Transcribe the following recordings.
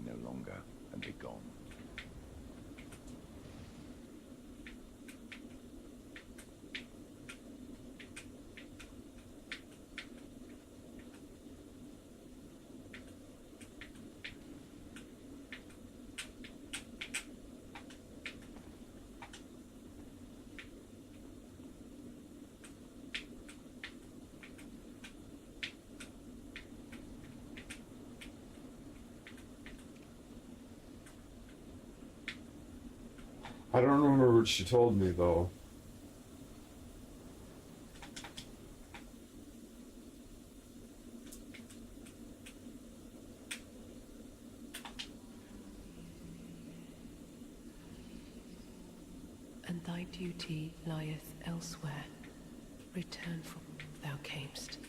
no longer and be gone. I don't remember what she told me, though. And thy duty lieth elsewhere. Return from thou camest,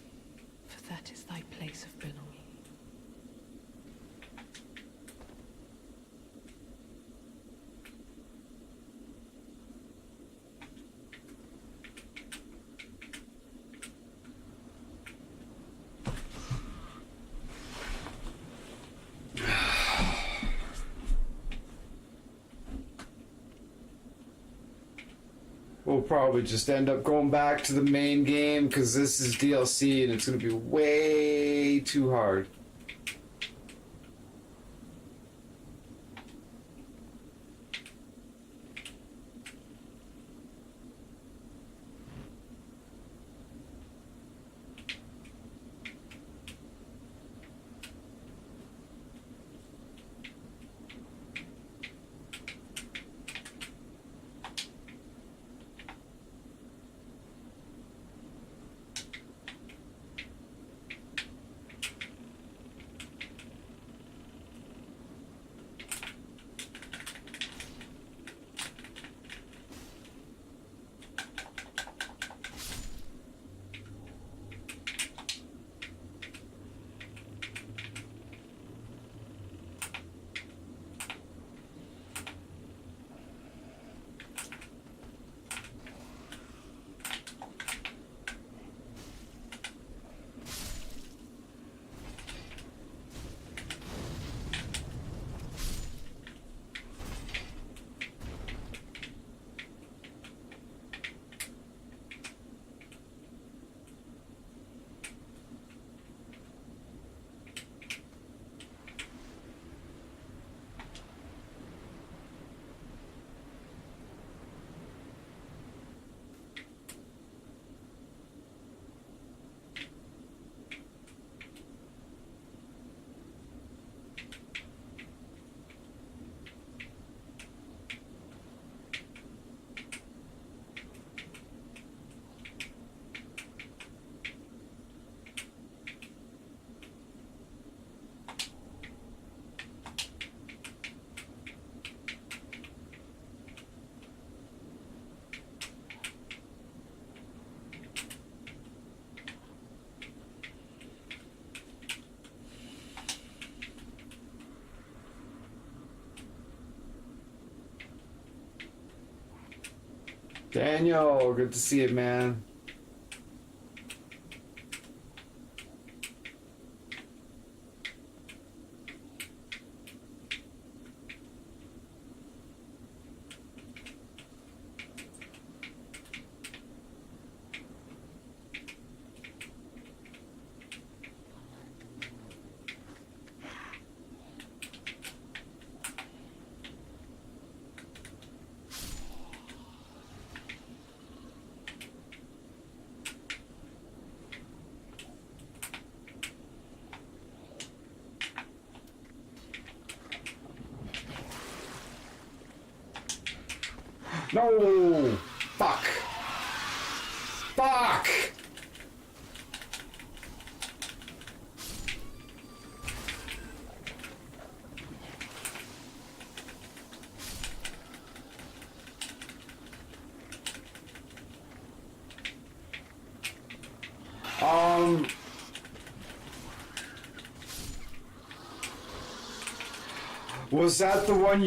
for that is thy place of belonging. We'll probably just end up going back to the main game because this is DLC and it's going to be way too hard. Daniel, good to see you, man. No! Fuck! Fuck! Was that the one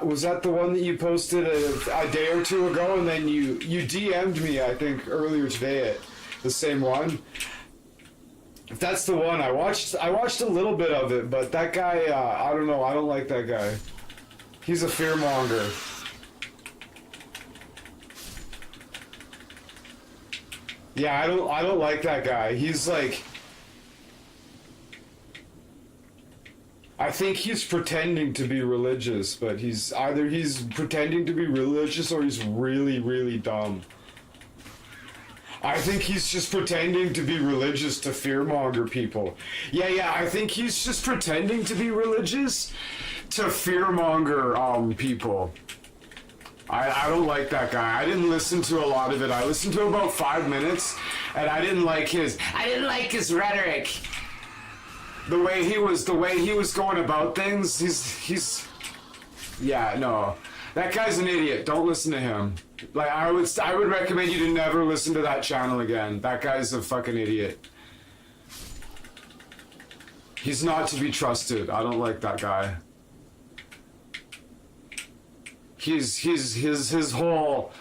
was that the one that you posted a day or two ago, and then you DM'd me, I think, earlier today, the same one? If that's the one, I watched a little bit of it, but that guy, I don't know, I don't like that guy. He's a fearmonger. Yeah, I don't like that guy. He's like, I think he's pretending to be religious, but he's pretending to be religious or he's really, really dumb. I think he's just pretending to be religious to fearmonger people. Yeah, I think he's just pretending to be religious to fearmonger people. I don't like that guy. I didn't listen to a lot of it. I listened to about 5 minutes, and I didn't like his rhetoric. The way he was going about things, he's yeah, no. That guy's an idiot. Don't listen to him. Like I would recommend you to never listen to that channel again. That guy's a fucking idiot. He's not to be trusted. I don't like that guy. His whole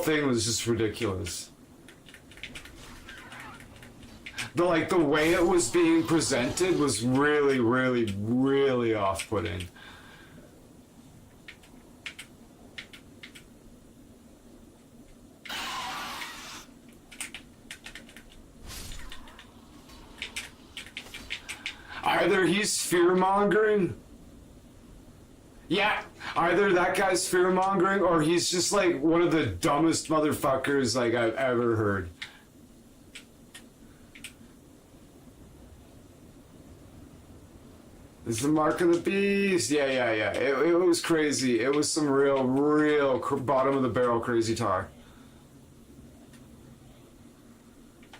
thing was just ridiculous. The way it was being presented was really, really, really off-putting. Either he's fear-mongering. Yeah, either that guy's fear-mongering or he's just like one of the dumbest motherfuckers like I've ever heard. This is the mark of the beast. Yeah. It was crazy. It was some real bottom of the barrel crazy talk.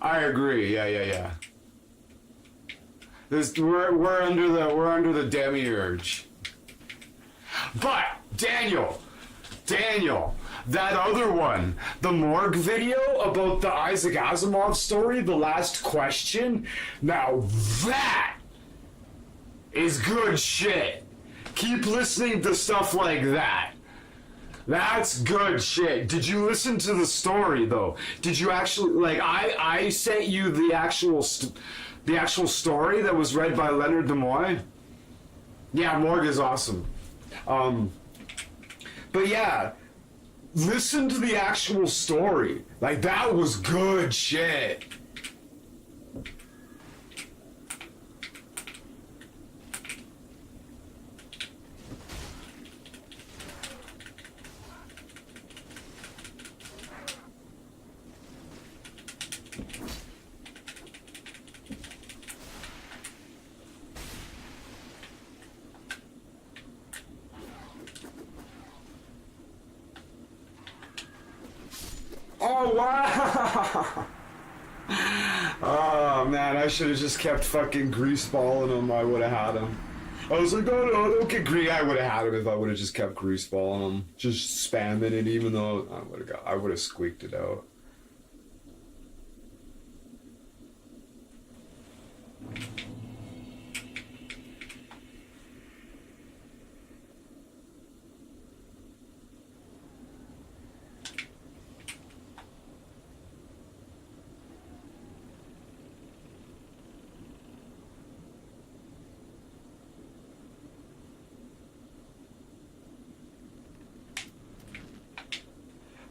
I agree. Yeah. We're under the demiurge. But Daniel, that other one, the morgue video about the Isaac Asimov story, the last question. Now that is good shit. Keep listening to stuff like that. That's good shit. Did you listen to the story though? Did you actually I sent you the actual story that was read by Leonard Nimoy? Yeah, morgue is awesome. But yeah, listen to the actual story. Like that was good shit. Oh, wow! Oh, man, I should have just kept fucking greaseballing him. I would have had him. I was like, oh, no, don't get greedy. I would have had him if I would have just kept greaseballing him. Just spamming it, even though I would have squeaked it out.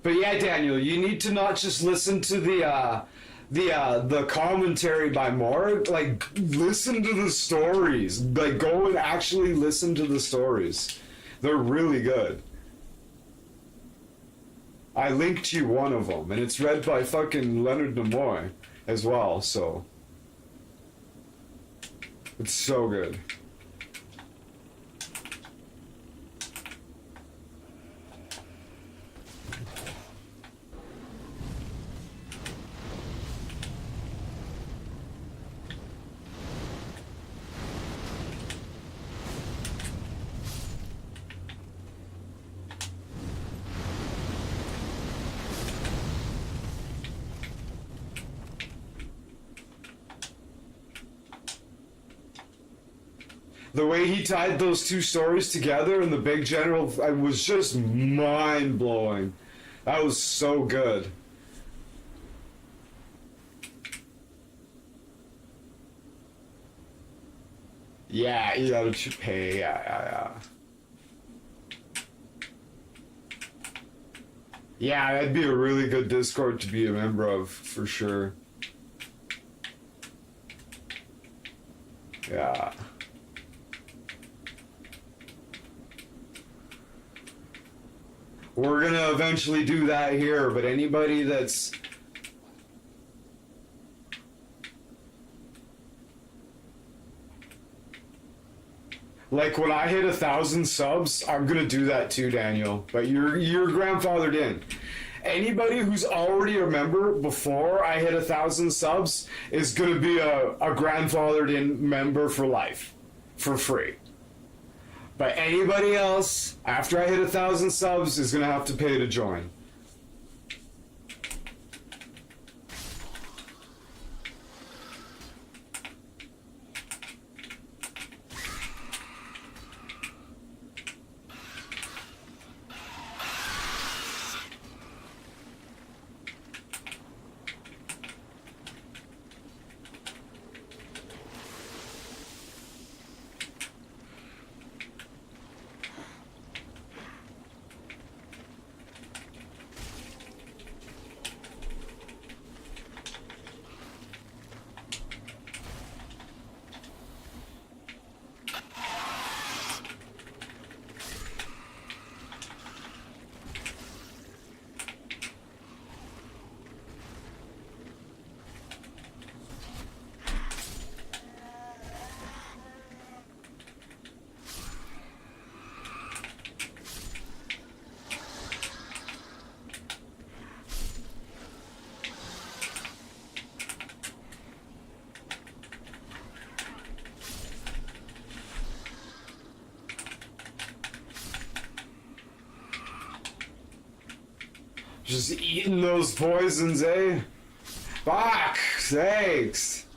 But yeah, Daniel, you need to not just listen to the commentary by Morg. Like, listen to the stories. Like, go and actually listen to the stories. They're really good. I linked you one of them, and it's read by fucking Leonard Nimoy as well, so it's so good. The way he tied those two stories together in the big general was just mind-blowing. That was so good. Yeah, you gotta pay. Yeah. Yeah, that'd be a really good Discord to be a member of, for sure. Yeah. We're gonna eventually do that here, but anybody that's... Like, when I hit 1,000 subs, I'm gonna do that too, Daniel. But you're grandfathered in. Anybody who's already a member before I hit 1,000 subs is gonna be a grandfathered in member for life. For free. But anybody else, after I hit 1,000 subs, is gonna have to pay to join. Just eating those poisons, eh? Fuck sakes.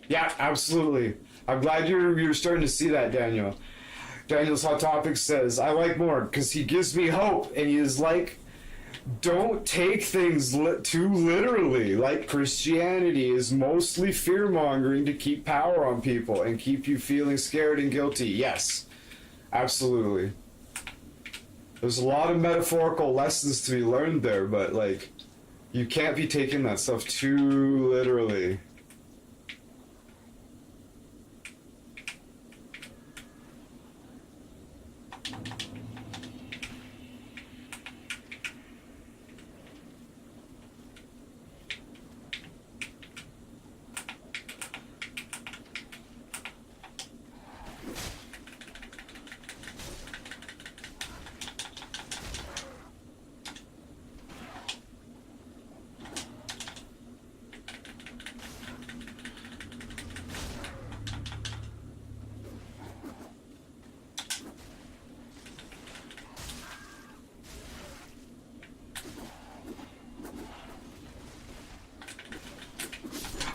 Yeah, absolutely. I'm glad you're starting to see that, Daniel. Daniel's Hot Topic says, I like more because he gives me hope, and he is like, don't take things too literally. Like, Christianity is mostly fear-mongering to keep power on people and keep you feeling scared and guilty. Yes, absolutely. There's a lot of metaphorical lessons to be learned there, but, like, you can't be taking that stuff too literally.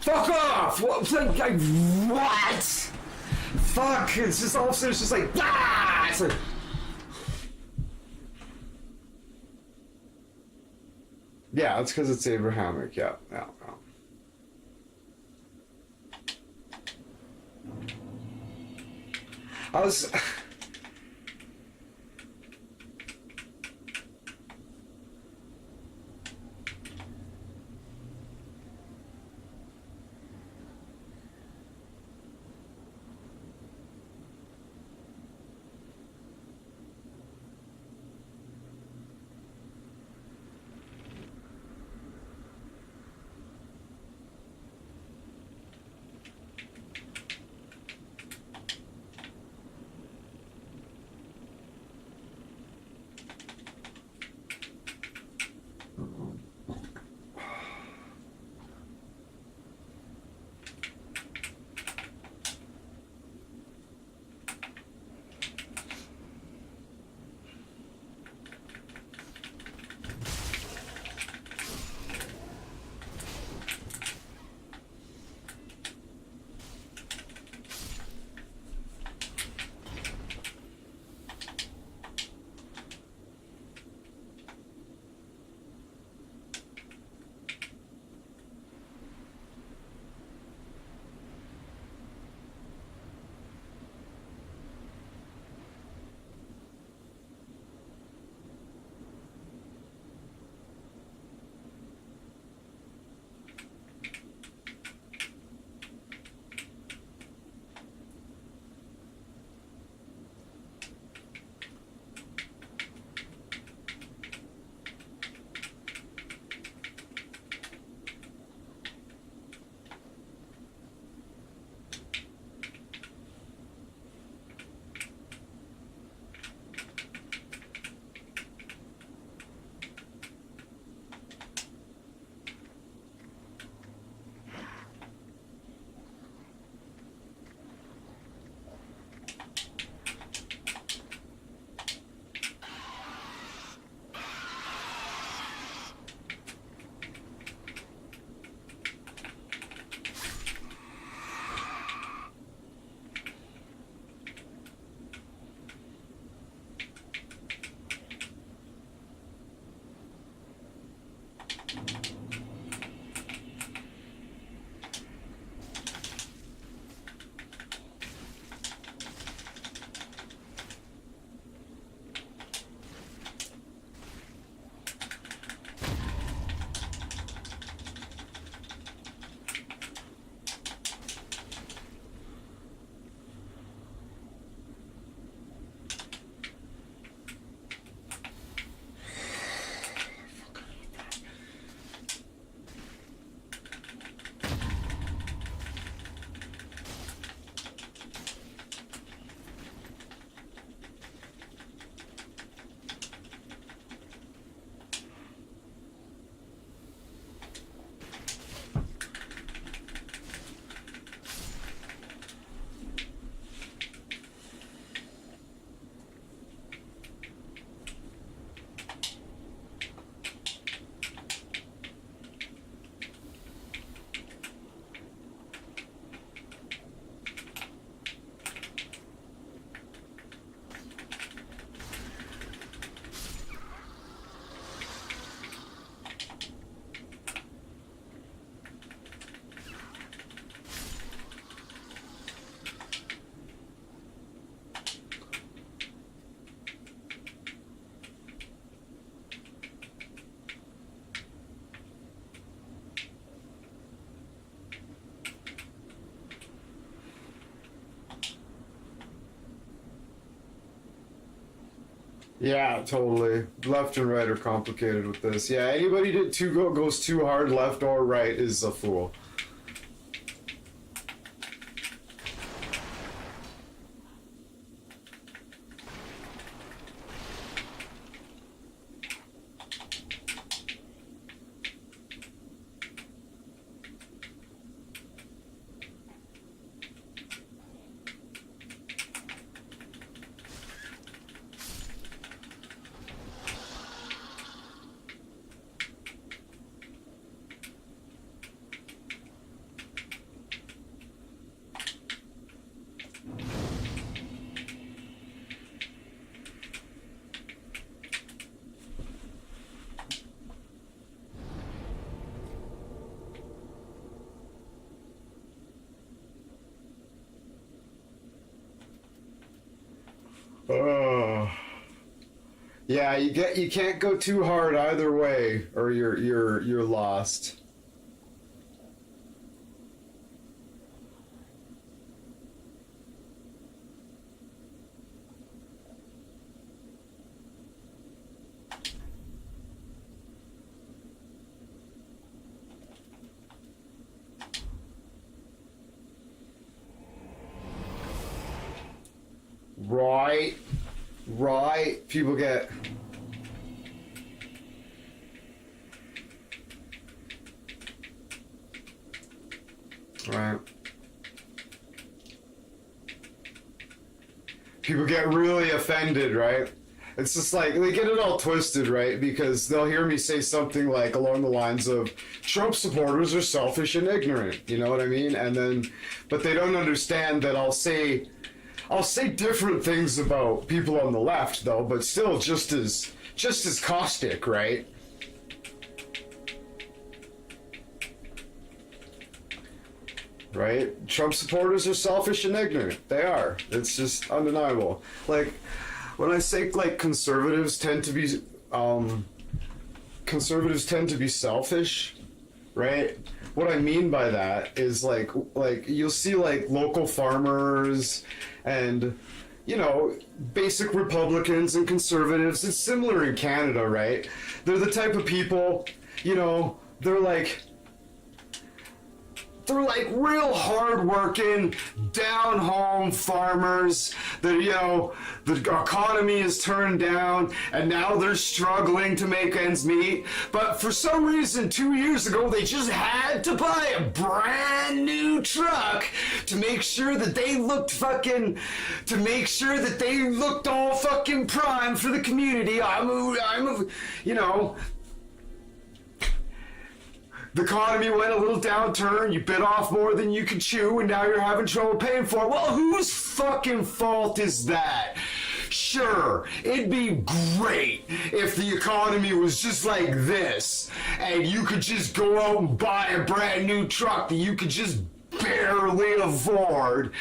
Fuck off! What? Fuck! It's just all of a sudden it's just like, ah! It's like, yeah, that's because it's Abrahamic. Yeah. I was. Yeah, totally. Left and right are complicated with this. Yeah, anybody that goes too hard left or right is a fool. Oh. Yeah, you can't go too hard either way, or you're lost. Right, right. People get. Right. People get really offended, right? It's just like, they get it all twisted, right? Because they'll hear me say something like along the lines of, Trump supporters are selfish and ignorant, you know what I mean? And then, but they don't understand that I'll say different things about people on the left, though, but still just as caustic, right? Right? Trump supporters are selfish and ignorant. They are. It's just undeniable. Like, when I say, like, conservatives tend to be selfish, right? What I mean by that is, like you'll see, like, local farmers and, you know, basic Republicans and conservatives. It's similar in Canada, right? They're the type of people, you know, they're like real hard-working, down-home farmers that, you know, the economy is turned down and now they're struggling to make ends meet. But for some reason, 2 years ago, they just had to buy a brand new truck to make sure that they looked all fucking prime for the community. You know, the economy went a little downturn, you bit off more than you could chew, and now you're having trouble paying for it. Well, whose fucking fault is that? Sure, it'd be great if the economy was just like this, and you could just go out and buy a brand new truck that you could just barely afford.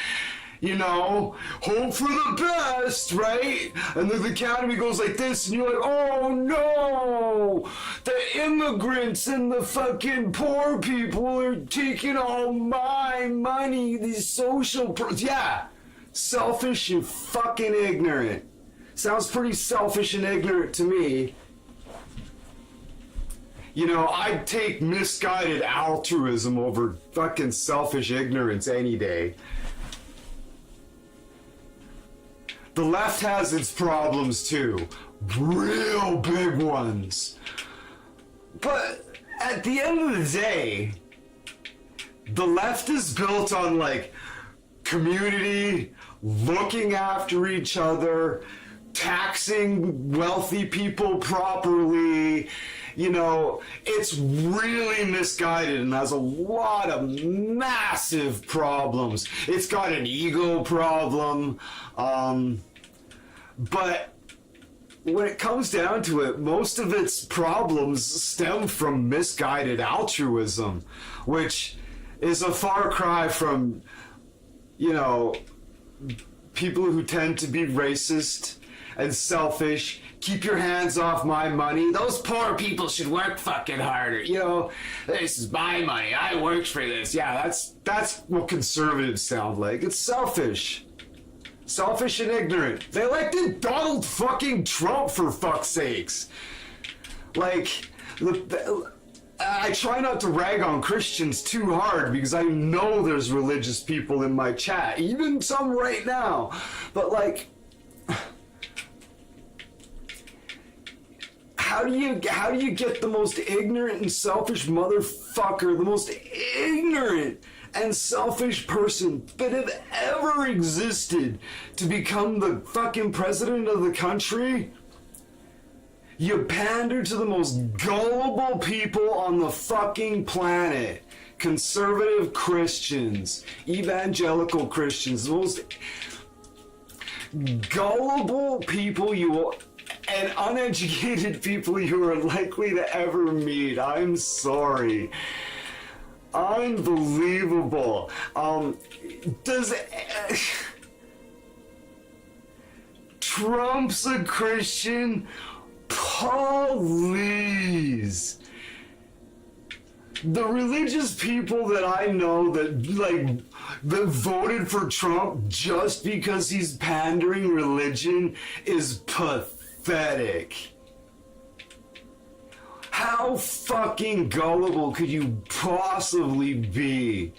You know, hope for the best, right? And then the economy goes like this, and you're like, oh no! The immigrants and the fucking poor people are taking all my money, these social yeah, selfish and fucking ignorant. Sounds pretty selfish and ignorant to me. You know, I'd take misguided altruism over fucking selfish ignorance any day. The left has its problems too. Real big ones. But at the end of the day, the left is built on, like, community, looking after each other, taxing wealthy people properly. You know, it's really misguided and has a lot of massive problems. It's got an ego problem. But when it comes down to it, most of its problems stem from misguided altruism, which is a far cry from, you know, people who tend to be racist and selfish. Keep your hands off my money. Those poor people should work fucking harder. You know, this is my money. I worked for this. Yeah, that's what conservatives sound like. It's selfish. Selfish and ignorant. They elected Donald fucking Trump, for fuck's sakes. Like, I try not to rag on Christians too hard because I know there's religious people in my chat, even some right now. But like, how do you get the most ignorant and selfish motherfucker, the most ignorant and selfish person that have ever existed to become the fucking president of the country? You pander to the most gullible people on the fucking planet. Conservative Christians, evangelical Christians, the most gullible people you will, and uneducated people you are likely to ever meet. I'm sorry. Unbelievable. Trump's a Christian? Please. The religious people that I know that voted for Trump just because he's pandering religion is pathetic. How fucking gullible could you possibly be?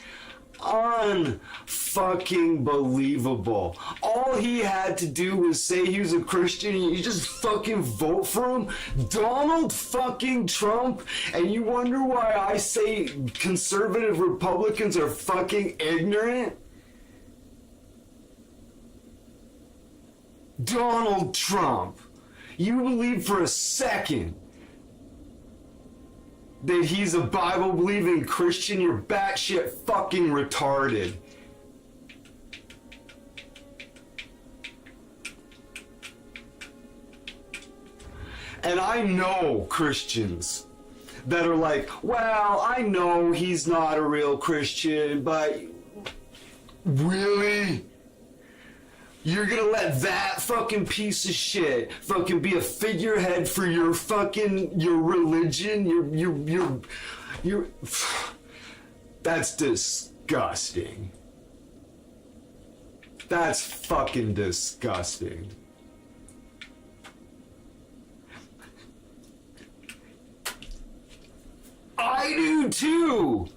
Unfucking believable. All he had to do was say he was a Christian and you just fucking vote for him? Donald fucking Trump? And you wonder why I say conservative Republicans are fucking ignorant? Donald Trump. You believe for a second that he's a Bible-believing Christian? You're batshit fucking retarded. And I know Christians that are like, well, I know he's not a real Christian, but really? You're gonna let that fucking piece of shit fucking be a figurehead for your religion? You're that's disgusting. That's fucking disgusting. I do too!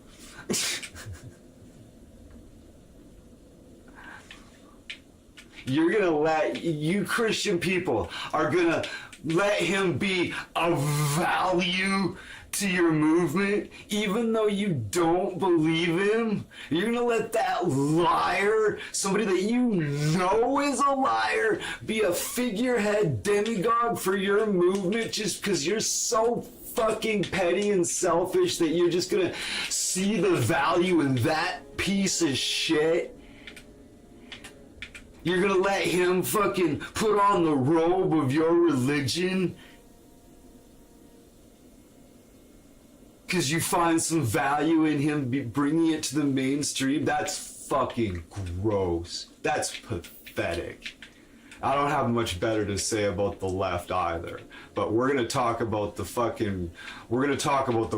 You're gonna you Christian people are gonna let him be of value to your movement, even though you don't believe him? You're gonna let that liar, somebody that you know is a liar, be a figurehead demagogue for your movement just because you're so fucking petty and selfish that you're just gonna see the value in that piece of shit? You're gonna let him fucking put on the robe of your religion because you find some value in him bringing it to the mainstream? That's fucking gross. That's pathetic. I don't have much better to say about the left either, but we're gonna talk about the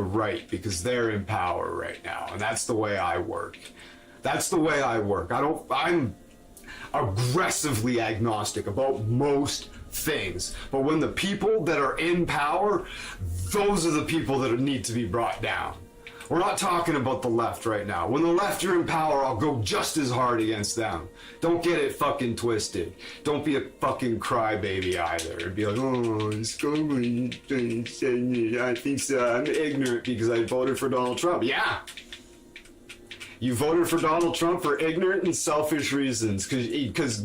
right because they're in power right now, and that's the way I work. That's the way I work. I'm aggressively agnostic about most things, but when the people that are in power, those are the people that need to be brought down. We're not talking about the left right now. When the left are in power, I'll go just as hard against them. Don't get it fucking twisted. Don't be a fucking crybaby either. And be like, oh, I think so. I'm ignorant because I voted for Donald Trump. Yeah. You voted for Donald Trump for ignorant and selfish reasons, because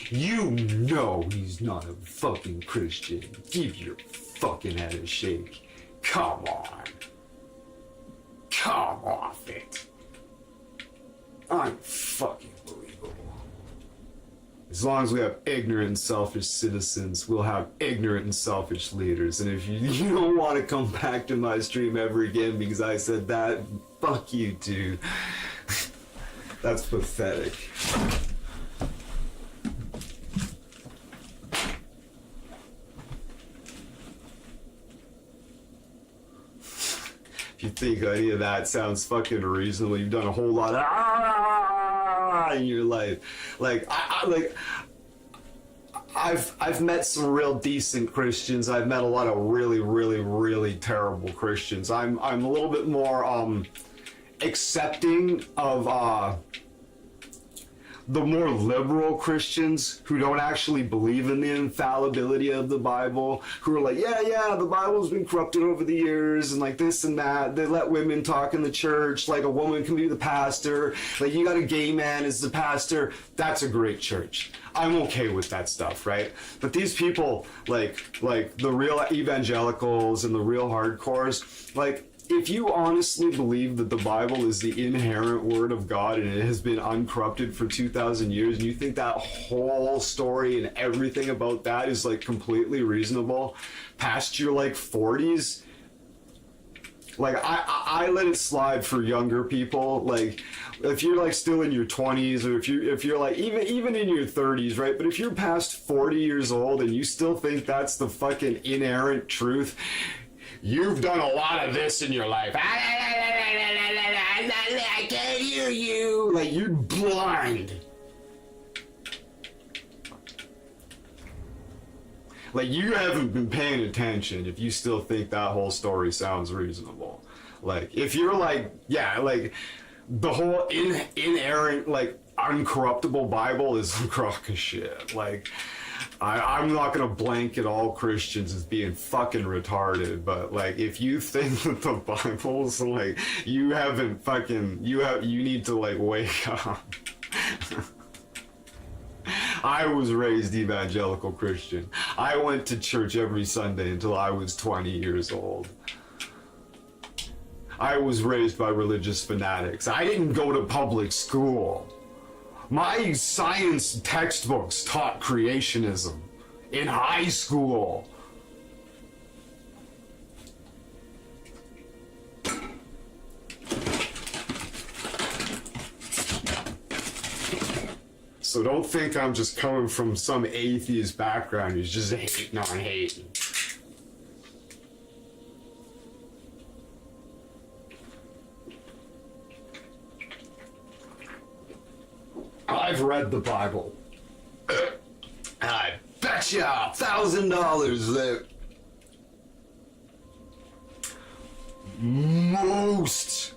you know he's not a fucking Christian. Give your fucking head a shake. Come on. Come off it. Unfucking believable. As long as we have ignorant and selfish citizens, we'll have ignorant and selfish leaders. And if you don't want to come back to my stream ever again because I said that, fuck you too. That's pathetic. If you think any of that sounds fucking reasonable, you've done a whole lot of in your life. Like I've met some real decent Christians. I've met a lot of really, really, really terrible Christians. I'm a little bit more accepting of the more liberal Christians who don't actually believe in the infallibility of the Bible, who are like, yeah, the Bible's been corrupted over the years, and like this and that. They let women talk in the church, like a woman can be the pastor, like you got a gay man as the pastor. That's a great church. I'm okay with that stuff, right? But these people, like the real evangelicals and the real hardcores, like, if you honestly believe that the Bible is the inherent word of God and it has been uncorrupted for 2,000 years, and you think that whole story and everything about that is like completely reasonable past your like 40s, like I let it slide for younger people. Like if you're like still in your 20s, or if you're like even in your 30s, right? But if you're past 40 years old and you still think that's the fucking inerrant truth, you've done a lot of this in your life. I can't hear you. Like, you're blind. Like, you haven't been paying attention if you still think that whole story sounds reasonable. Like, if you're like, yeah, like, the whole inerrant, like, uncorruptible Bible is a crock of shit. Like, I'm not gonna blanket all Christians as being fucking retarded, but like if you think that the Bible's like, you need to like wake up. I was raised evangelical Christian. I went to church every Sunday until I was 20 years old. I was raised by religious fanatics. I didn't go to public school. My science textbooks taught creationism in high school. So don't think I'm just coming from some atheist background who's just hating on hating. I've read the Bible. I bet you $1,000 that most.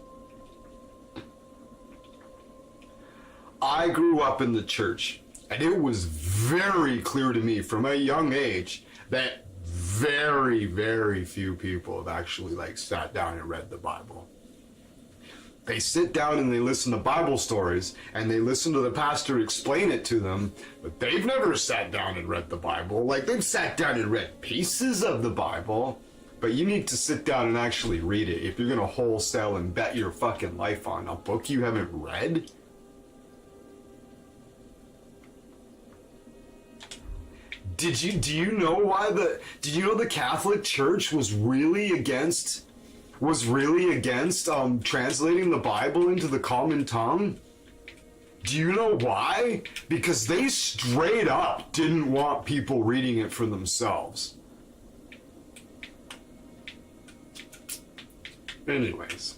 I grew up in the church, and it was very clear to me from a young age that very, very few people have actually like sat down and read the Bible. They sit down and they listen to Bible stories, and they listen to the pastor explain it to them, but they've never sat down and read the Bible. Like, they've sat down and read pieces of the Bible, but you need to sit down and actually read it if you're gonna wholesale and bet your fucking life on a book you haven't read. Do you know the Catholic Church was really against translating the Bible into the common tongue? Do you know why? Because they straight up didn't want people reading it for themselves. Anyways.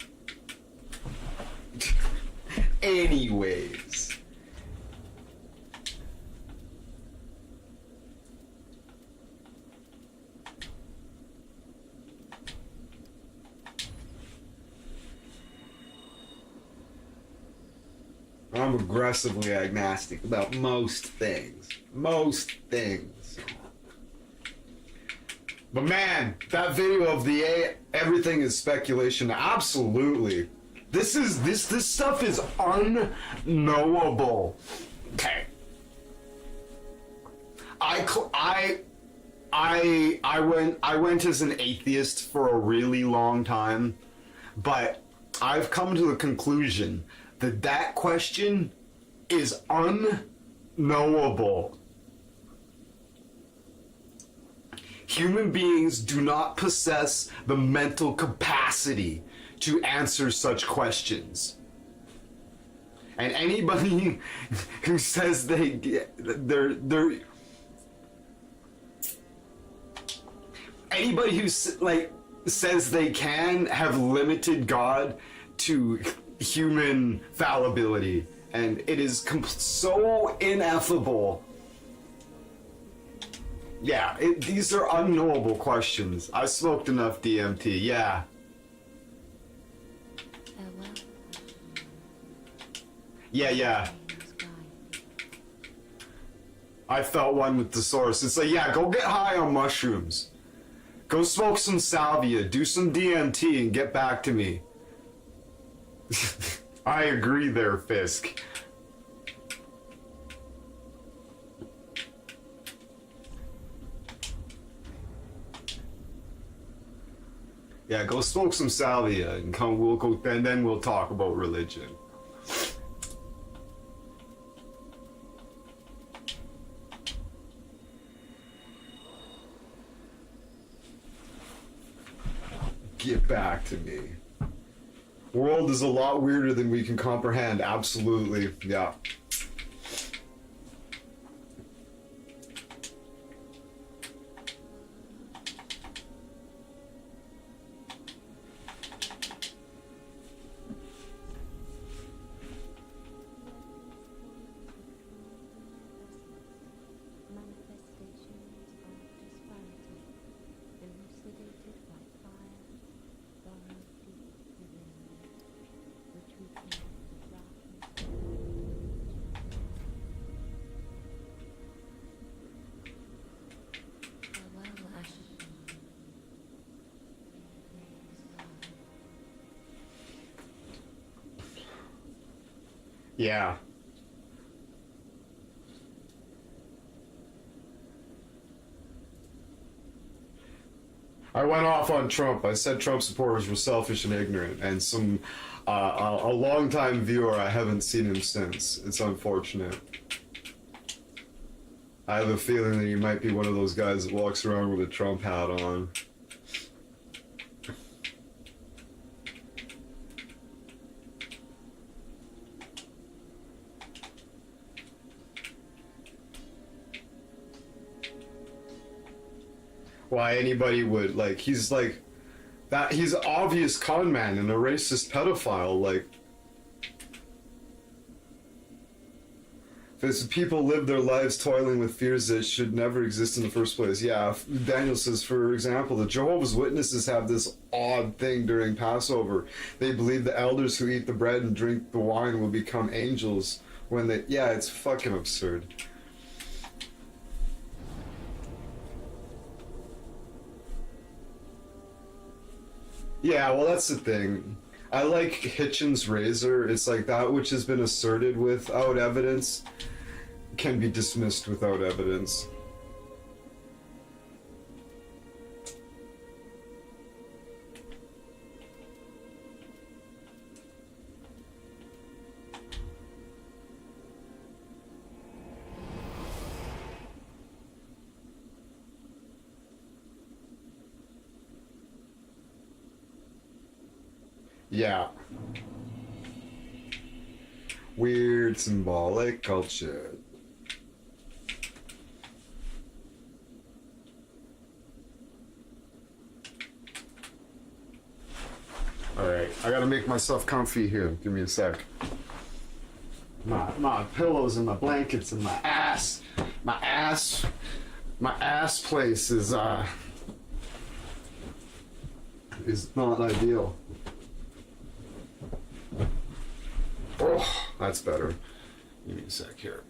I'm aggressively agnostic about most things. But man, that video of the everything is speculation, absolutely. This stuff is unknowable. Okay. I went as an atheist for a really long time, but I've come to the conclusion that question is unknowable. Human beings do not possess the mental capacity to answer such questions. And anybody who says anybody who says they can have limited God to human fallibility And it is so ineffable. Yeah, these are unknowable questions. I smoked enough DMT, yeah. Farewell. Yeah. I felt one with the source. It's like, yeah, go get high on mushrooms. Go smoke some salvia, do some DMT, and get back to me. I agree there, Fisk. Yeah, go smoke some salvia and come. We'll go, and then we'll talk about religion. Get back to me. World is a lot weirder than we can comprehend. Absolutely, yeah. Manifestations of disparity, elucidated by fire, buried deep within me, which we call the darkness. Farewell, ashes. Yeah. I went off on Trump. I said Trump supporters were selfish and ignorant, and a longtime viewer, I haven't seen him since. It's unfortunate. I have a feeling that he might be one of those guys that walks around with a Trump hat on. Why anybody would, like, he's like that, he's an obvious con man and a racist pedophile. Like, if people live their lives toiling with fears that should never exist in the first place. Yeah, Daniel says, for example, the Jehovah's Witnesses have this odd thing during Passover. They believe the elders who eat the bread and drink the wine will become angels when they, yeah, it's fucking absurd. Yeah, well, that's the thing. I like Hitchens' razor. It's like that which has been asserted without evidence can be dismissed without evidence. Yeah. Weird symbolic culture. Alright, I gotta make myself comfy here. Give me a sec. My pillows and my blankets and my ass place is not ideal. Oh, that's better. Give me a sec here.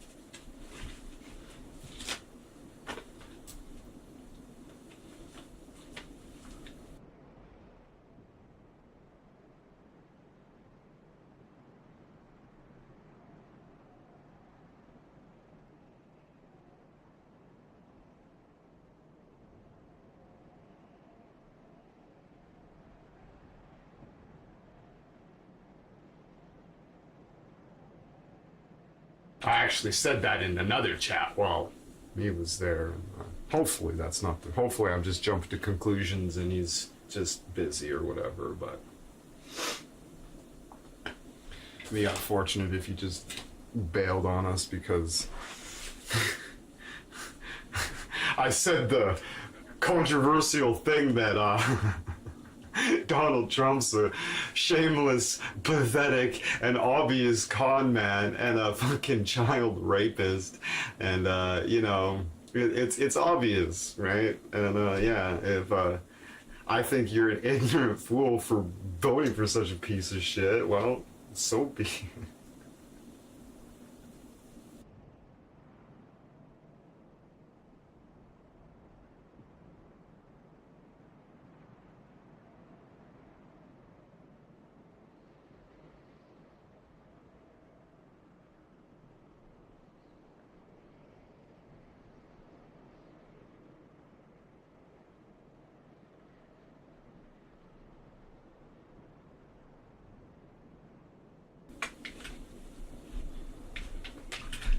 I actually said that in another chat. Well, he was there. Hopefully that's not the... Hopefully I'm just jumping to conclusions and he's just busy or whatever, but... It'd be unfortunate if he just bailed on us because... I said the controversial thing that, Donald Trump's a shameless, pathetic, and obvious con man and a fucking child rapist. And, you know, it's obvious, right? And, yeah, if, I think you're an ignorant fool for voting for such a piece of shit, well, so be it.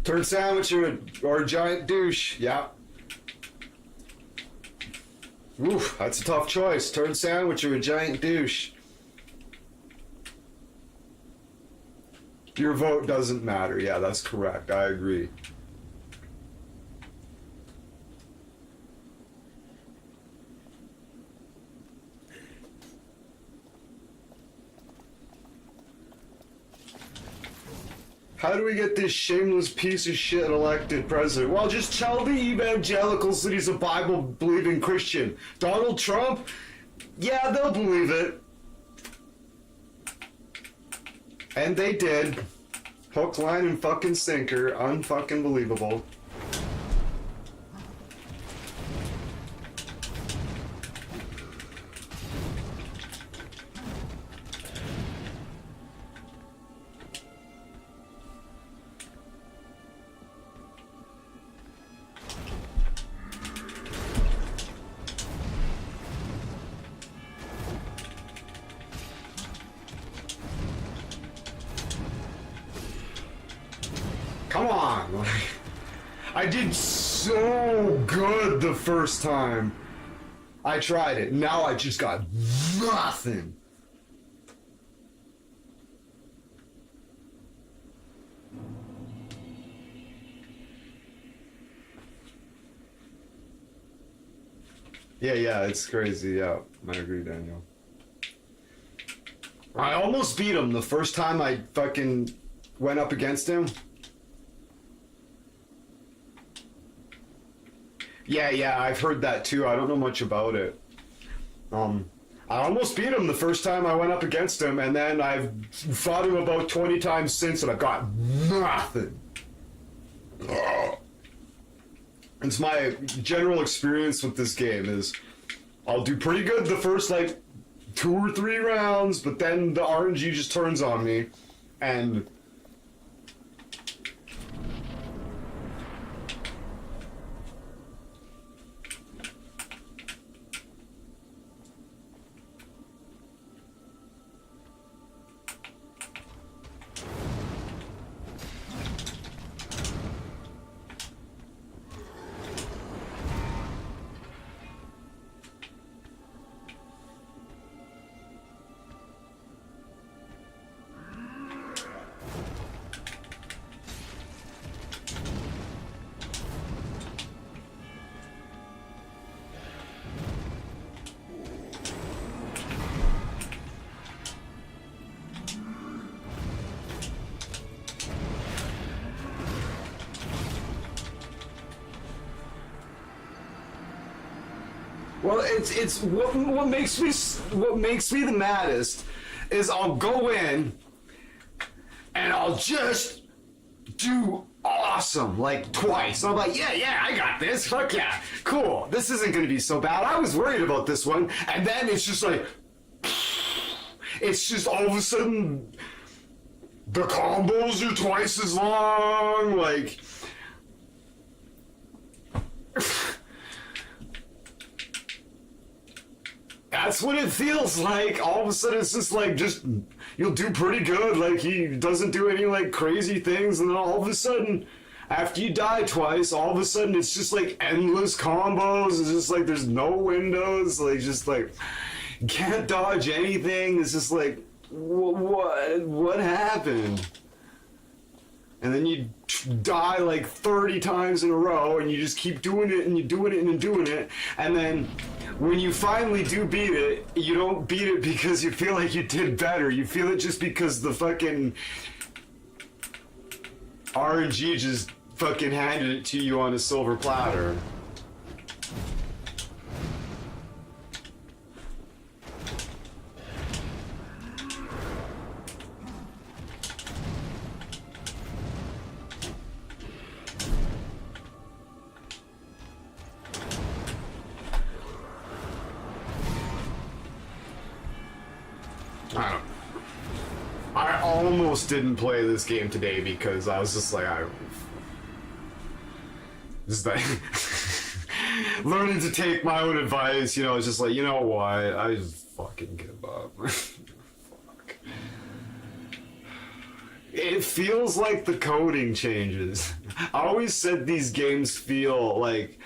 Turd sandwich or a giant douche. Yeah. Oof, that's a tough choice. Turd sandwich or a giant douche. Your vote doesn't matter. Yeah, that's correct. I agree. How do we get this shameless piece of shit elected president? Well, just tell the evangelicals that he's a Bible-believing Christian. Donald Trump? Yeah, they'll believe it. And they did. Hook, line, and fucking sinker. Unfucking believable. Come on, I did so good the first time I tried it. Now I just got nothing. Yeah, it's crazy. Yeah, I agree, Daniel. I almost beat him the first time I fucking went up against him. Yeah, I've heard that too. I don't know much about it. I almost beat him the first time I went up against him, and then I've fought him about 20 times since, and I've got nothing. It's my general experience with this game is I'll do pretty good the first, like, 2 or 3 rounds, but then the RNG just turns on me, and... Well, it's what makes me the maddest is I'll go in and I'll just do awesome like twice. I'm like, yeah, I got this. Fuck yeah, cool. This isn't gonna be so bad. I was worried about this one, and then it's just like, it's just all of a sudden the combos are twice as long. Like. That's what it feels like. All of a sudden, it's just like, you'll do pretty good. Like, he doesn't do any, like, crazy things. And then all of a sudden, after you die twice, all of a sudden, it's just, like, endless combos. It's just, like, there's no windows. Like, just, like, you can't dodge anything. It's just, like, what happened? And then you die, like, 30 times in a row, and you just keep doing it, and you're doing it, and doing it. And then when you finally do beat it, you don't beat it because you feel like you did better. You feel it just because the fucking RNG just fucking handed it to you on a silver platter. I almost didn't play this game today because I was just like, learning to take my own advice, you know, it's just like, you know what, I just fucking give up. Fuck. It feels like the coding changes. I always said these games feel like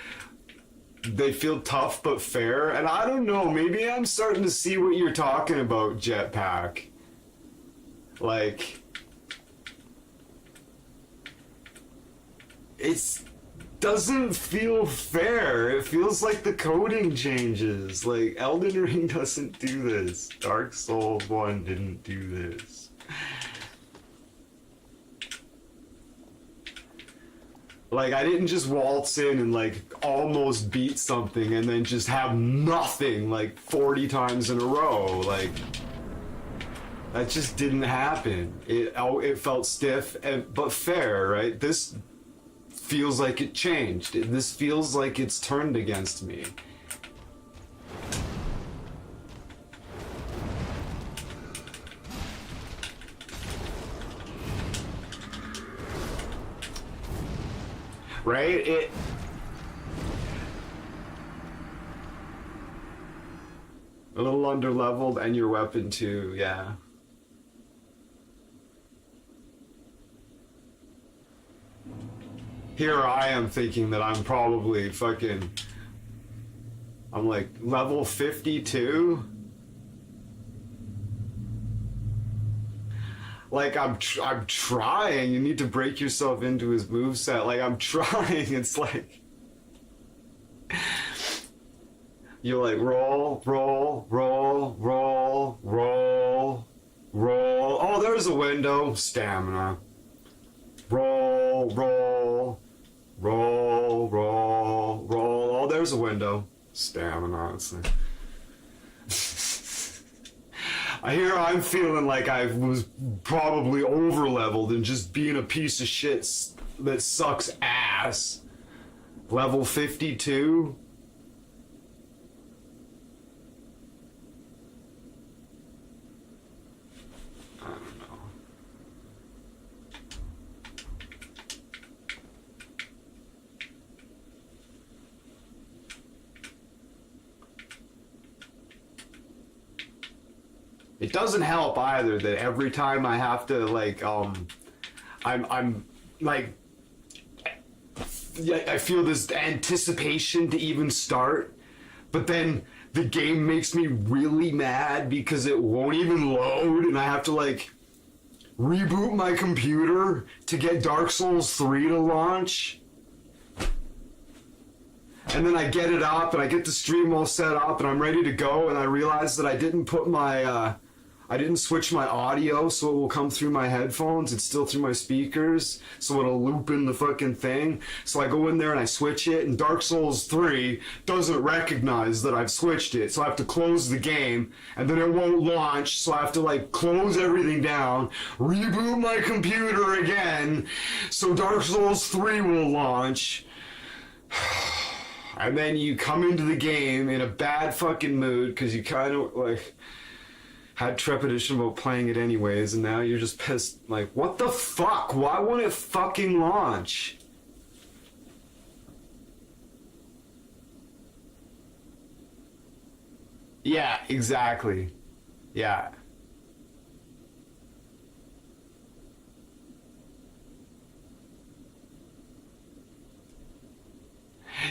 they feel tough but fair, and I don't know, maybe I'm starting to see what you're talking about, Jetpack. Like, it doesn't feel fair. It feels like the coding changes. Like, Elden Ring doesn't do this. Dark Souls 1 didn't do this. Like, I didn't just waltz in and, like, almost beat something and then just have nothing, like, 40 times in a row. Like, that just didn't happen. It felt stiff, but fair, right? This feels like it changed. This feels like it's turned against me. Right? A little under-leveled, and your weapon too, yeah. Here I am thinking that I'm probably fucking... I'm like, level 52? Like, I'm trying. You need to break yourself into his moveset. Like, I'm trying. It's like... You're like, roll, roll, roll, roll, roll, roll. Oh, there's a window. Stamina. Roll, roll, roll, roll, roll. Oh, there's a window. Stamina. It's like... Here I'm feeling like I was probably over-leveled and just being a piece of shit that sucks ass. Level 52? I don't know. It doesn't help either that every time I have to, like, I'm like, I feel this anticipation to even start, but then the game makes me really mad because it won't even load, and I have to, like, reboot my computer to get Dark Souls 3 to launch. And then I get it up, and I get the stream all set up, and I'm ready to go, and I realize that I didn't put my, I didn't switch my audio so it will come through my headphones. It's still through my speakers, so it'll loop in the fucking thing. So I go in there and I switch it, and Dark Souls 3 doesn't recognize that I've switched it, so I have to close the game, and then it won't launch, so I have to, like, close everything down, reboot my computer again, so Dark Souls 3 will launch. And then you come into the game in a bad fucking mood because you kind of, like, had trepidation about playing it anyways, and now you're just pissed. Like, what the fuck? Why won't it fucking launch? Yeah, exactly. Yeah.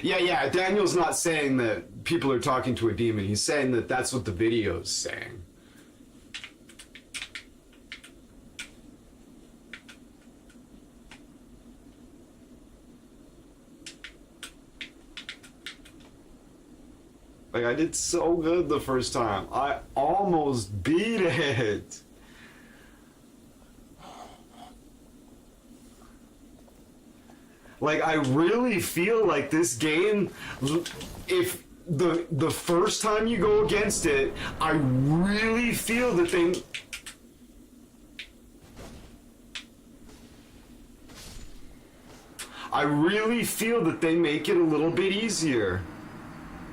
Yeah, Daniel's not saying that people are talking to a demon. He's saying that that's what the video's saying. Like, I did so good the first time. I almost beat it. Like, I really feel like this game, if the first time you go against it, I really feel that they... I really feel that they make it a little bit easier.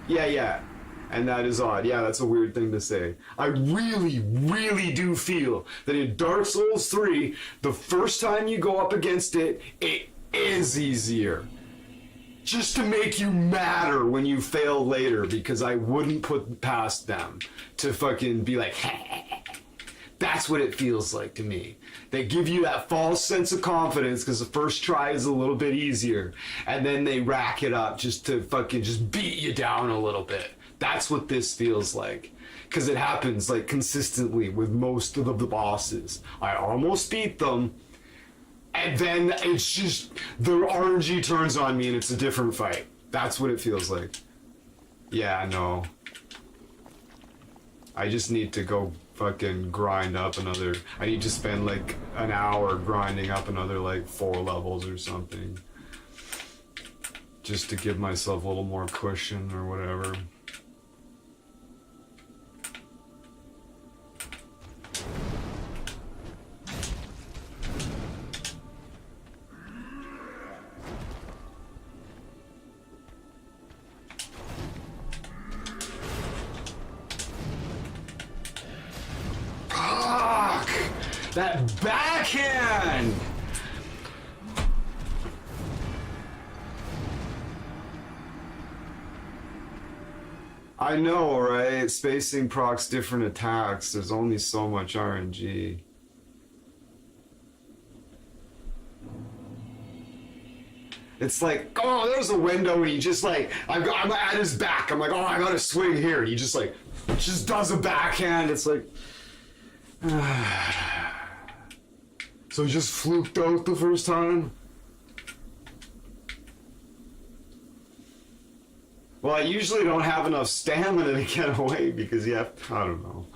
Yeah. And that is odd. Yeah, that's a weird thing to say. I really, really do feel that in Dark Souls 3, the first time you go up against it, it is easier. Just to make you madder when you fail later, because I wouldn't put past them to fucking be like, that's what it feels like to me. They give you that false sense of confidence because the first try is a little bit easier, and then they rack it up just to fucking just beat you down a little bit. That's what this feels like, because it happens like consistently with most of the bosses. I almost beat them, and then it's just the RNG turns on me and it's a different fight. That's what it feels like. Yeah, no. I just need to go fucking grind up another... I need to spend like an hour grinding up another like 4 levels or something. Just to give myself a little more cushion or whatever. That backhand! I know, right? Spacing procs different attacks. There's only so much RNG. It's like, oh, there's a window, and he just like, I'm at his back. I'm like, oh, I gotta swing here. And he just like, just does a backhand. It's like, so he just fluked out the first time? Well, I usually don't have enough stamina to get away because you have, I don't know.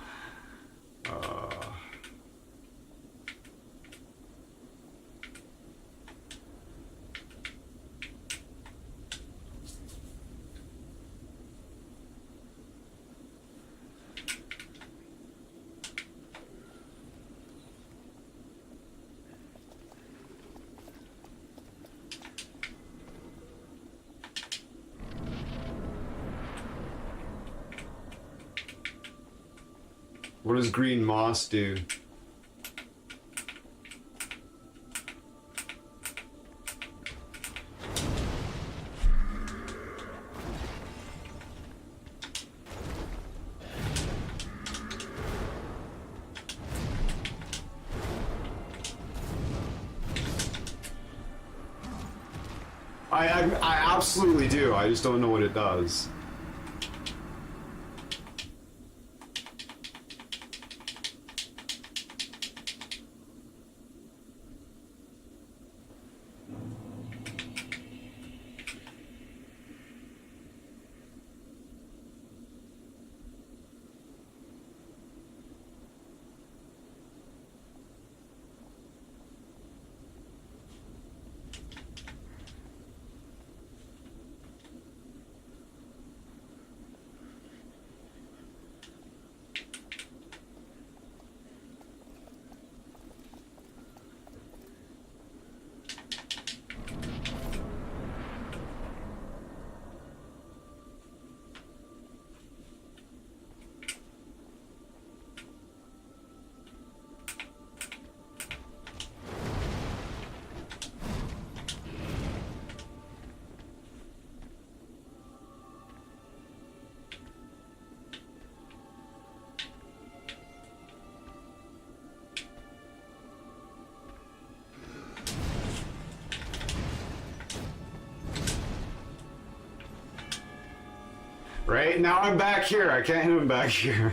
What does green moss do? I absolutely do. I just don't know what it does. Right? Now I'm back here. I can't hit him back here.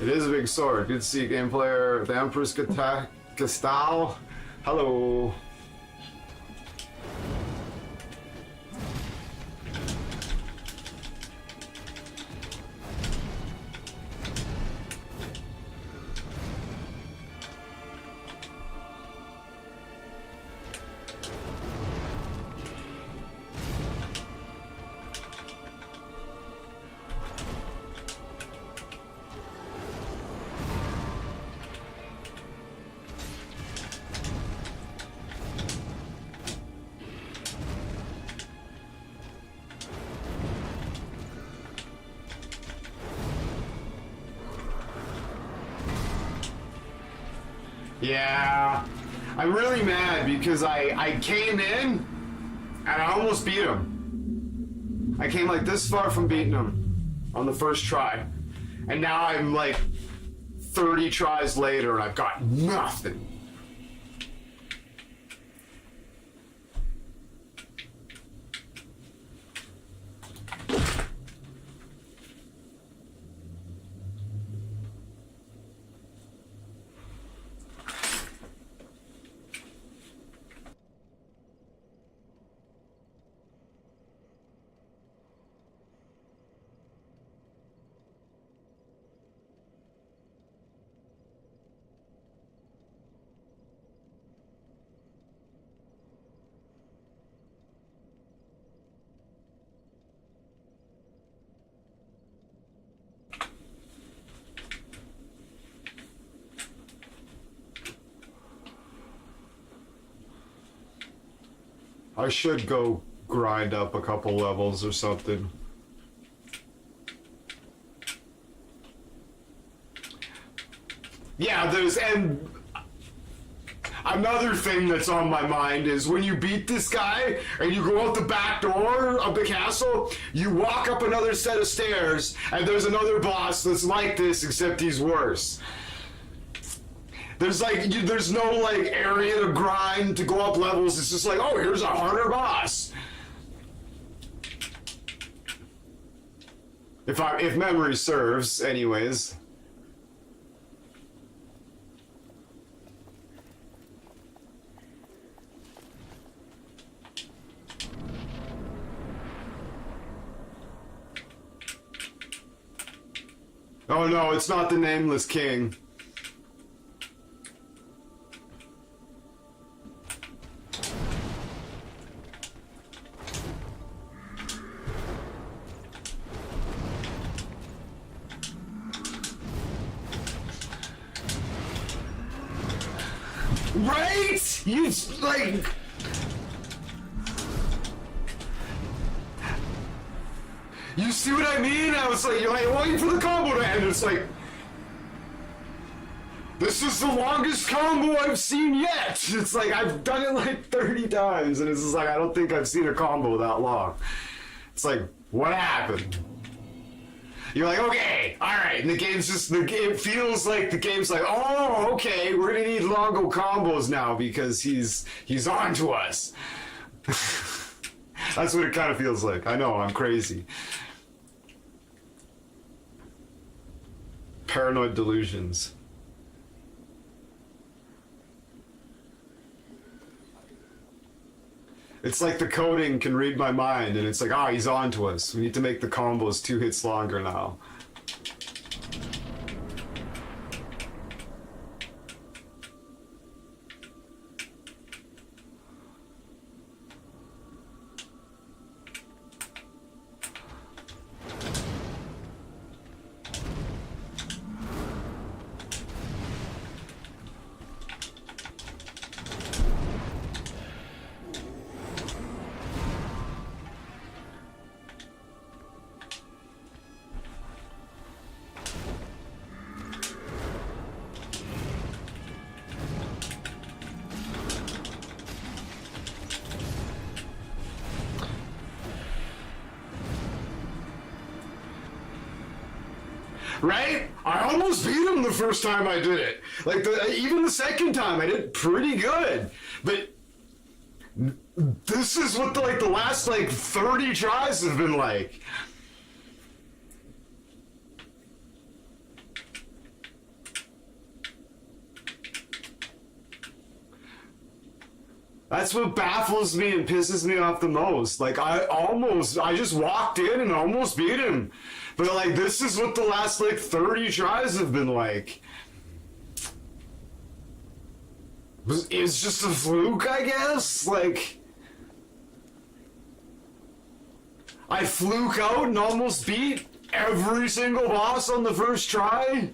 It is a big sword. Good to see you, game player. The Empress Gastal. Hello. Yeah, I'm really mad because I came in and I almost beat him. I came like this far from beating him on the first try. And now I'm like 30 tries later and I've got nothing. I should go grind up a couple levels or something. Yeah, and another thing that's on my mind is when you beat this guy and you go out the back door of the castle, you walk up another set of stairs and there's another boss that's like this except he's worse. There's no like area to grind to go up levels. It's just like, oh, here's a harder boss. If memory serves, anyways. Oh no, it's not the Nameless King. Right? You like. You see what I mean? I was like, you're like waiting for the combo to end. It's like, this is the longest combo I've seen yet. It's like I've done it like 30 times, and it's just like I don't think I've seen a combo that long. It's like, what happened? You're like, okay, all right, and the game's just, it feels like the game's like, oh, okay, we're gonna need Longo combos now because he's on to us. That's what it kind of feels like. I know, I'm crazy. Paranoid delusions. It's like the coding can read my mind, and it's like, ah, he's on to us. We need to make the combos 2 hits longer now. Right? I almost beat him the first time I did it. Like, even the second time, I did pretty good. But this is what the last, 30 tries have been like. That's what baffles me and pisses me off the most. Like, I just walked in and almost beat him. But, like, this is what the last, like, 30 tries have been like. It's just a fluke, I guess? Like, I fluke out and almost beat every single boss on the first try?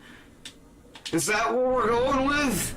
Is that what we're going with?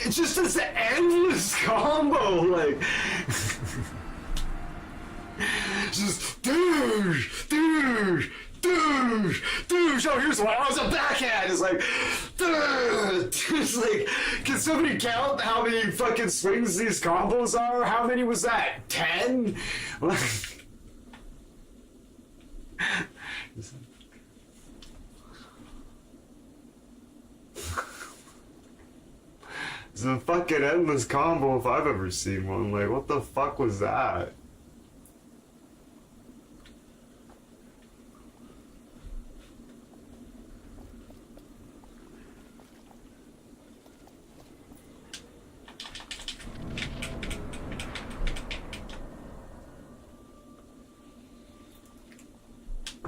It's just this endless combo, like, just douche. Oh, here's one. Oh, it's a backhand. It's like, it's like, can somebody count how many fucking swings these combos are? How many was that? 10? It's a fucking endless combo if I've ever seen one. Like, what the fuck was that?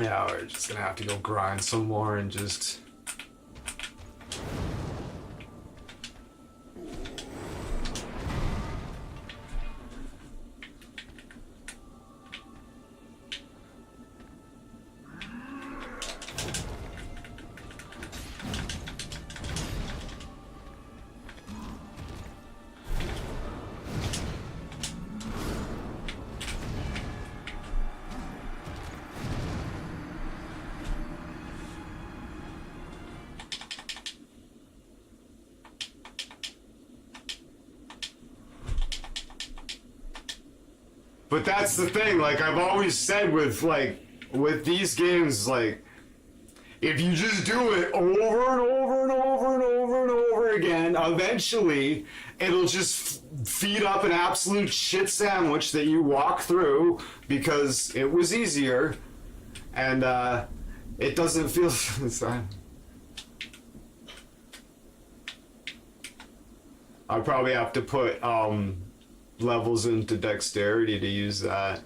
Yeah, we're just gonna have to go grind some more and just... But that's the thing, like, I've always said with these games, like, if you just do it over and over and over and over and over again, eventually it'll just feed up an absolute shit sandwich that you walk through because it was easier, and it doesn't feel... I probably have to put levels into dexterity to use that.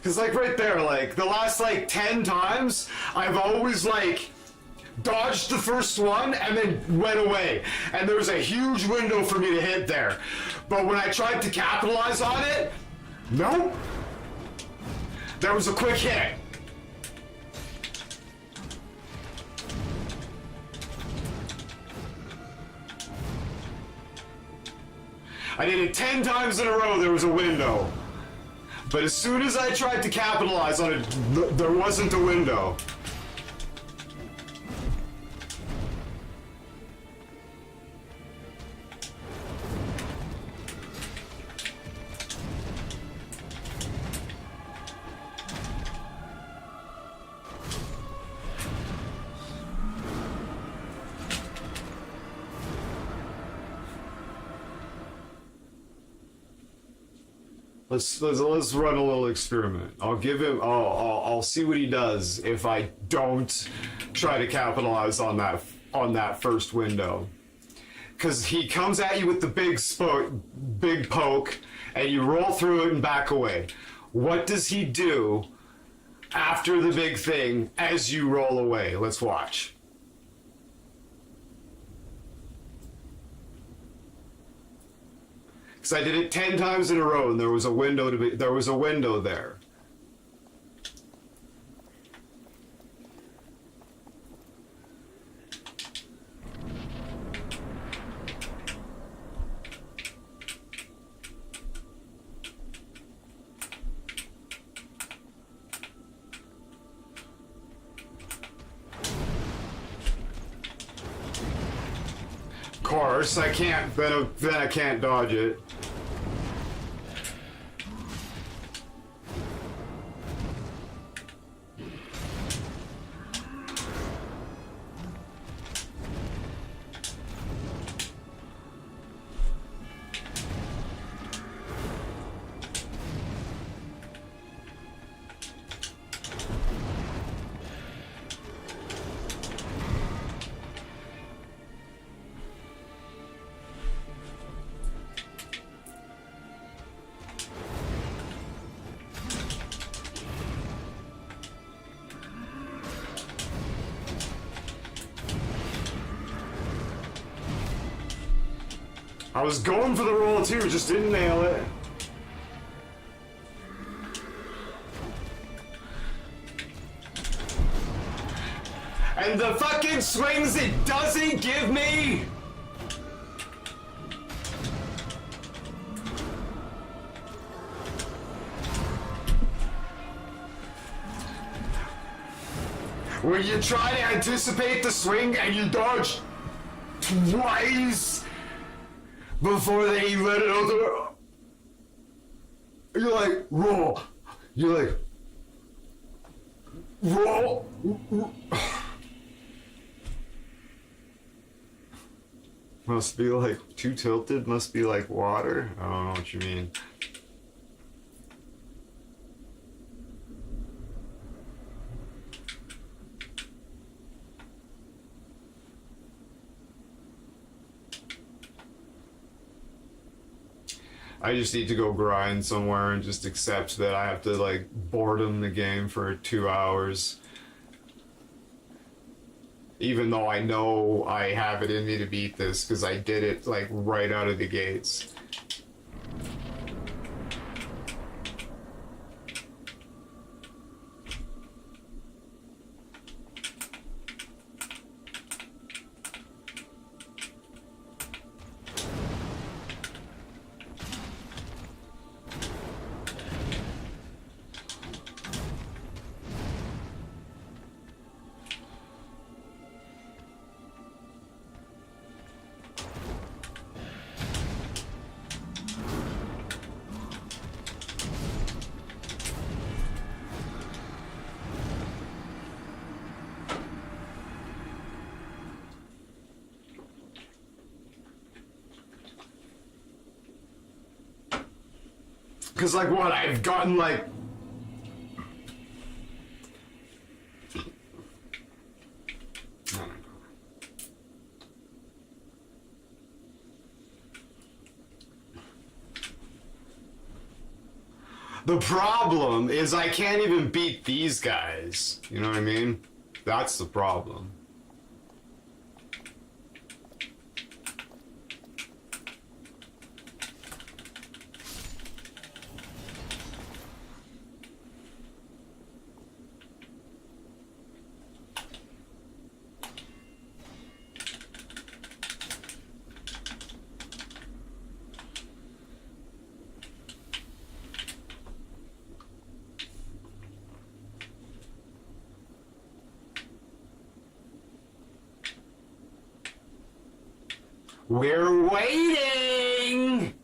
Cause like right there, like the last like 10 times, I've always like dodged the first one and then went away. And there was a huge window for me to hit there. But when I tried to capitalize on it, nope. There was a quick hit. I did it 10 times in a row, there was a window. But as soon as I tried to capitalize on it, there wasn't a window. Let's run a little experiment. I'll give him. I'll see what he does if I don't try to capitalize on that first window. Because he comes at you with the big poke, and you roll through it and back away. What does he do after the big thing as you roll away? Let's watch. Because I did it 10 times in a row, and there was a window there. Of course, I can't. Then I can't dodge it. I was going for the roll too, just didn't nail it. And the fucking swings it doesn't give me! Where you try to anticipate the swing and you dodge twice before they let it out there. You're like, roll. You're like, roll. Must be like too tilted, must be like water. I don't know what you mean. I just need to go grind somewhere and just accept that I have to like boredom the game for 2 hours. Even though I know I have it in me to beat this because I did it like right out of the gates. Cause like what, I've gotten like The problem is I can't even beat these guys. You know what I mean? That's the problem. We're waiting!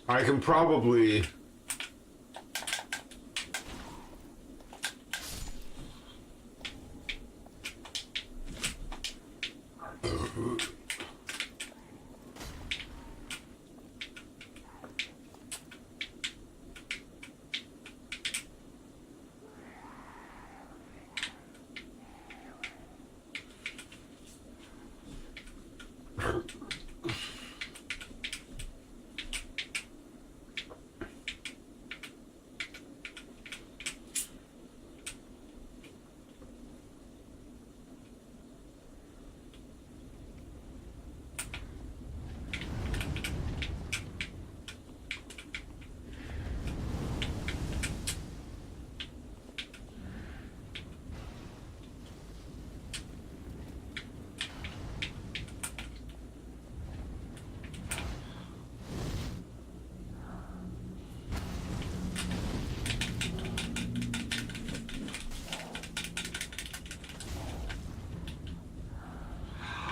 I can probably...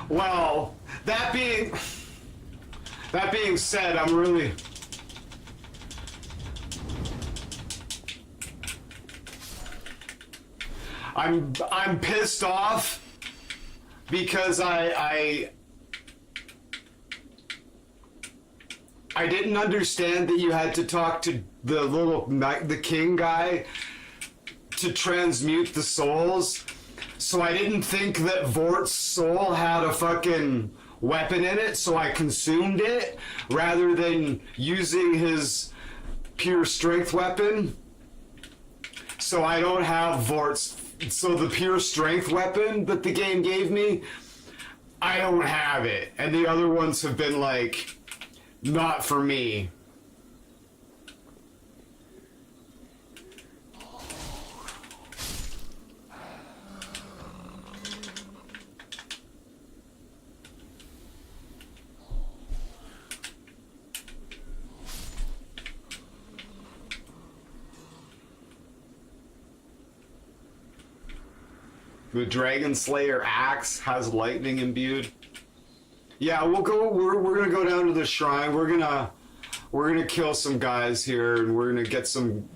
Well, that being said, I'm pissed off because I didn't understand that you had to talk to the king guy to transmute the souls. So I didn't think that Vort's soul had a fucking weapon in it, so I consumed it rather than using his pure strength weapon. So I don't have Vort's... So the pure strength weapon that the game gave me, I don't have it. And the other ones have been like, not for me. The Dragon Slayer axe has lightning imbued. Yeah, we'll go. We're gonna go down to the shrine. We're gonna kill some guys here, and we're gonna get some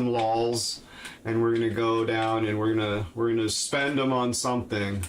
lols, and we're gonna go down, and we're gonna spend them on something.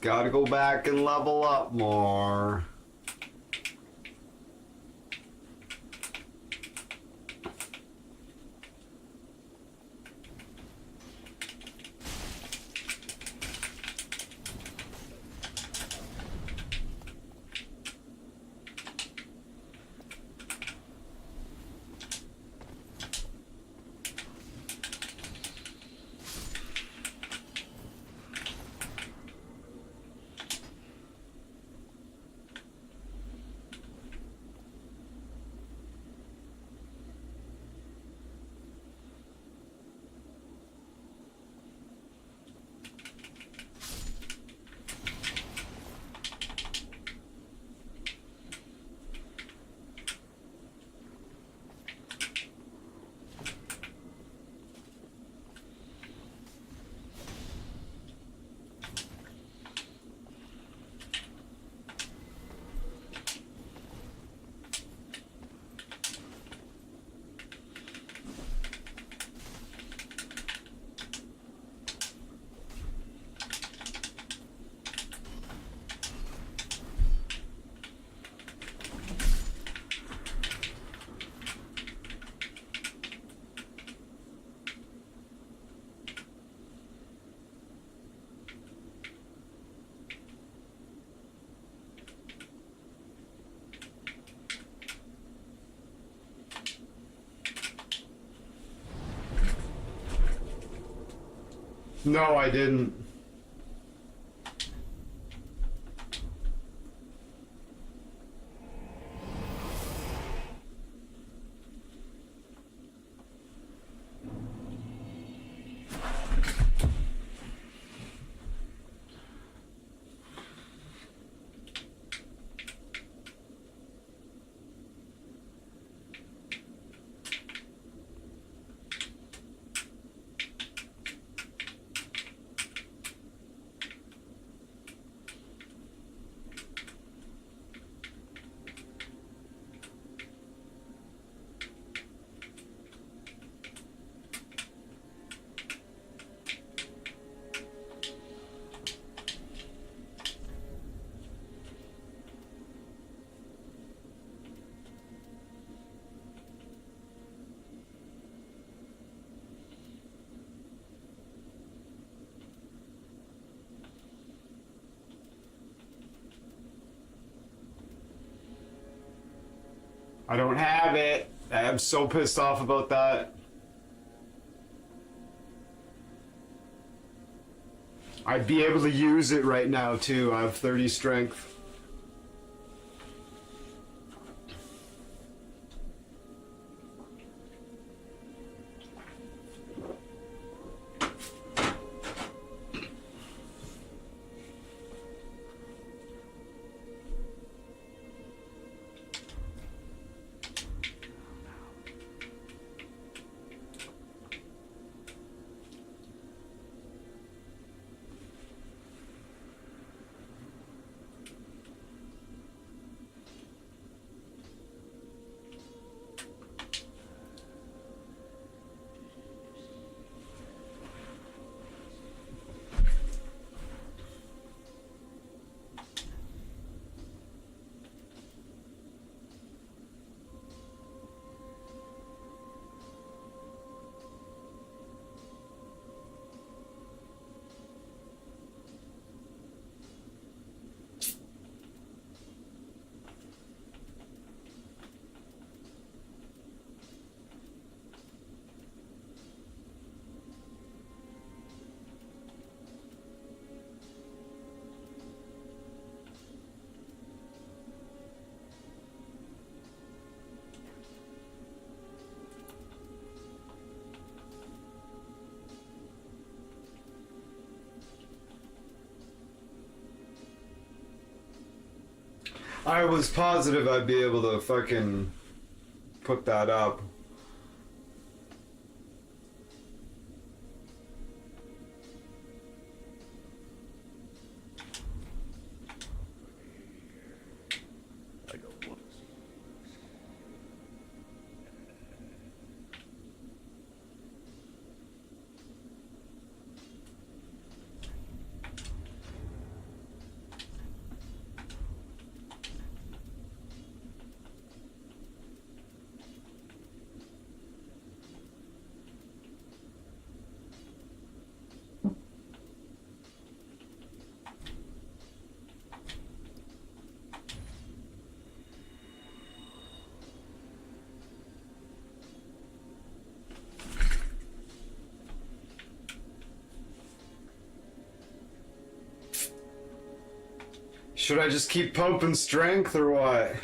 Gotta go back and level up more. No, I didn't. I don't have it. I'm so pissed off about that. I'd be able to use it right now too. I have 30 strength. I was positive I'd be able to fucking put that up. Should I just keep pumping strength or what?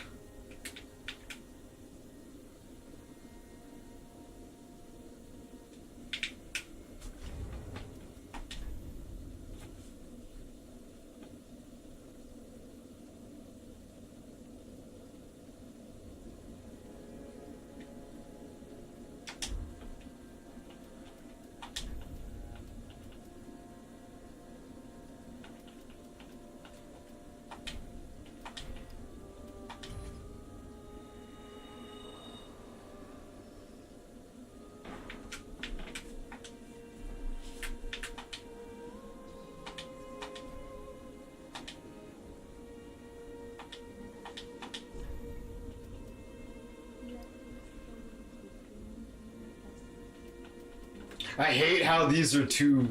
I hate how these are two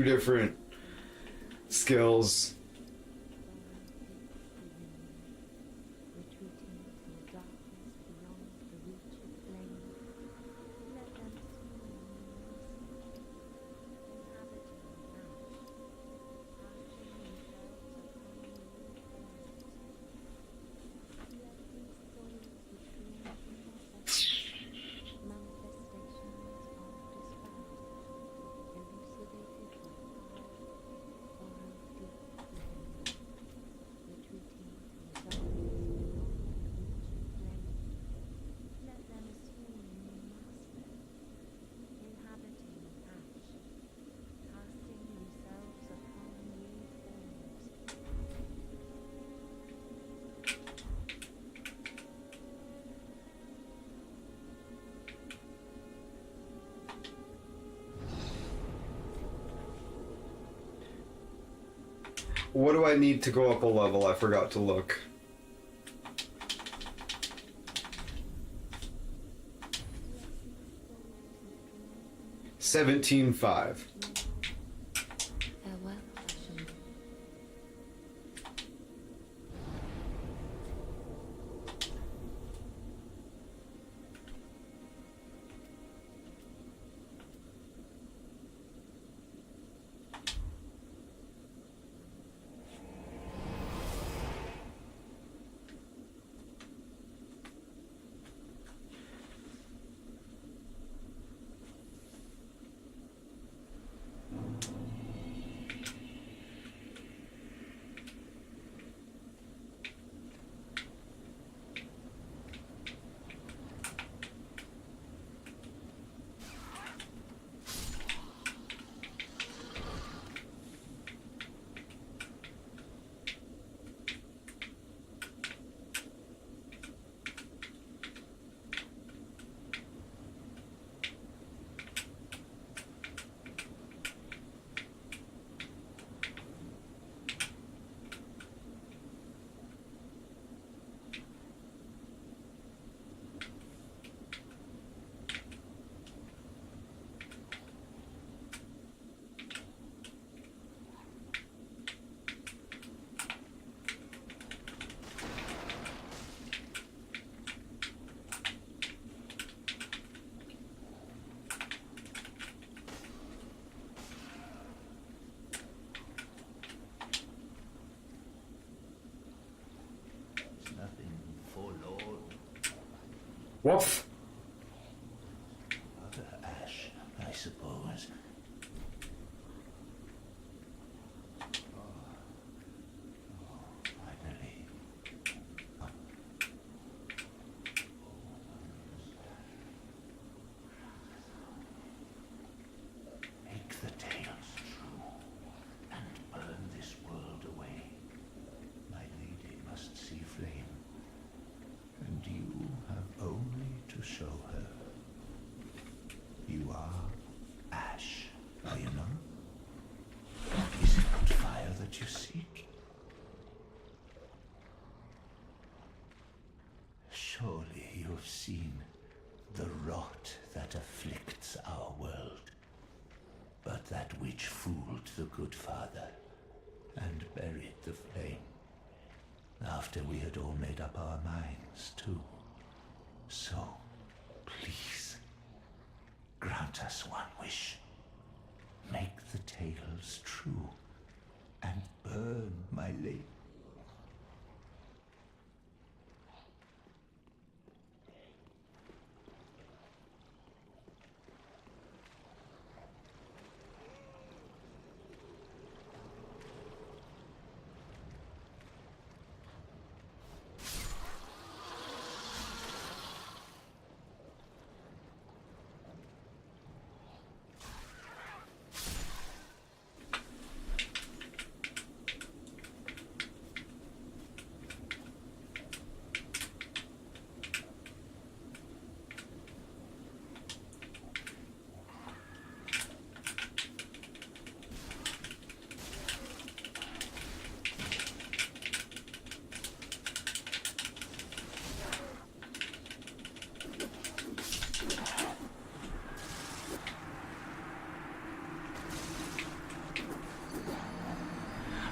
different skills. What do I need to go up a level? I forgot to look. 17.5. Farewell, Ashen. Nothing forlorn. Woof. Other ash, I suppose. Finally. Make the tales true and burn this world away. My lady must see flame, and you have only to show her. You are ash, are you not? Is it not fire that you seek? Surely you have seen the rot that afflicts our world, but that which fooled the good father and buried the flame, after we had all made up our minds too. So, please, grant us one wish. Make the tales true and burn my lady.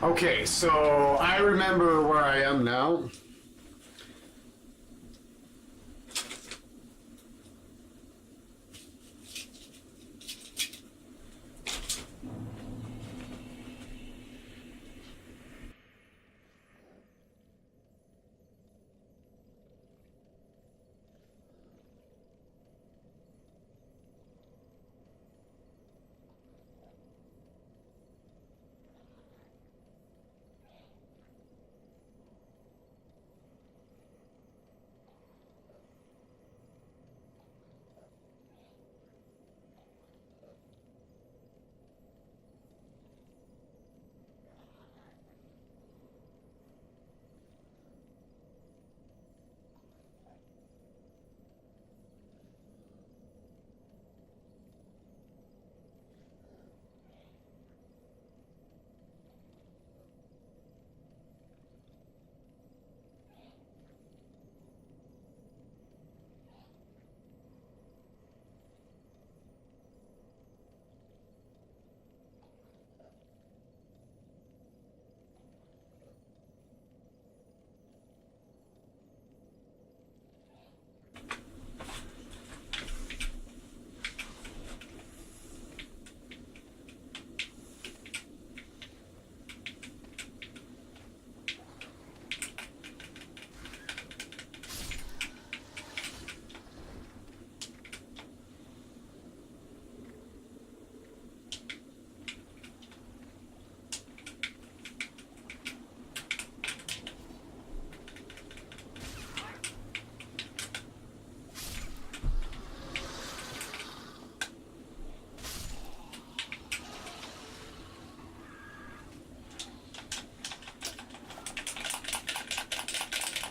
Okay, so I remember where I am now.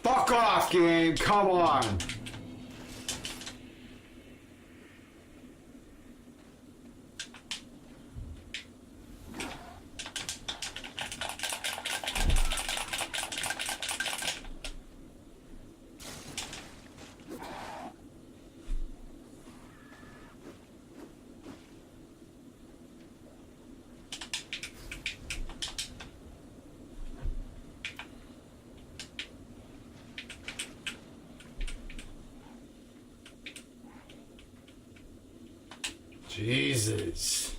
Fuck off, game. Come on. Jesus.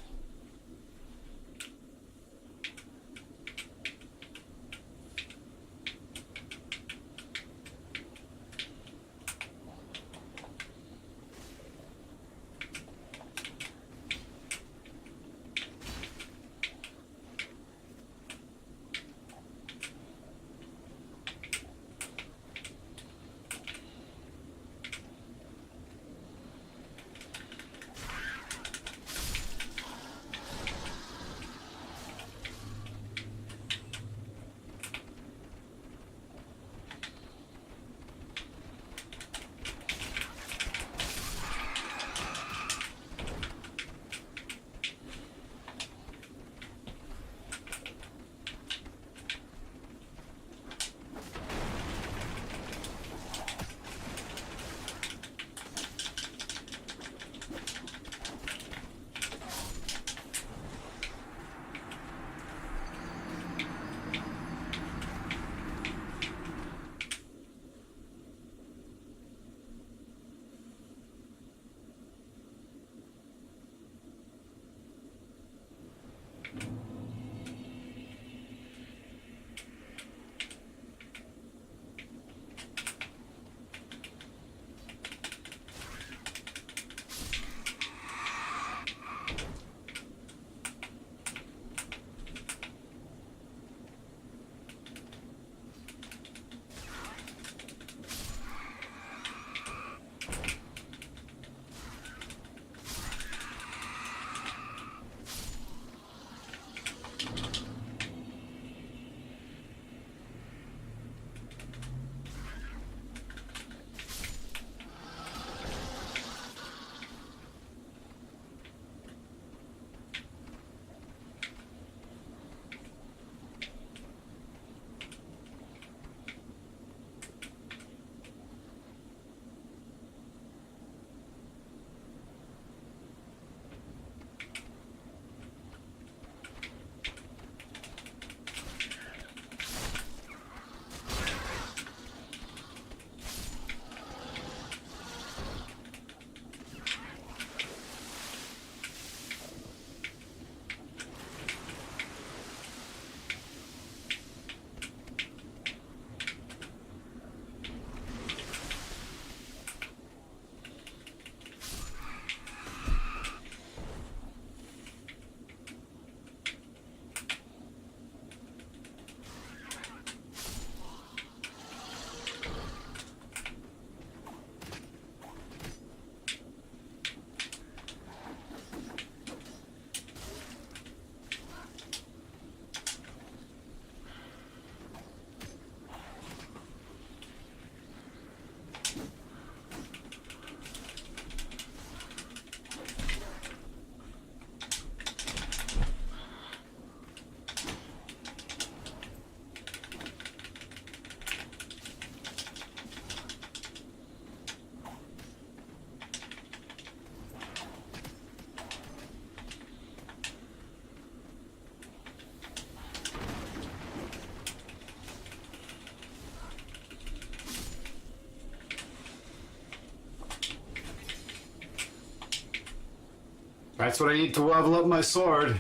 That's what I need to level up my sword.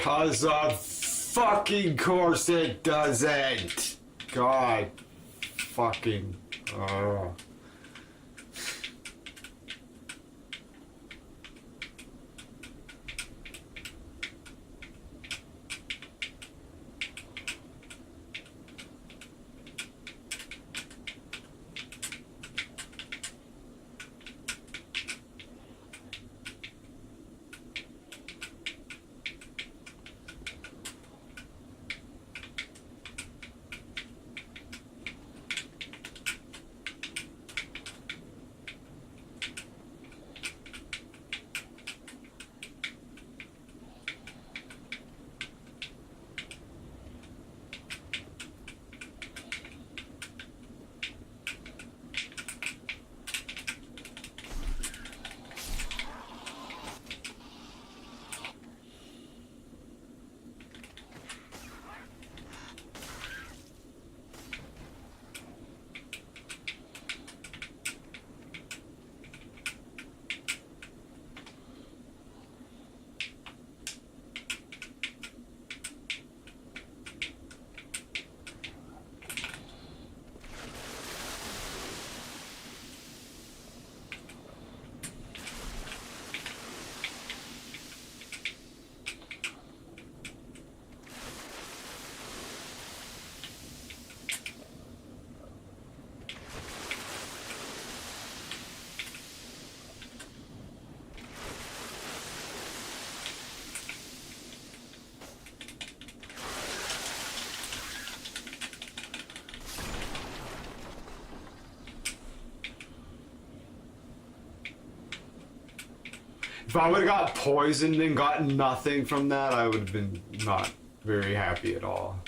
Cause of fucking course it doesn't. God. Fucking. Oh. If I would have got poisoned and gotten nothing from that, I would have been not very happy at all.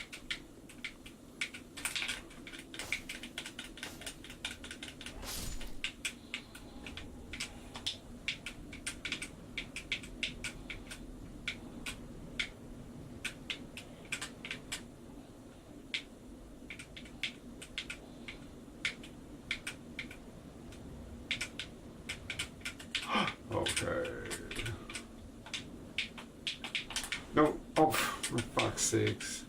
Okay. No. Oh, for fuck's sakes.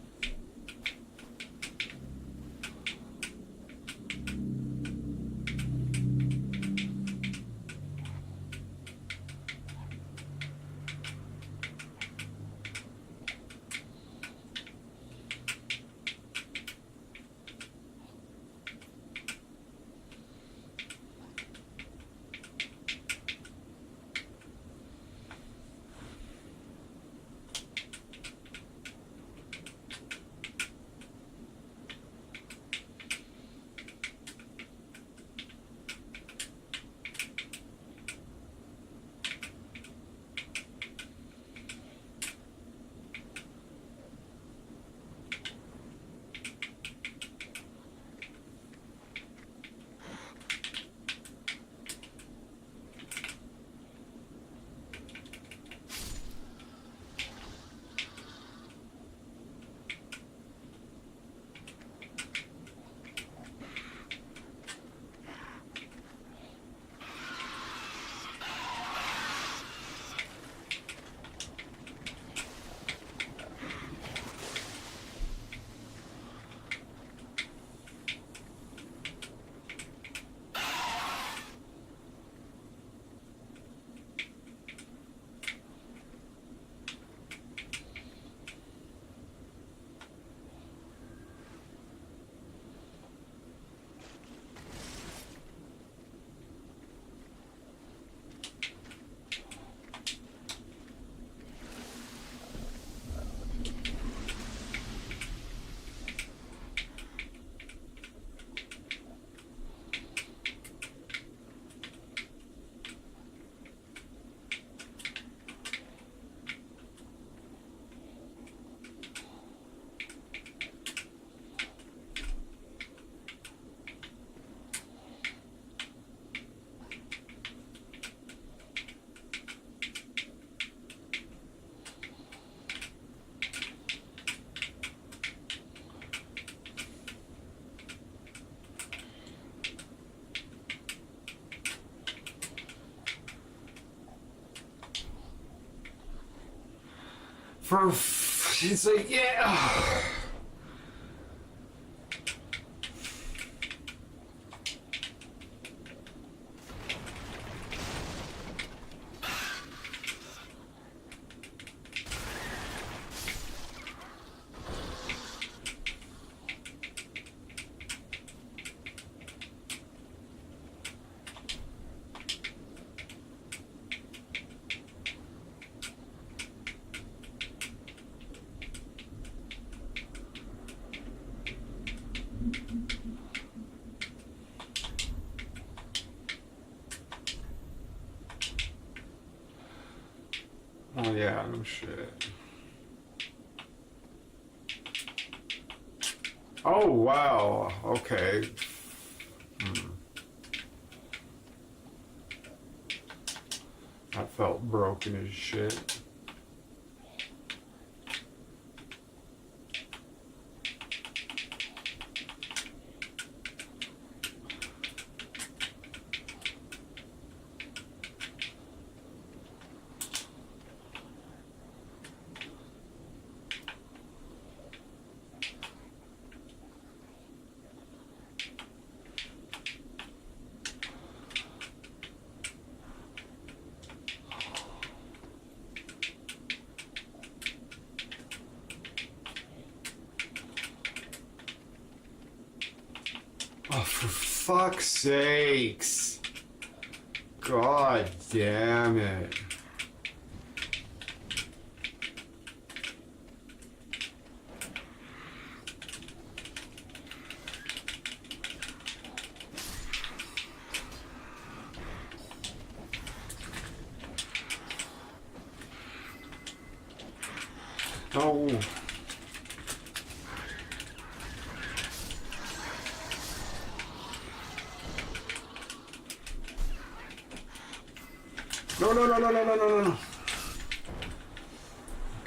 She's like, yeah. Oh yeah, no shit. Oh wow, okay. That felt broken as shit. Oh, for fuck's sakes. God damn it. No. No, no, no, no, no, no, no, no.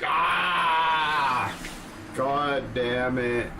Ah! God damn it.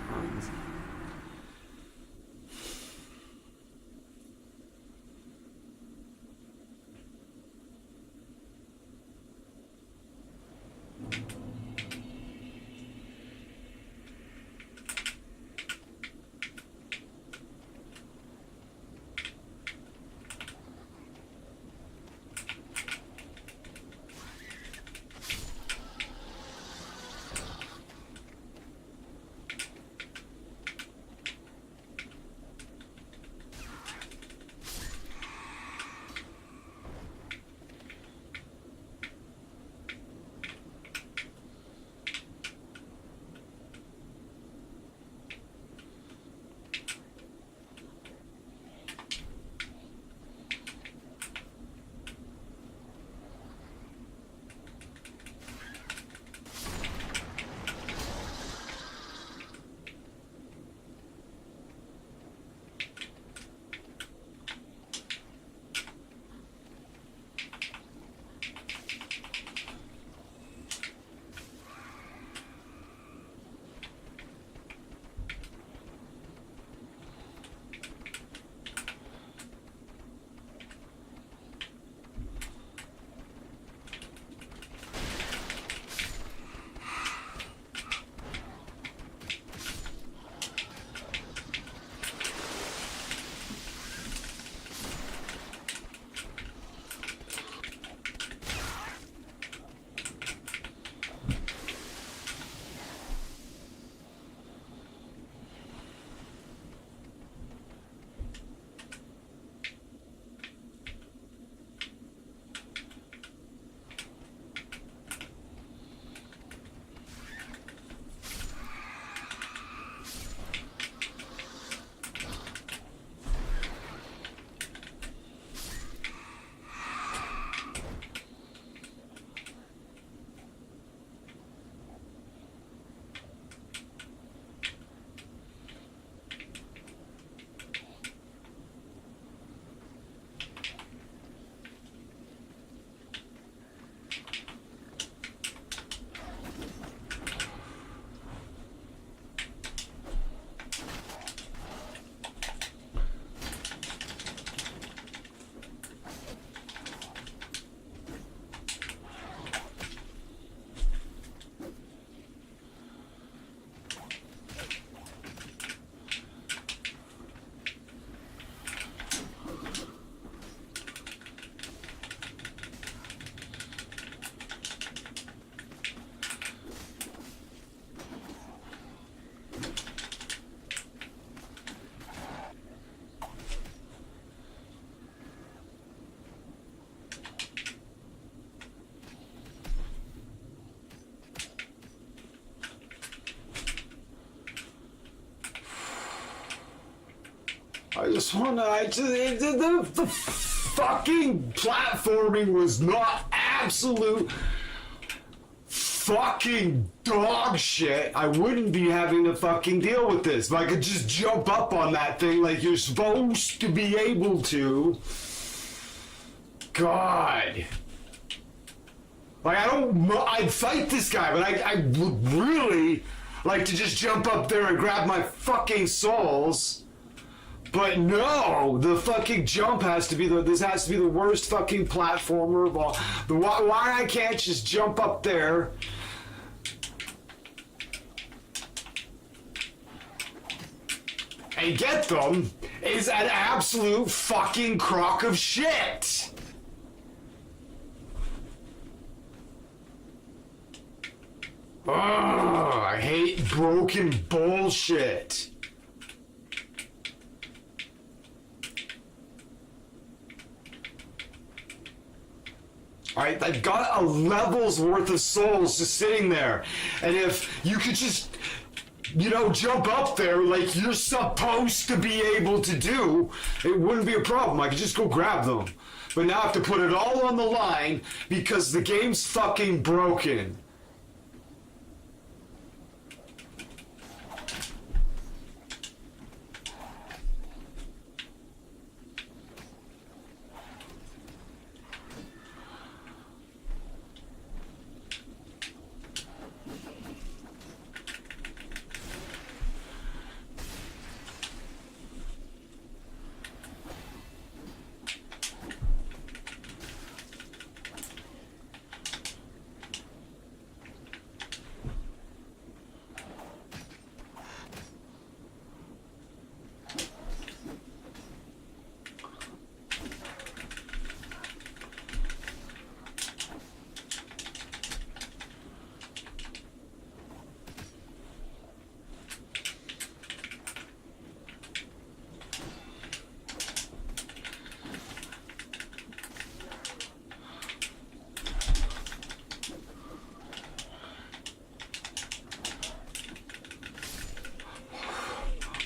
I just wanna, the fucking platforming was not absolute fucking dog shit. I wouldn't be having to fucking deal with this. If I could just jump up on that thing like you're supposed to be able to. God. Like, I'd fight this guy, but I would really like to just jump up there and grab my fucking souls. But no, the fucking jump has to be this has to be the worst fucking platformer of all. Why I can't just jump up there and get them is an absolute fucking crock of shit. Ugh, I hate broken bullshit. Alright, I've got a level's worth of souls just sitting there. And if you could just, you know, jump up there like you're supposed to be able to do, it wouldn't be a problem. I could just go grab them. But now I have to put it all on the line because the game's fucking broken.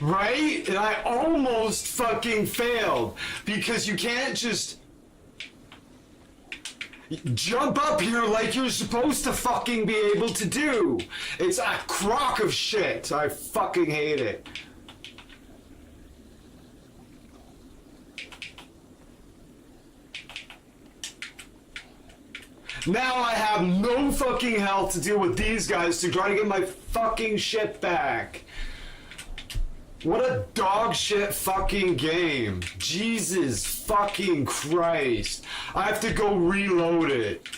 Right? And I almost fucking failed because you can't just jump up here like you're supposed to fucking be able to do. It's a crock of shit. I fucking hate it. Now I have no fucking health to deal with these guys to try to get my fucking shit back. What a dog shit fucking game. Jesus fucking Christ. I have to go reload it.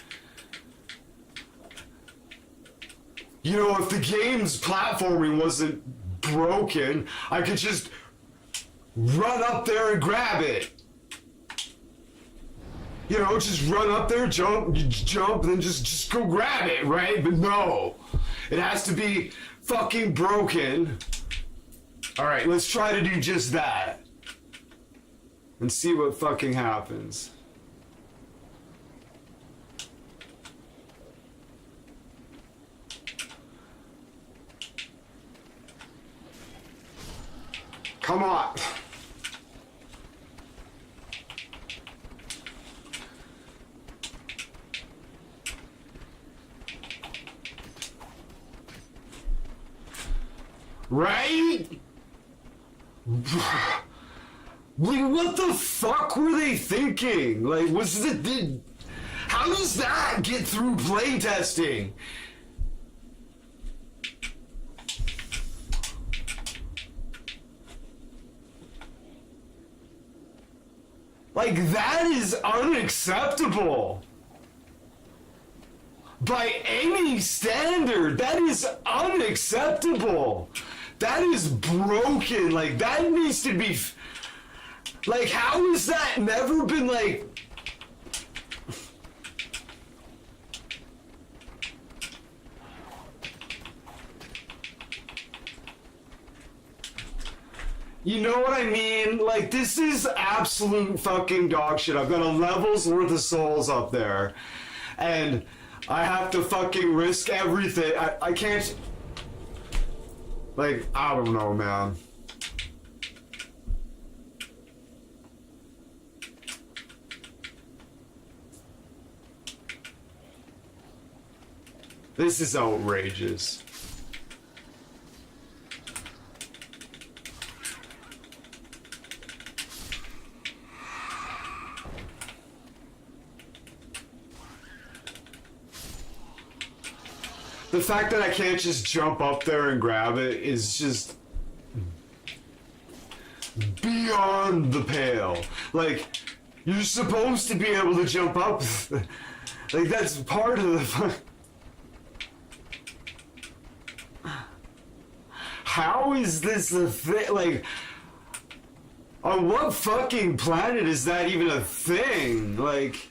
You know, if the game's platforming wasn't broken, I could just run up there and grab it. You know, just run up there, jump, then just go grab it, right? But no. It has to be fucking broken. Alright, let's try to do just that. And see what fucking happens. Come on. Right? Like, what the fuck were they thinking? Like, how does that get through playtesting? Like, that is unacceptable. By any standard, that is unacceptable. That is broken. Like, that needs to be... Like, how has that never been, like... You know what I mean? Like, this is absolute fucking dog shit. I've got a level's worth of souls up there. And I have to fucking risk everything. I can't... Like, I don't know, man. This is outrageous. The fact that I can't just jump up there and grab it is just beyond the pale. Like, you're supposed to be able to jump up. Like, that's part of the fun. How is this a thing? Like, on what fucking planet is that even a thing? Like...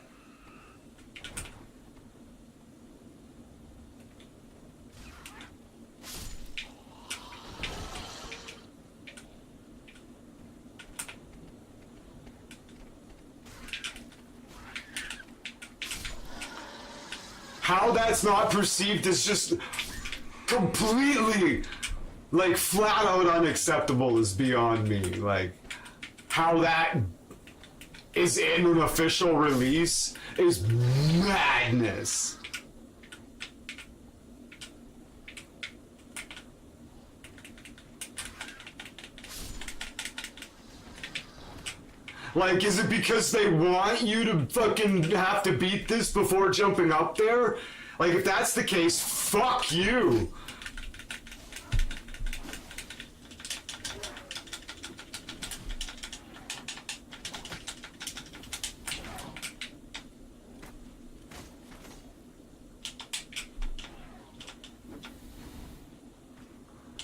How that's not perceived as just completely, like, flat out unacceptable is beyond me. Like, how that is in an official release is madness. Like, is it because they want you to fucking have to beat this before jumping up there? Like, if that's the case, fuck you.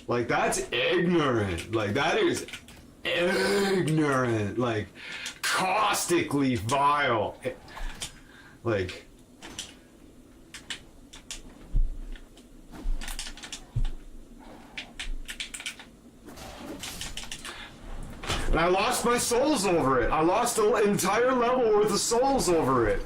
Like, that's ignorant. Like, that is ignorant. Like, caustically vile. Like... And I lost my souls over it. I lost an entire level worth of souls over it.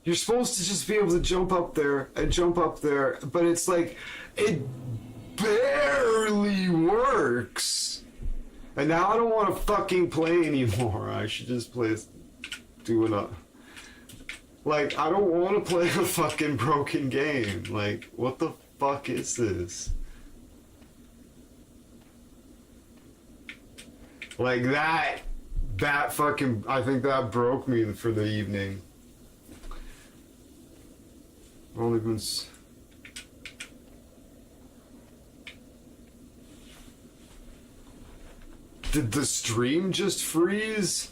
You're supposed to just be able to jump up there and jump up there, but it's like, it barely works. And now I don't want to fucking play anymore. I should just play, doing a... Like, I don't want to play a fucking broken game. Like, what the fuck is this? Like, that fucking... I think that broke me for the evening. Only been... Did the stream just freeze?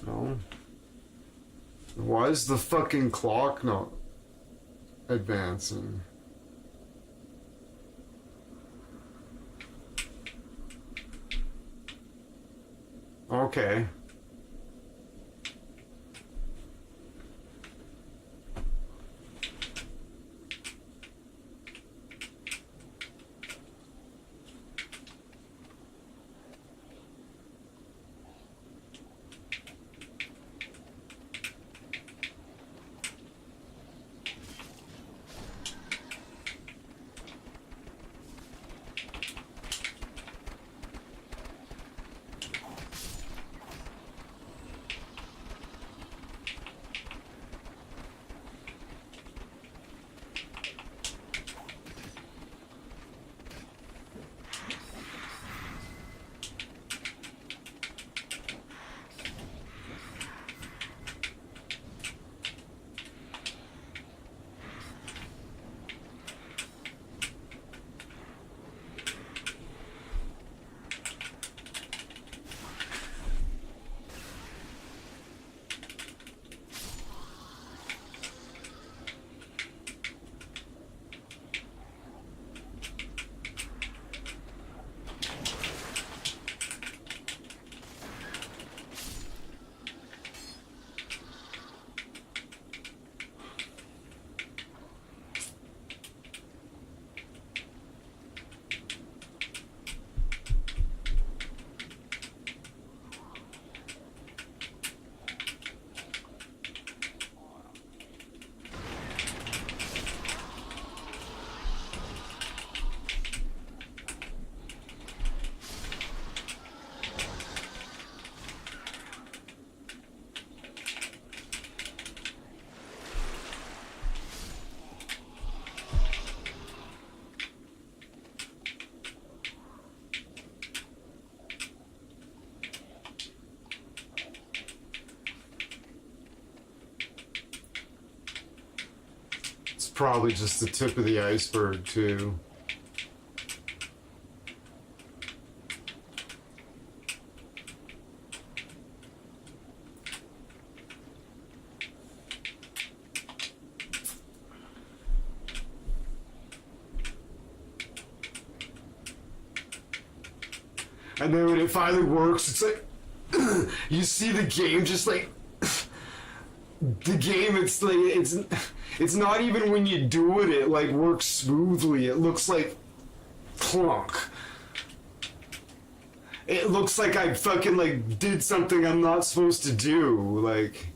No. Why is the fucking clock not advancing? Okay. probably just the tip of the iceberg, too. And then when it finally works, it's like you see the game just like the game. It's like it's not even when you do it. It like works smoothly. It looks like clunk. It looks like I fucking like did something I'm not supposed to do. Like.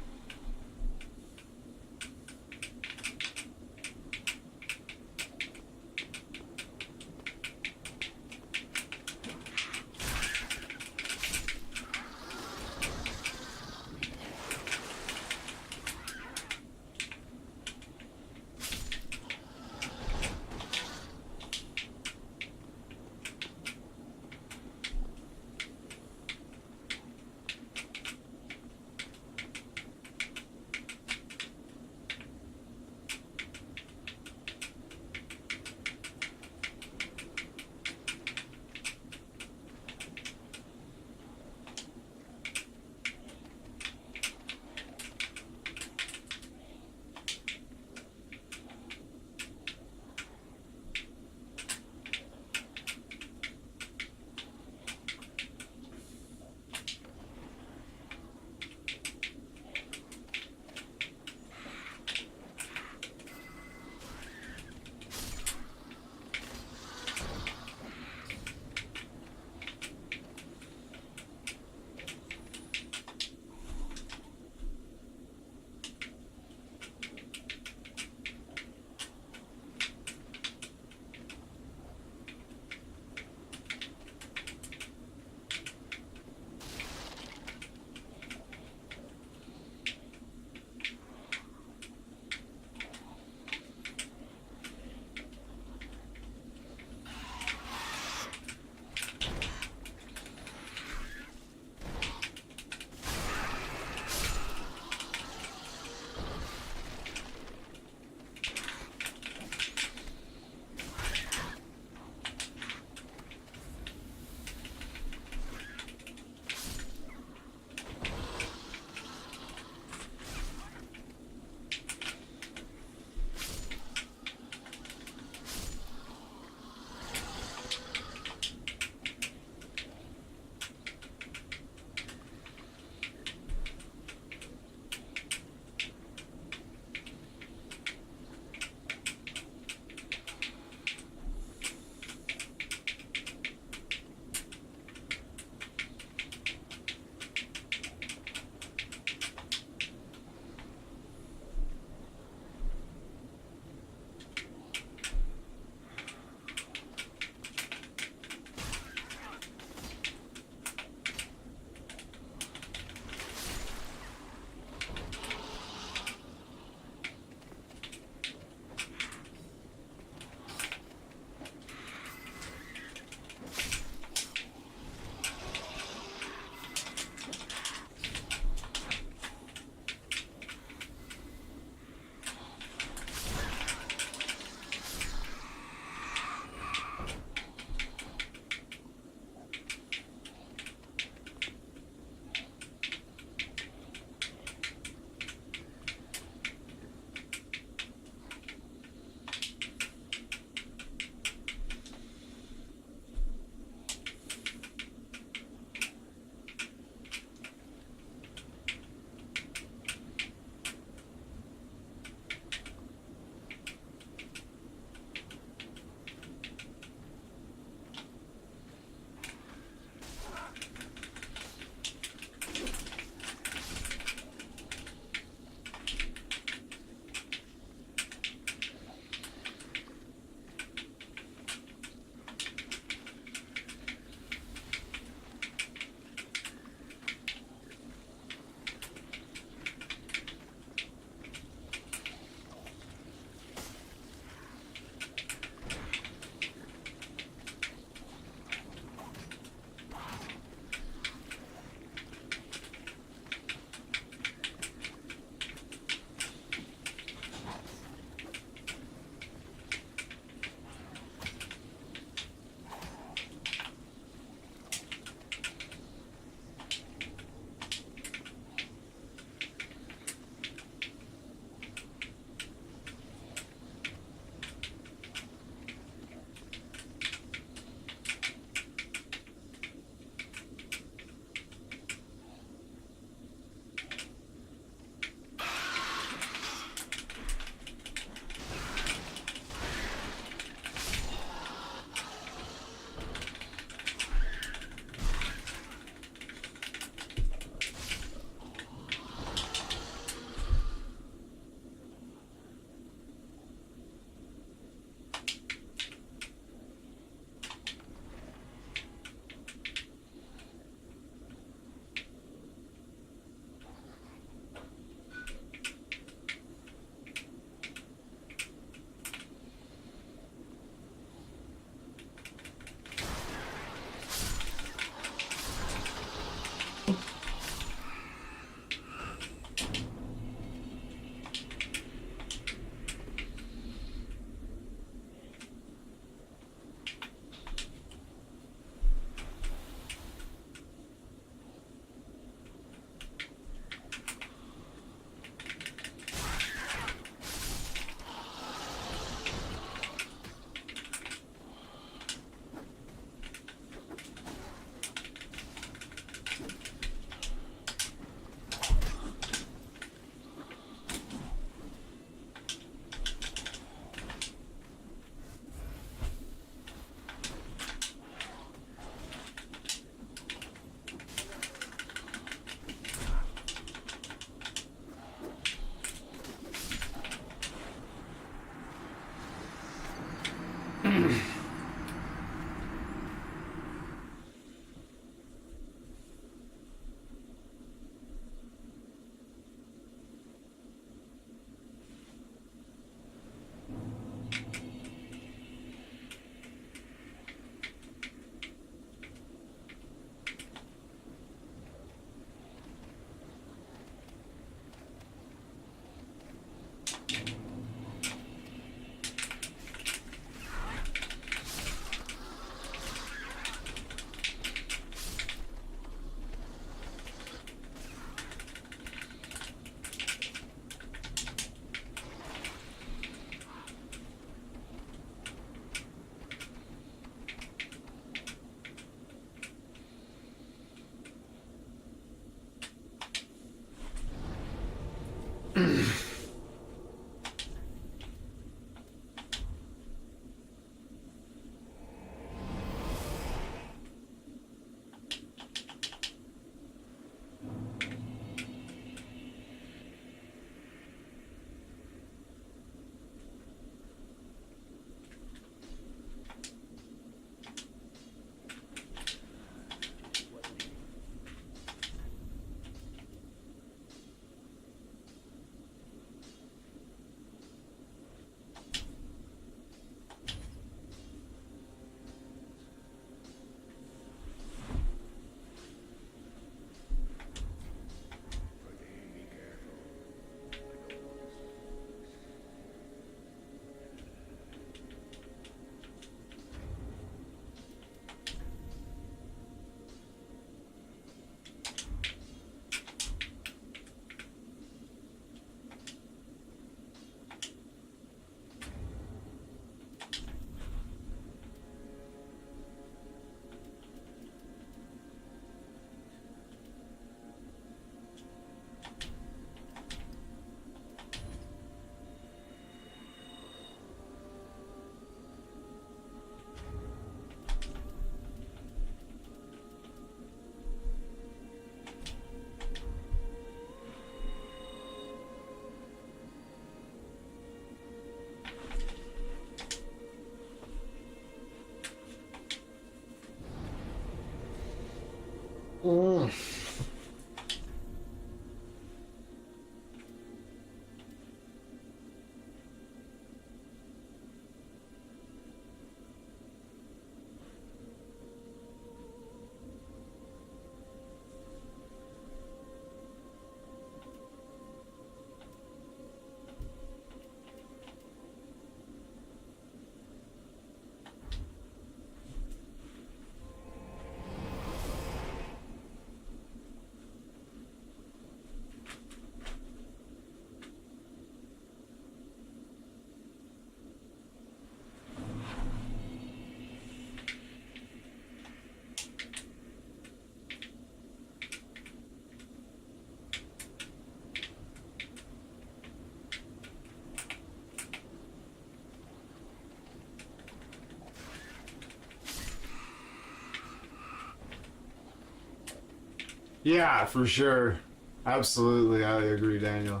Yeah, for sure. Absolutely, I agree, Daniel.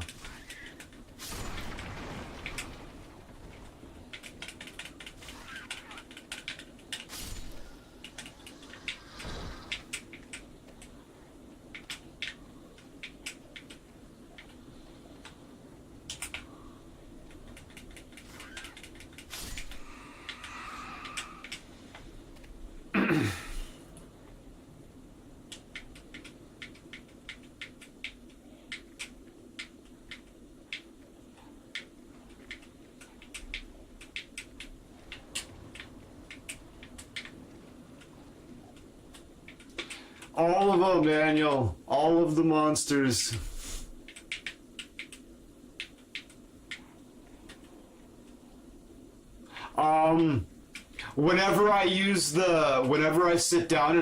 All of them, Daniel. All of the monsters. Whenever I sit down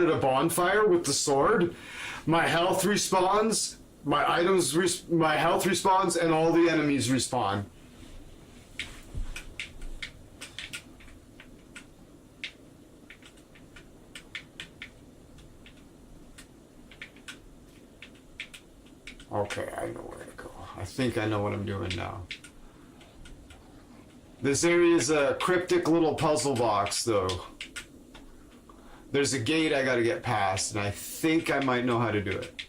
at a bonfire with the sword, my health respawns, my health respawns, and all the enemies respawn. Okay, I know where to go. I think I know what I'm doing now. This area is a cryptic little puzzle box, though. There's a gate I gotta get past, and I think I might know how to do it.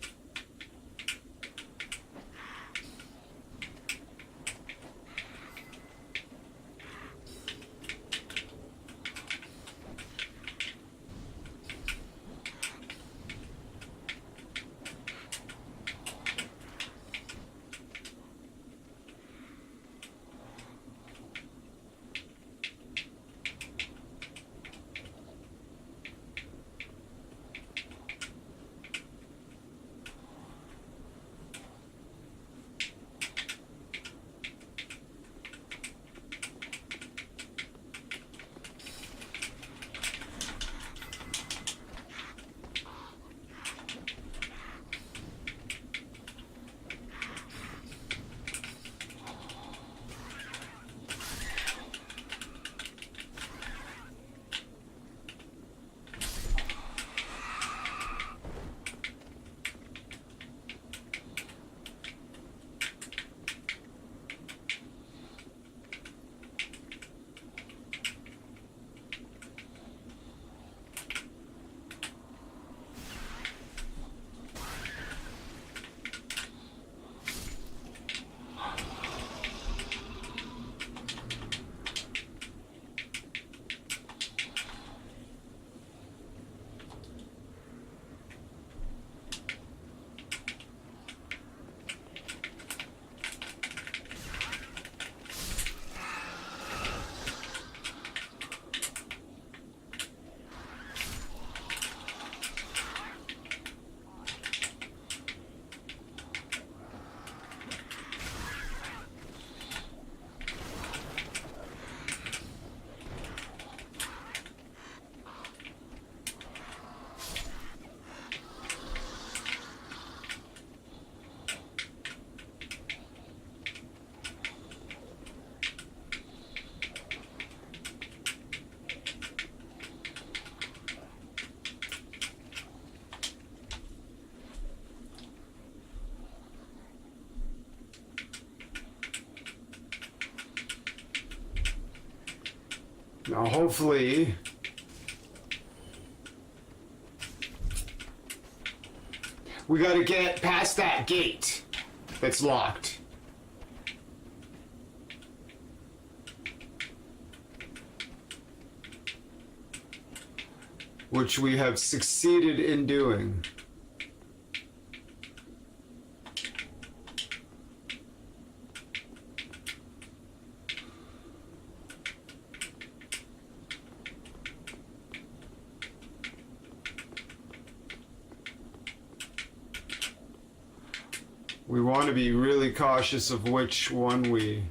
Now, hopefully, we gotta get past that gate that's locked. Which we have succeeded in doing. We want to be really cautious of which one we...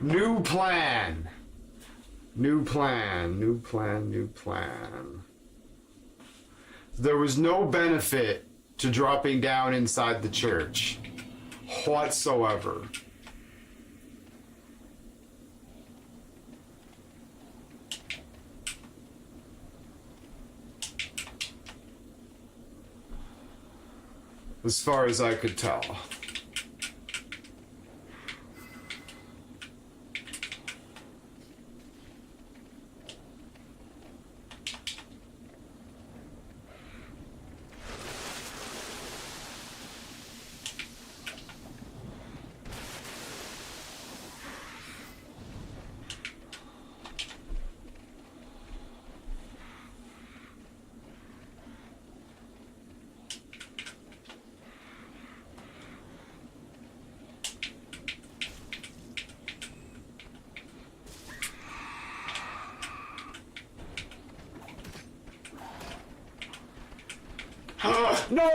New plan. New plan, new plan, new plan. There was no benefit to dropping down inside the church whatsoever. As far as I could tell. No!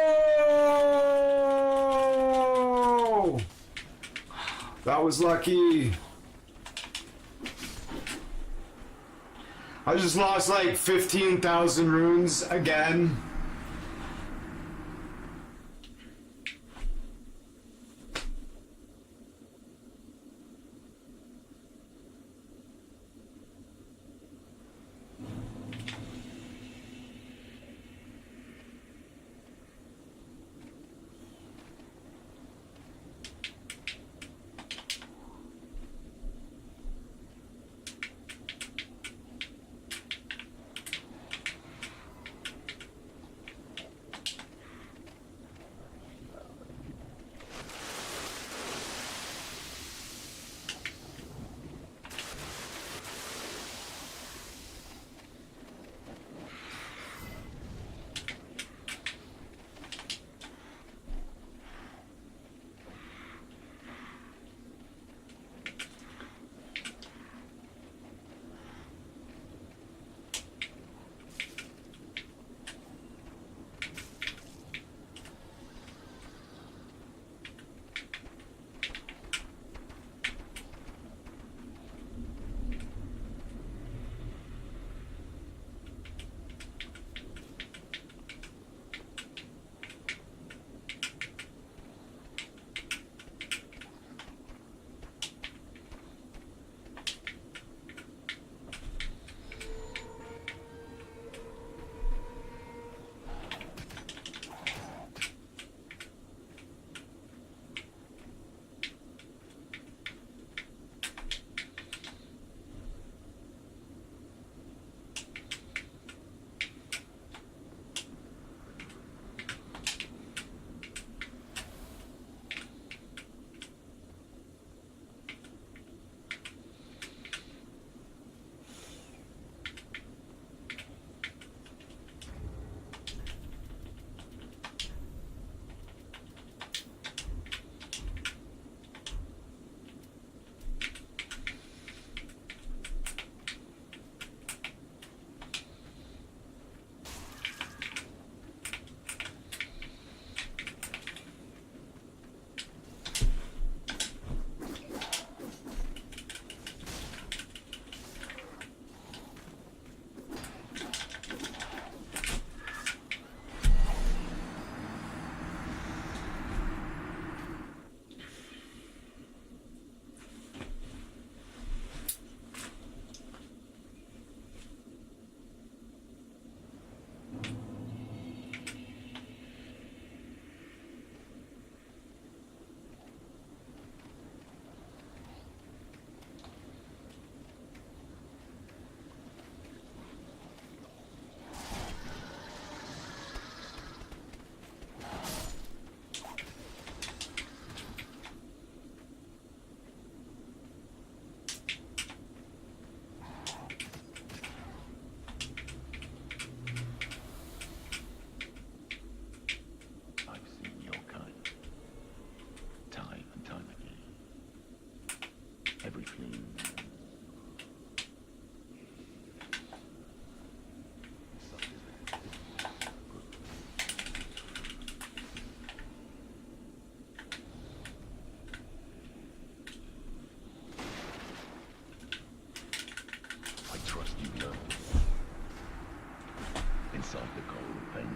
That was lucky. I just lost like 15,000 runes again.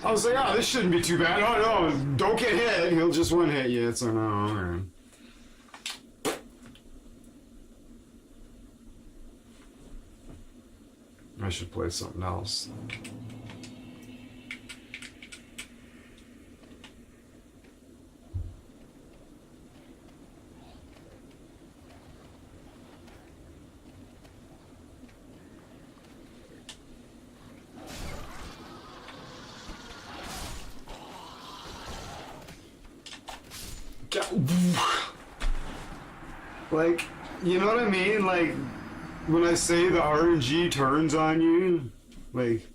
I was like, oh, this shouldn't be too bad. Oh, no, don't get hit. He'll just one hit you. It's like, no, okay. I should play something else. Like, you know what I mean? Like, when I say the RNG turns on you, like...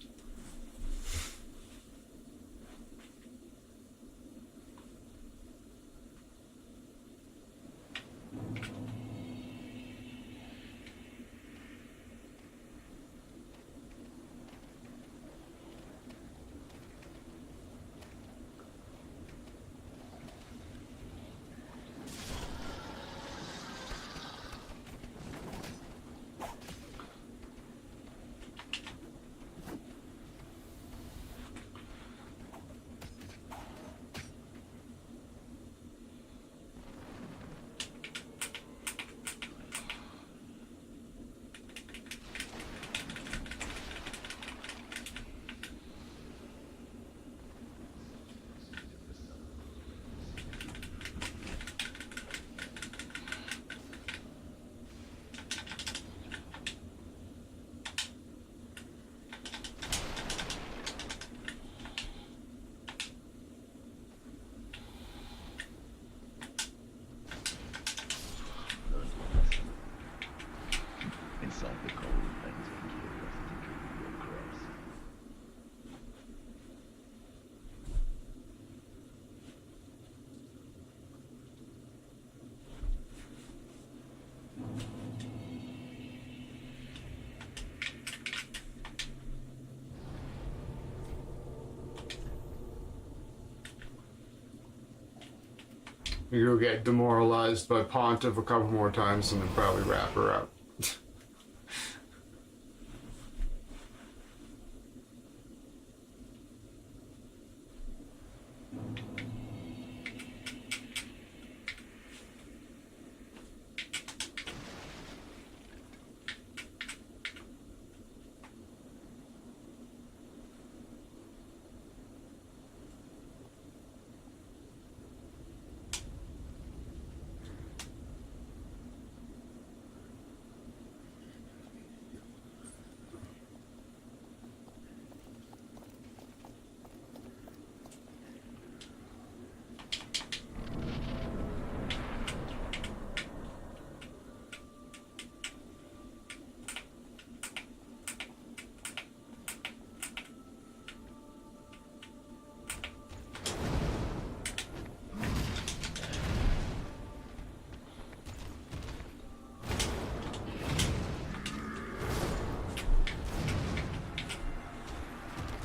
You'll get demoralized by Pontif a couple more times and then probably wrap her up.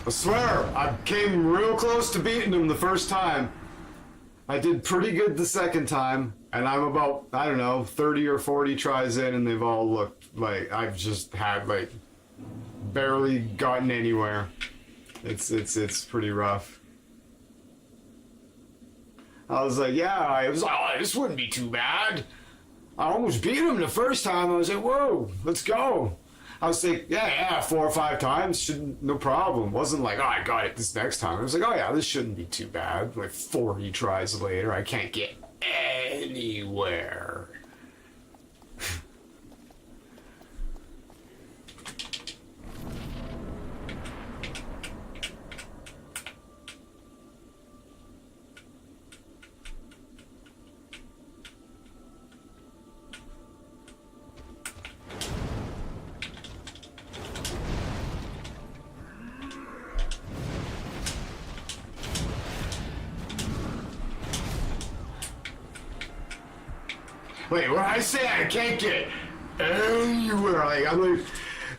I swear, I came real close to beating him the first time. I did pretty good the second time, and I'm about, I don't know, 30 or 40 tries in, and they've all looked like I've just had, like, barely gotten anywhere. It's pretty rough. I was like, yeah, I was like, oh, this wouldn't be too bad. I almost beat him the first time. I was like, whoa, let's go. I was like, yeah, 4 or 5 times, shouldn't, no problem. Wasn't like, oh, I got it this next time. I was like, oh yeah, this shouldn't be too bad. Like 40 tries later, I can't get anywhere. Wait, when I say I can't get anywhere, like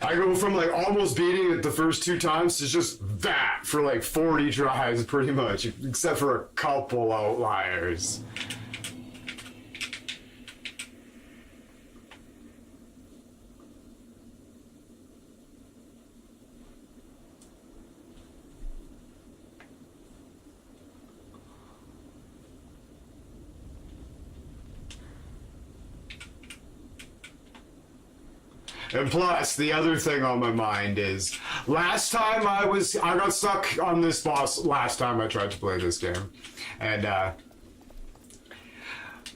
I go from like almost beating it the first 2 times to just that for like 40 tries, pretty much, except for a couple outliers. And plus, the other thing on my mind is, last time I got stuck on this boss last time I tried to play this game. And,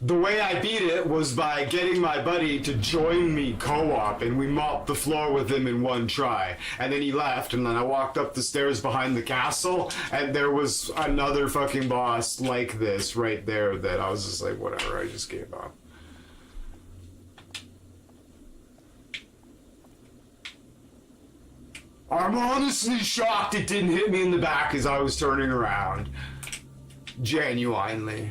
the way I beat it was by getting my buddy to join me co-op, and we mopped the floor with him in 1 try. And then he left, and then I walked up the stairs behind the castle, and there was another fucking boss like this right there that I was just like, whatever, I just gave up. I'm honestly shocked it didn't hit me in the back as I was turning around. Genuinely.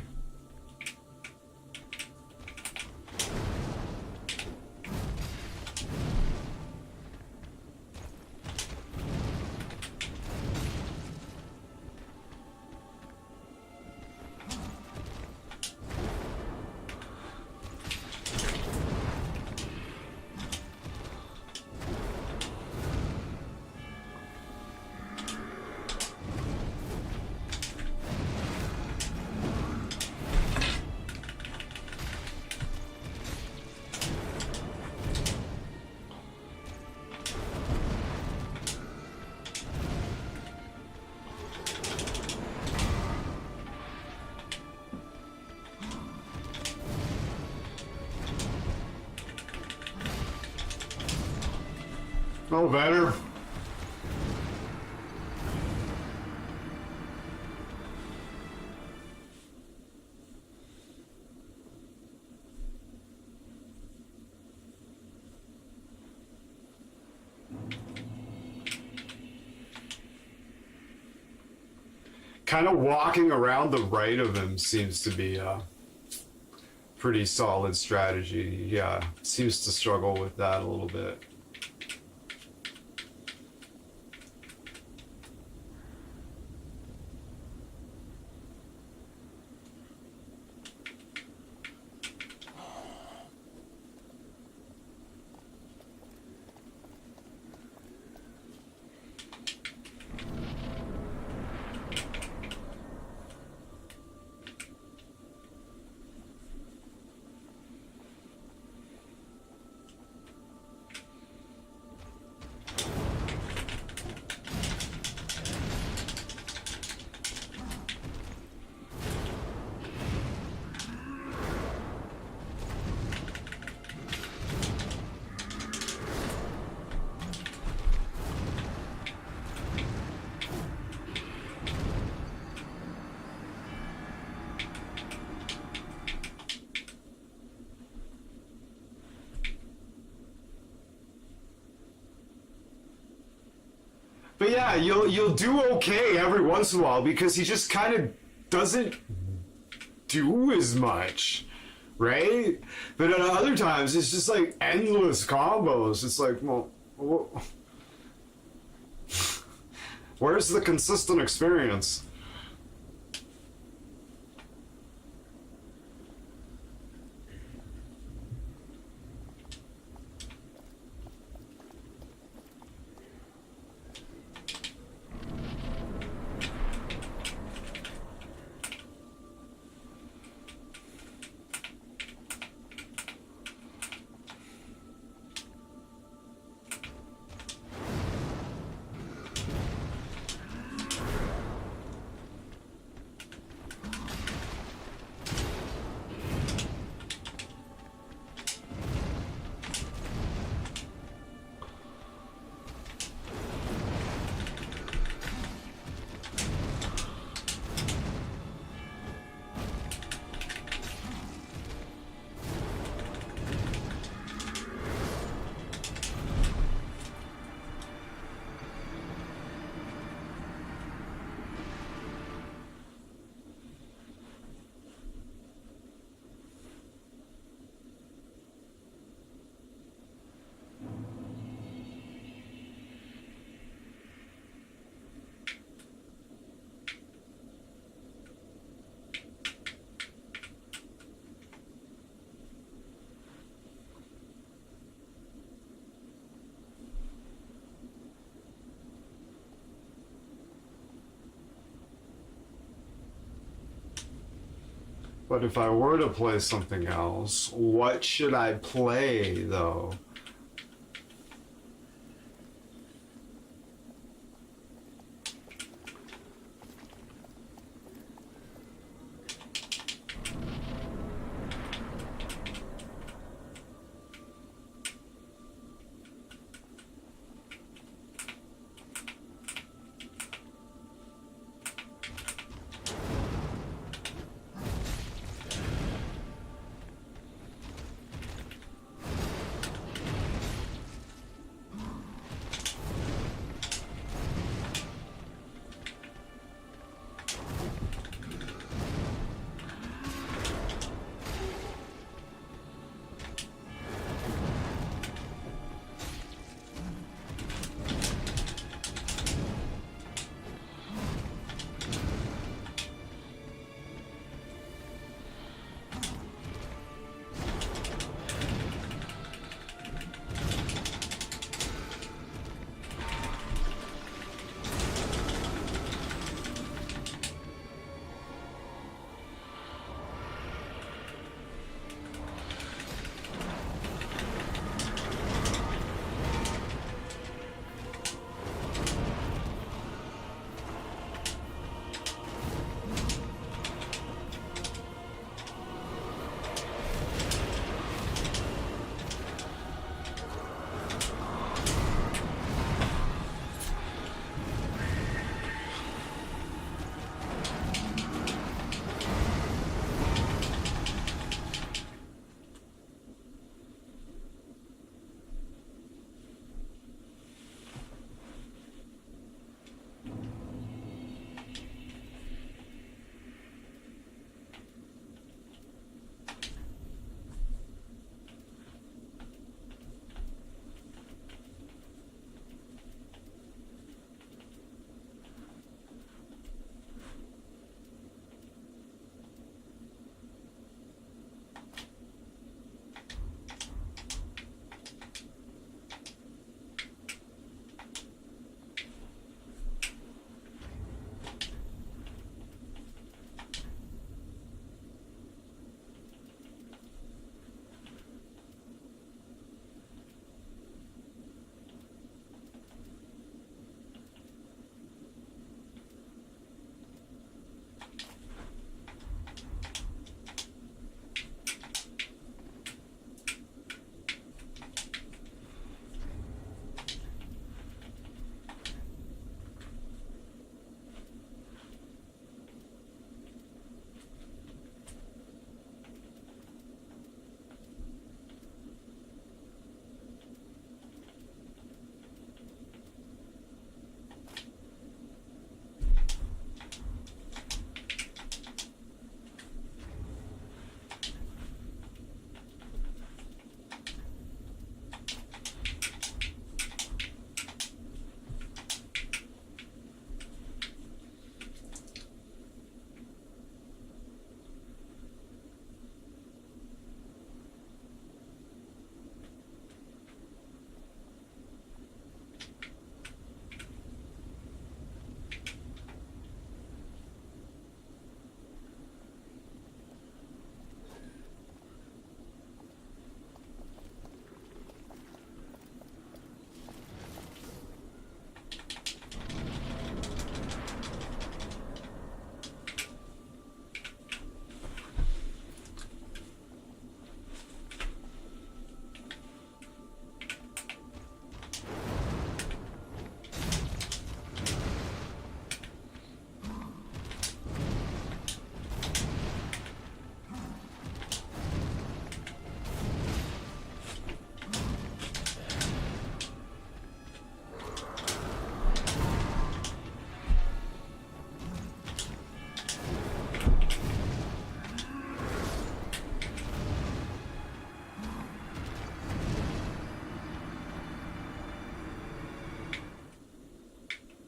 No better. Kind of walking around the right of him seems to be a pretty solid strategy. Yeah, seems to struggle with that a little bit. But yeah, you'll do okay every once in a while because he just kind of doesn't do as much, right? But at other times, it's just like endless combos. It's like, well, where's the consistent experience? But if I were to play something else, what should I play, though?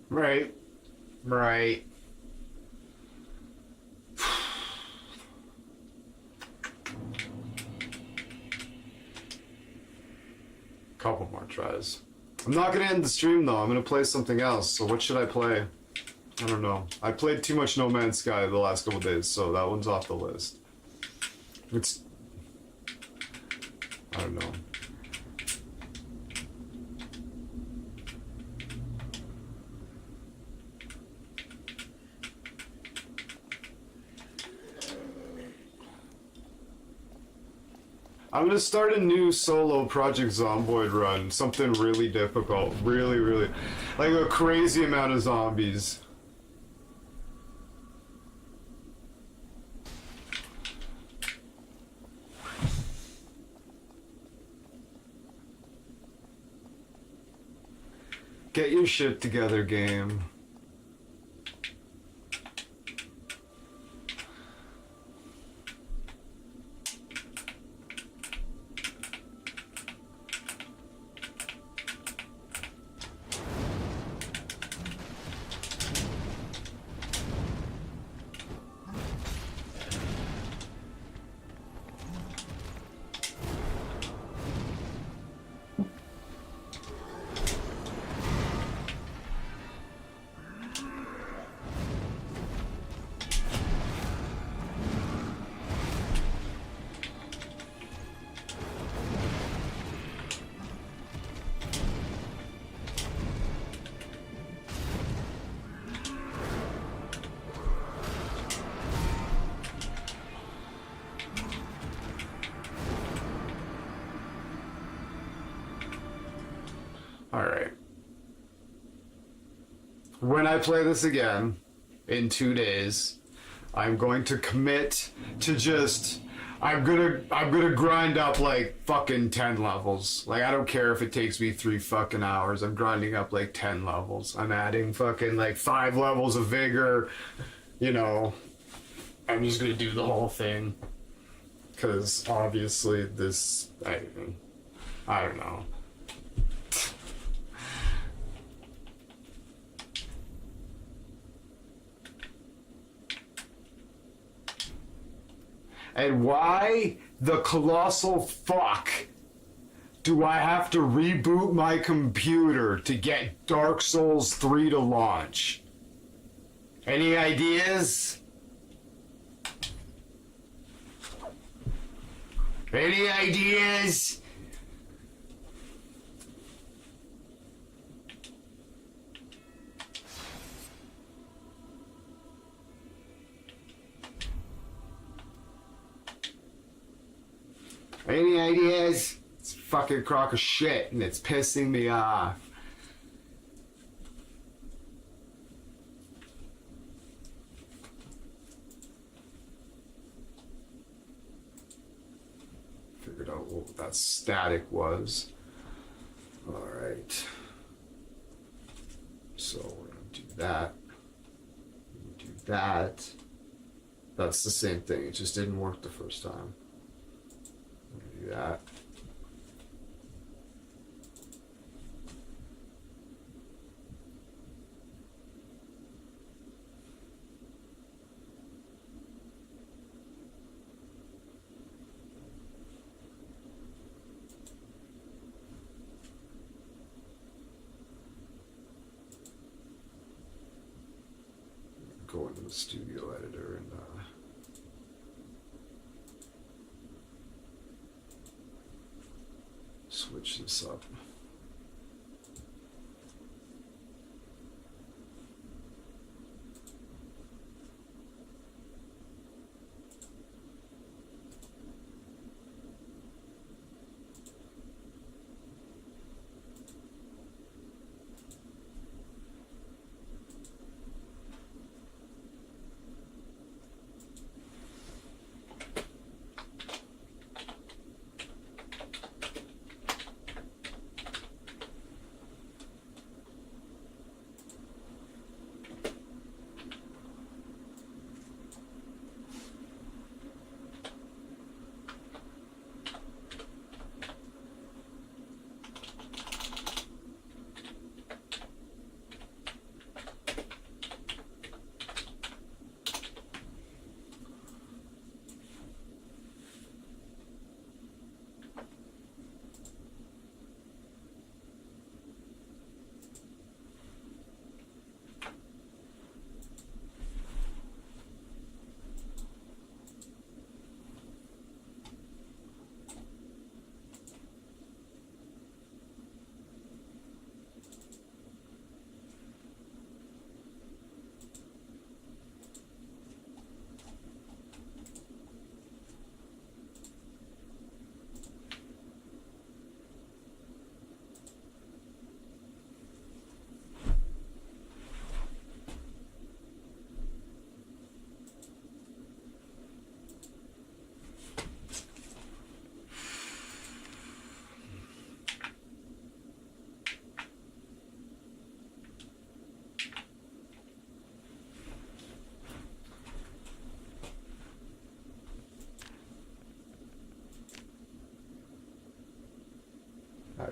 Right. Right. Couple more tries. I'm not gonna end the stream though. I'm gonna play something else. So what should I play? I don't know. I played too much No Man's Sky the last couple days, so that one's off the list. It's... I don't know. I'm gonna start a new solo Project Zomboid run. Something really difficult. Really, really. Like a crazy amount of zombies. Get your shit together, game. Alright. When I play this again, in 2 days, I'm going to commit to just... I'm gonna grind up like fucking 10 levels. Like, I don't care if it takes me 3 fucking hours. I'm grinding up like 10 levels. I'm adding fucking like 5 levels of vigor. You know, I'm just gonna do the whole thing. Because obviously this... I don't know. And why the colossal fuck do I have to reboot my computer to get Dark Souls 3 to launch? Any ideas? Any ideas? Any ideas? It's a fucking crock of shit and it's pissing me off. Figured out what that static was. Alright. So we're gonna do that. Do that. That's the same thing, it just didn't work the first time. Do that. Go into the studio editor and switch this up.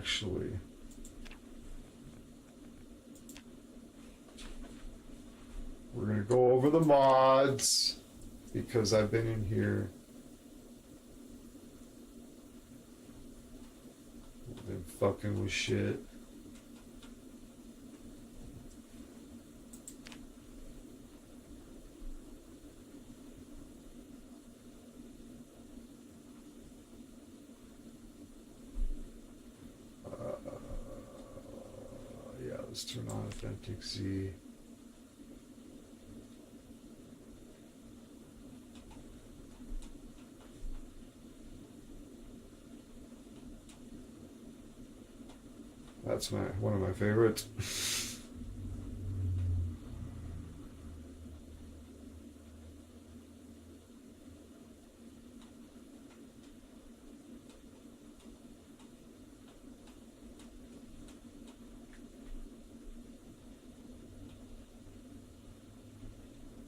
actually. We're gonna go over the mods because I've been in here. Been fucking with shit. Yeah, let's turn on Authentic Z. That's one of my favorites.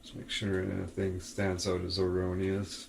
Just make sure anything stands out as erroneous.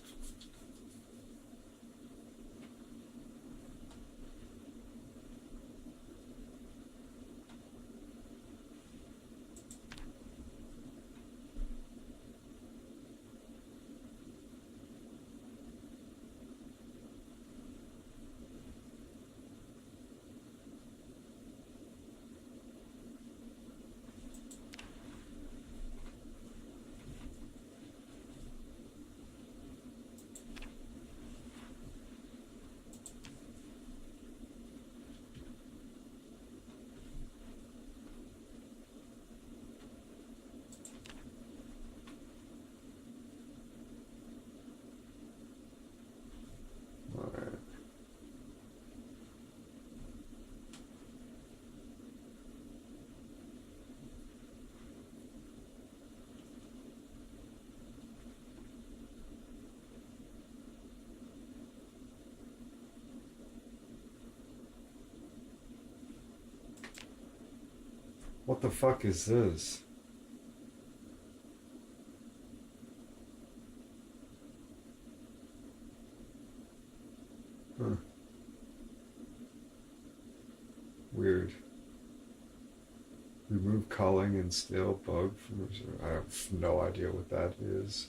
What the fuck is this? Huh. Weird. Remove culling and stale bug from. I have no idea what that is.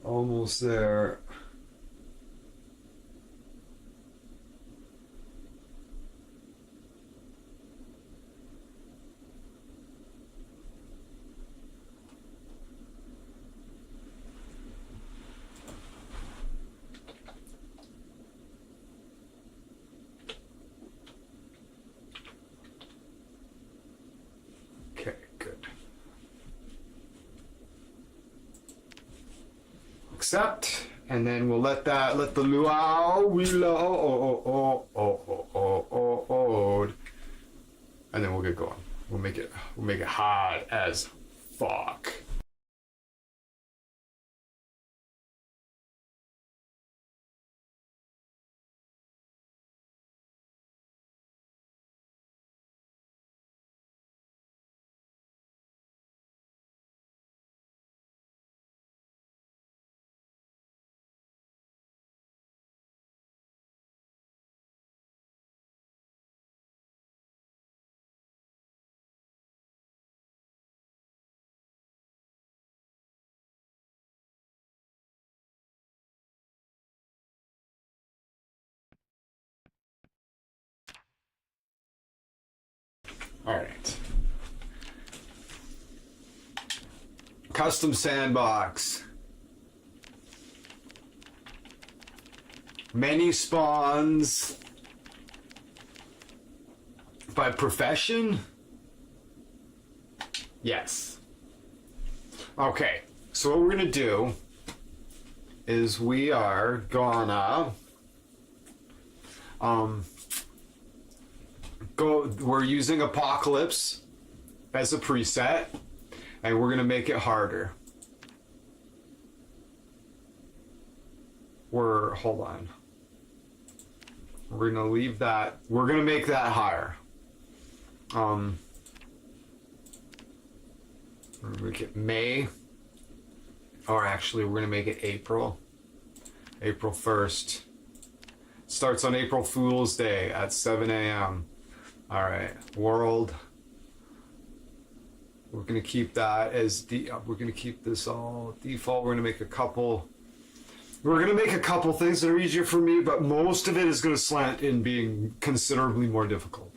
Almost there. Okay, good. Accept, and then we'll let the luau reload, and then we'll get going. We'll make it hard as fuck. All right. Custom sandbox. Many spawns by profession? Yes. Okay, so what we're gonna do is we are gonna we're using Apocalypse as a preset, and we're gonna make it harder. Hold on. We're gonna leave that. We're gonna make that higher. We're gonna make it May, or actually, we're gonna make it April. April 1st. Starts on April Fool's Day at 7 a.m. All right, world. We're gonna keep that as we're gonna keep this all default. We're gonna make a couple. We're gonna make a couple things that are easier for me, but most of it is gonna slant in being considerably more difficult.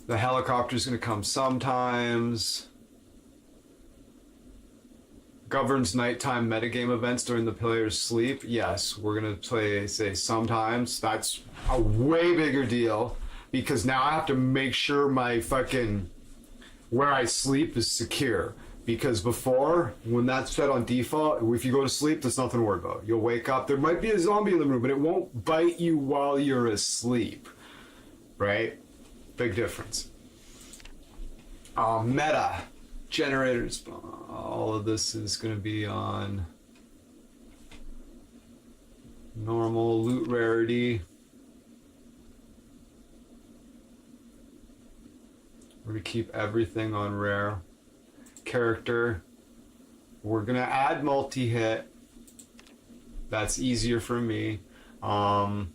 The helicopter's gonna come sometimes. Governs nighttime metagame events during the player's sleep. Yes, we're gonna say sometimes. That's a way bigger deal because now I have to make sure my fucking where I sleep is secure. Because before, when that's set on default, if you go to sleep, there's nothing to worry about. You'll wake up, there might be a zombie in the room, but it won't bite you while you're asleep. Right? Big difference. Meta. Generators. All of this is going to be on normal loot rarity. We're going to keep everything on rare. Character. We're going to add multi-hit. That's easier for me. What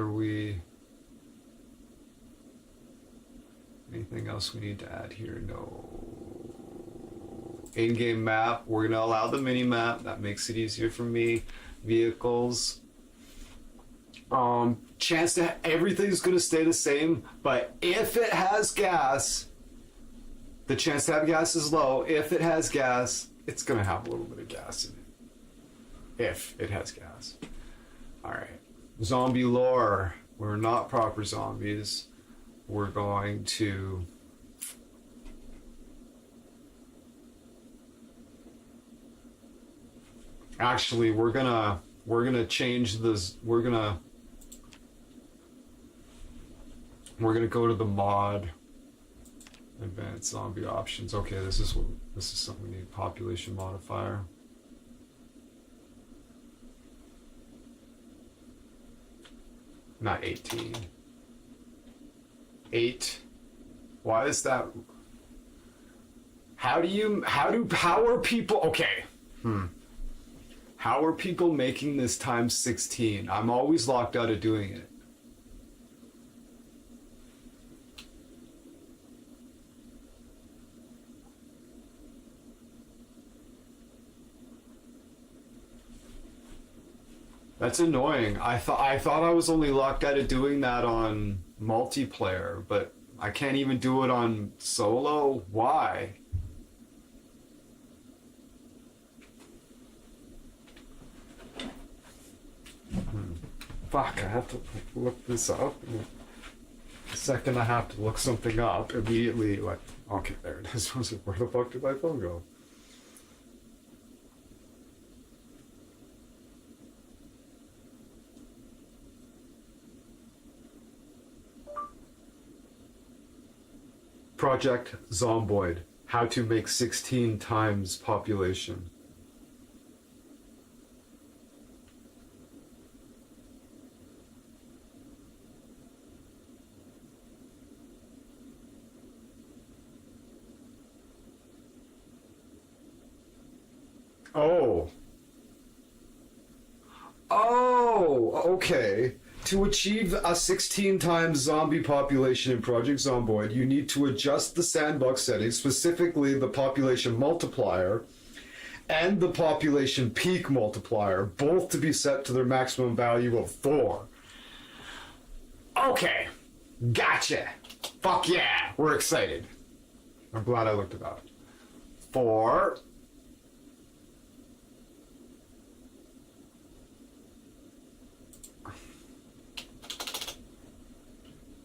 are we... Anything else we need to add here? No. In-game map. We're going to allow the mini-map. That makes it easier for me. Vehicles. Chance to... Everything's going to stay the same, but if it has gas, the chance to have gas is low. If it has gas, it's going to have a little bit of gas in it. If it has gas. Alright. Zombie lore. We're not proper zombies. We're going to actually we're gonna change this. We're gonna go to the mod advanced zombie options. Okay, this is something we need. Population modifier. Not 18. 8. Why is that? How are people, okay. How are people making this times 16? I'm always locked out of doing it. That's annoying. I thought I was only locked out of doing that on multiplayer, but I can't even do it on solo. Why? Fuck, I have to look this up. The second I have to look something up, immediately, like, okay, there it is. Where the fuck did my phone go? Project Zomboid. How to make 16 times population. Oh, okay. To achieve a 16 times zombie population in Project Zomboid, you need to adjust the sandbox settings, specifically the population multiplier and the population peak multiplier, both to be set to their maximum value of 4. Okay, gotcha. Fuck yeah, we're excited. I'm glad I looked it up. 4.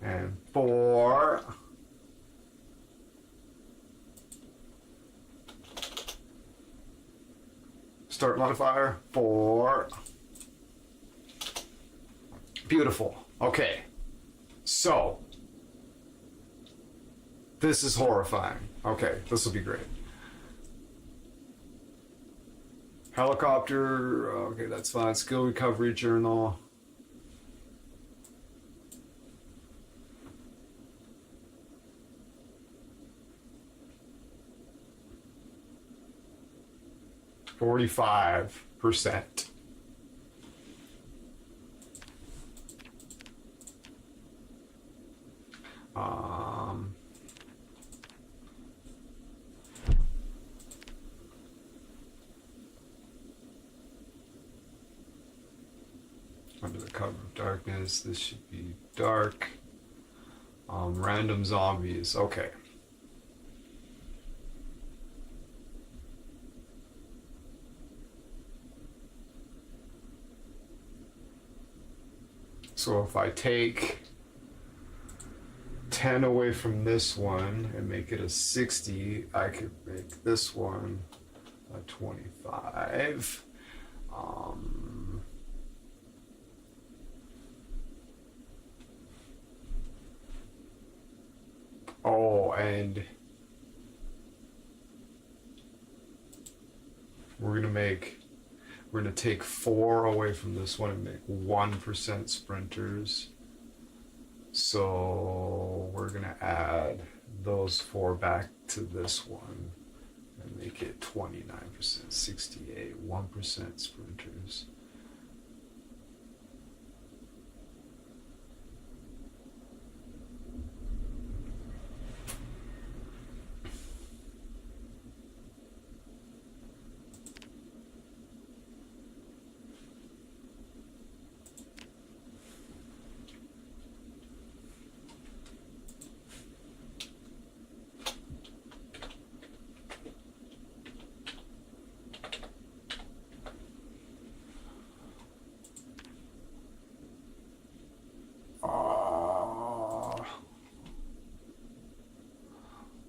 And 4. Start modifier, 4. Beautiful. Okay. So, this is horrifying. Okay, this will be great. Helicopter, okay, that's fine. Skill recovery journal. %45. Under the cover of darkness, this should be dark. Random zombies, okay. So if I take 10 away from this one and make it a 60, I could make this one a 25. Oh, and we're gonna take 4 away from this one and make 1% sprinters. So we're gonna add those 4 back to this one and make it 29%, 68, 1% sprinters.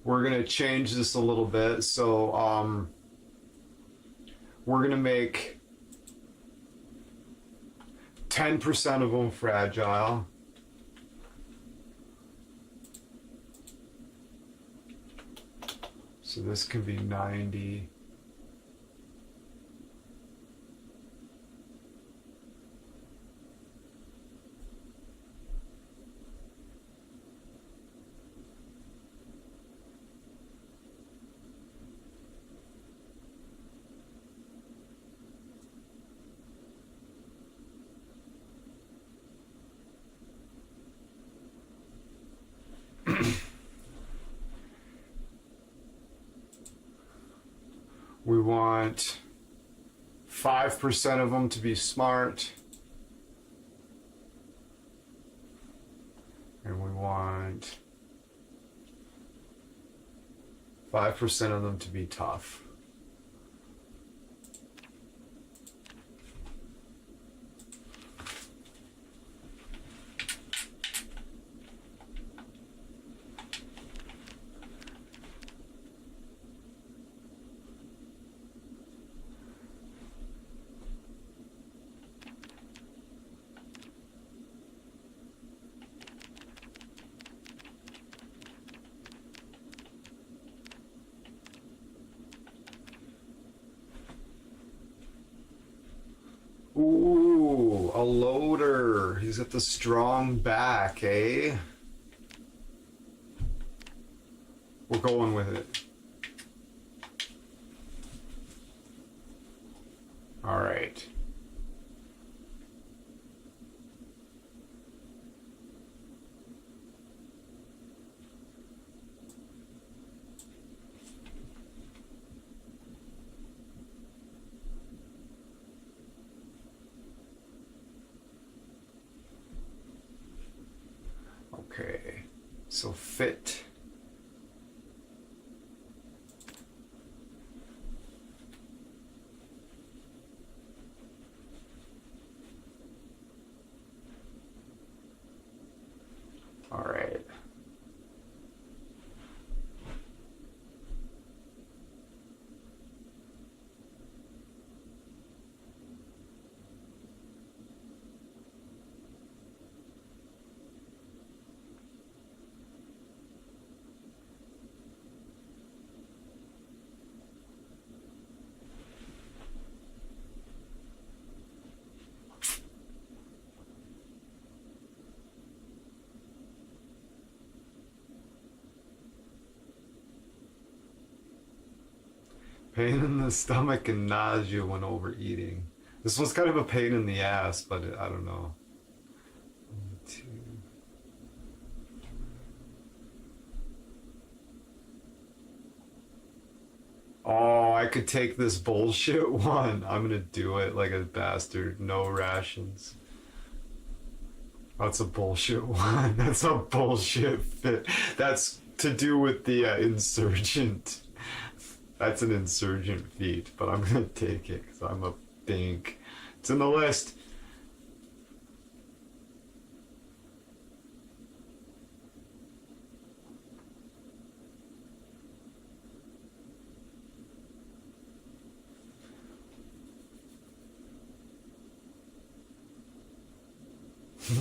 We're gonna change this a little bit. So we're gonna make 10% of them fragile. So this can be 90. We want 5% of them to be smart. And we want 5% of them to be tough. Ooh, a loader. He's got the strong back, eh? We're going with it. All right. Okay, so fit. Pain in the stomach and nausea when overeating. This one's kind of a pain in the ass, but I don't know. 1, 2. Oh, I could take this bullshit one. I'm gonna do it like a bastard. No rations. That's a bullshit one. That's a bullshit fit. That's to do with the insurgent. That's an insurgent feat, but I'm gonna take it because I'm a dink. It's in the list.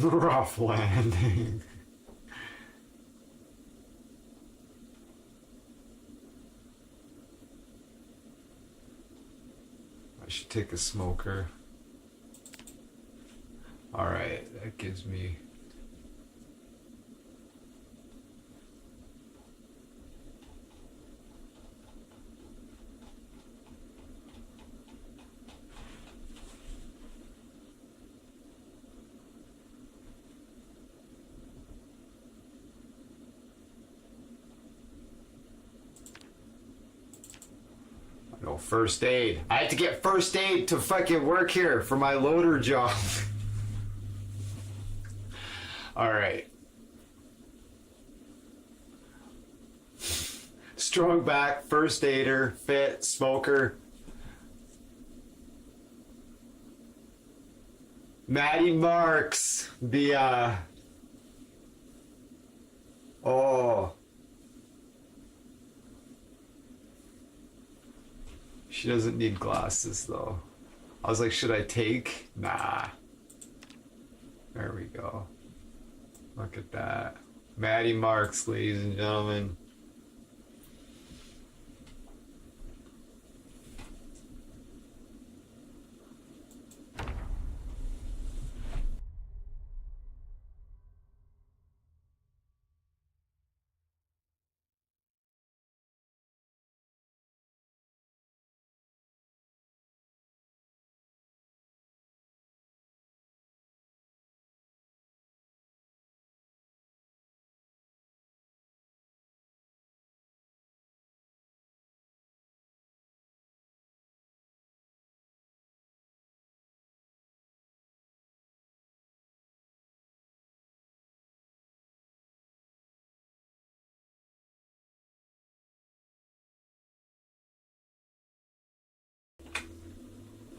Rough landing. I should take a smoker. Alright, that gives me... No first aid. I had to get first aid to fucking work here for my loader job. Alright. Strong back, first aider, fit, smoker. Maddie Marks, the oh. She doesn't need glasses though. I was like, should I take? Nah. There we go. Look at that. Maddie Marks, ladies and gentlemen.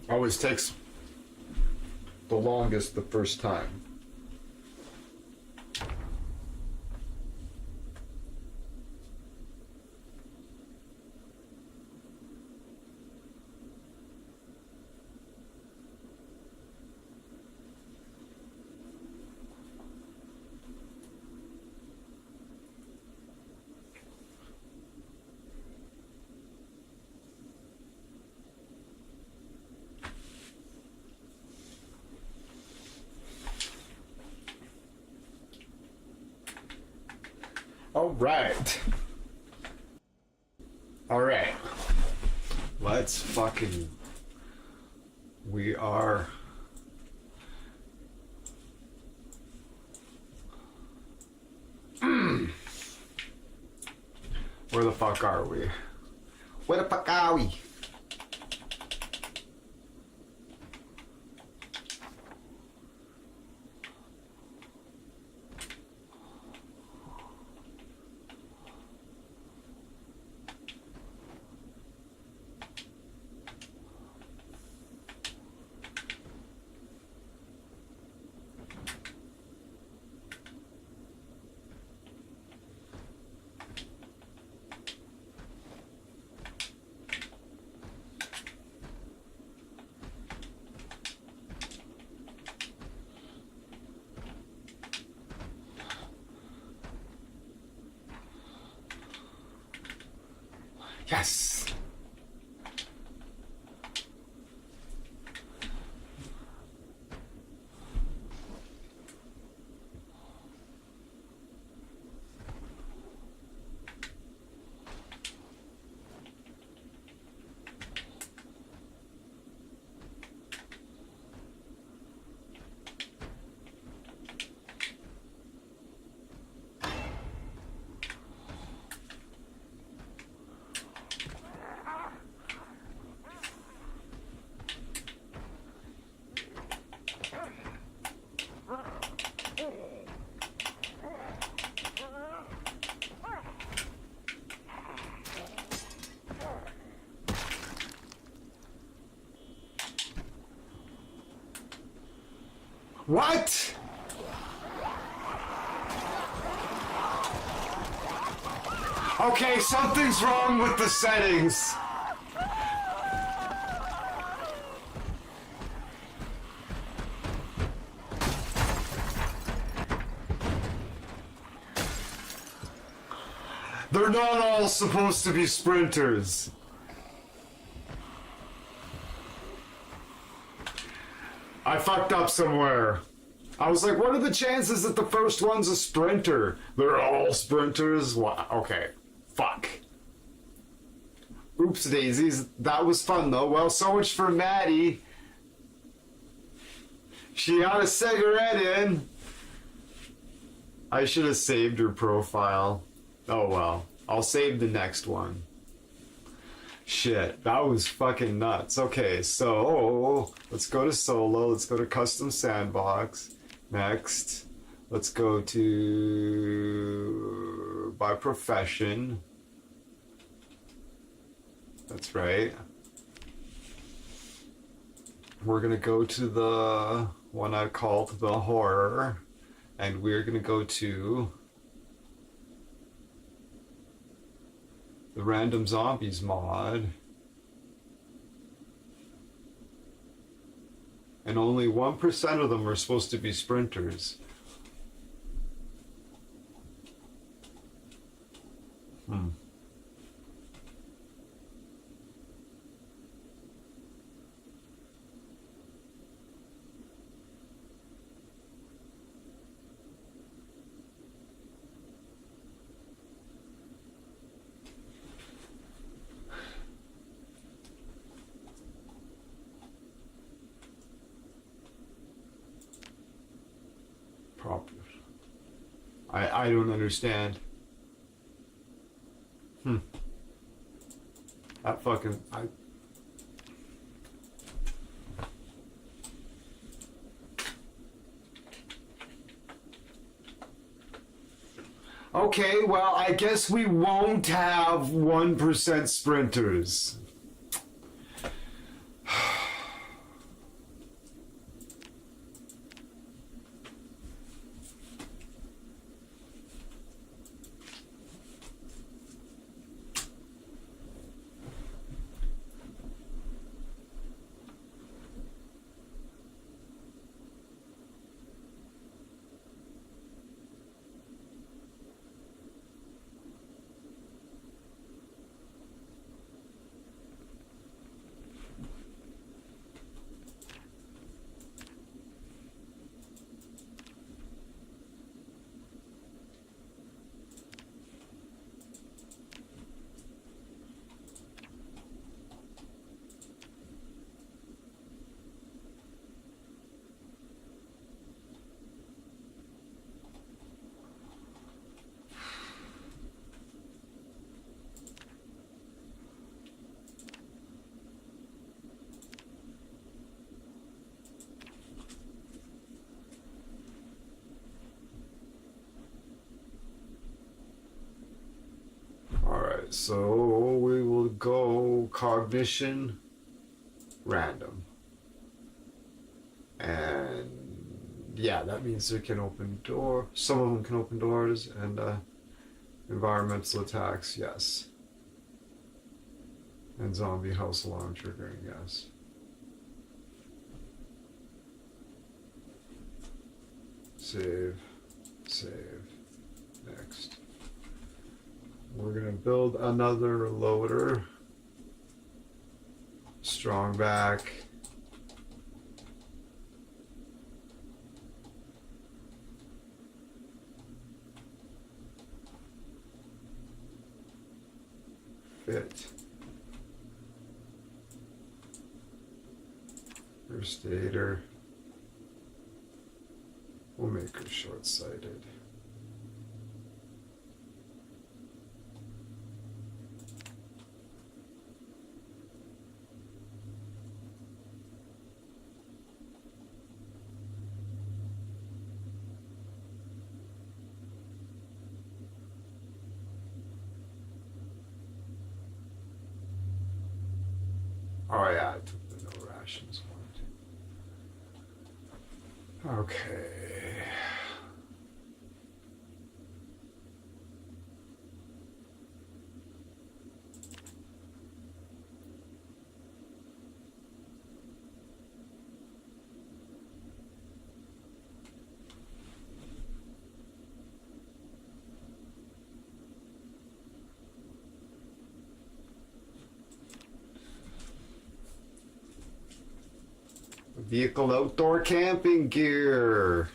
Always takes the longest the first time. Alright. Alright. Let's fucking... We are... Where the fuck are we? Where the fuck are we? Yes! What? Okay, something's wrong with the settings. They're not all supposed to be sprinters. I fucked up somewhere. I was like, what are the chances that the first one's a sprinter? They're all sprinters? Wow. Okay. Fuck. Oops daisies. That was fun though. Well, so much for Maddie. She got a cigarette in. I should have saved her profile. Oh well. I'll save the next one. Shit, that was fucking nuts. Okay, so let's go to solo. Let's go to custom sandbox. Next, let's go to by profession. That's right. We're gonna go to the one I called the horror, and we're gonna go to the random zombies mod. And only 1% of them are supposed to be sprinters. Proper. I don't understand. That fucking Okay, well, I guess we won't have 1% sprinters. So we will go cognition random. And yeah, that means they can open door. Some of them can open doors and environmental attacks, yes. And zombie house alarm triggering, yes. Save, next. We're gonna build another loader. Strong back. Fit. First aider. We'll make her short-sighted. Oh yeah, I took the no rations one. Okay. Vehicle outdoor camping gear.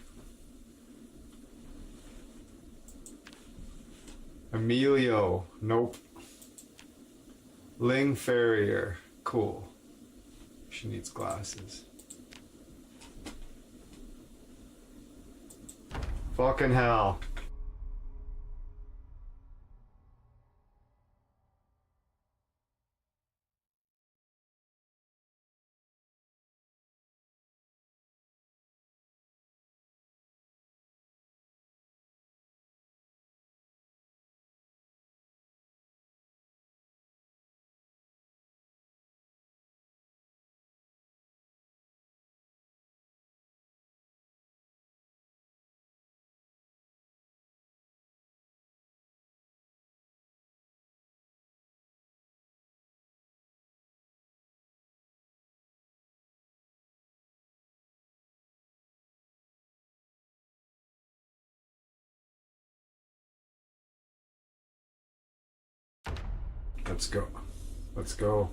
Emilio. Nope. Ling Farrier. Cool. She needs glasses. Fucking hell. Let's go. Let's go.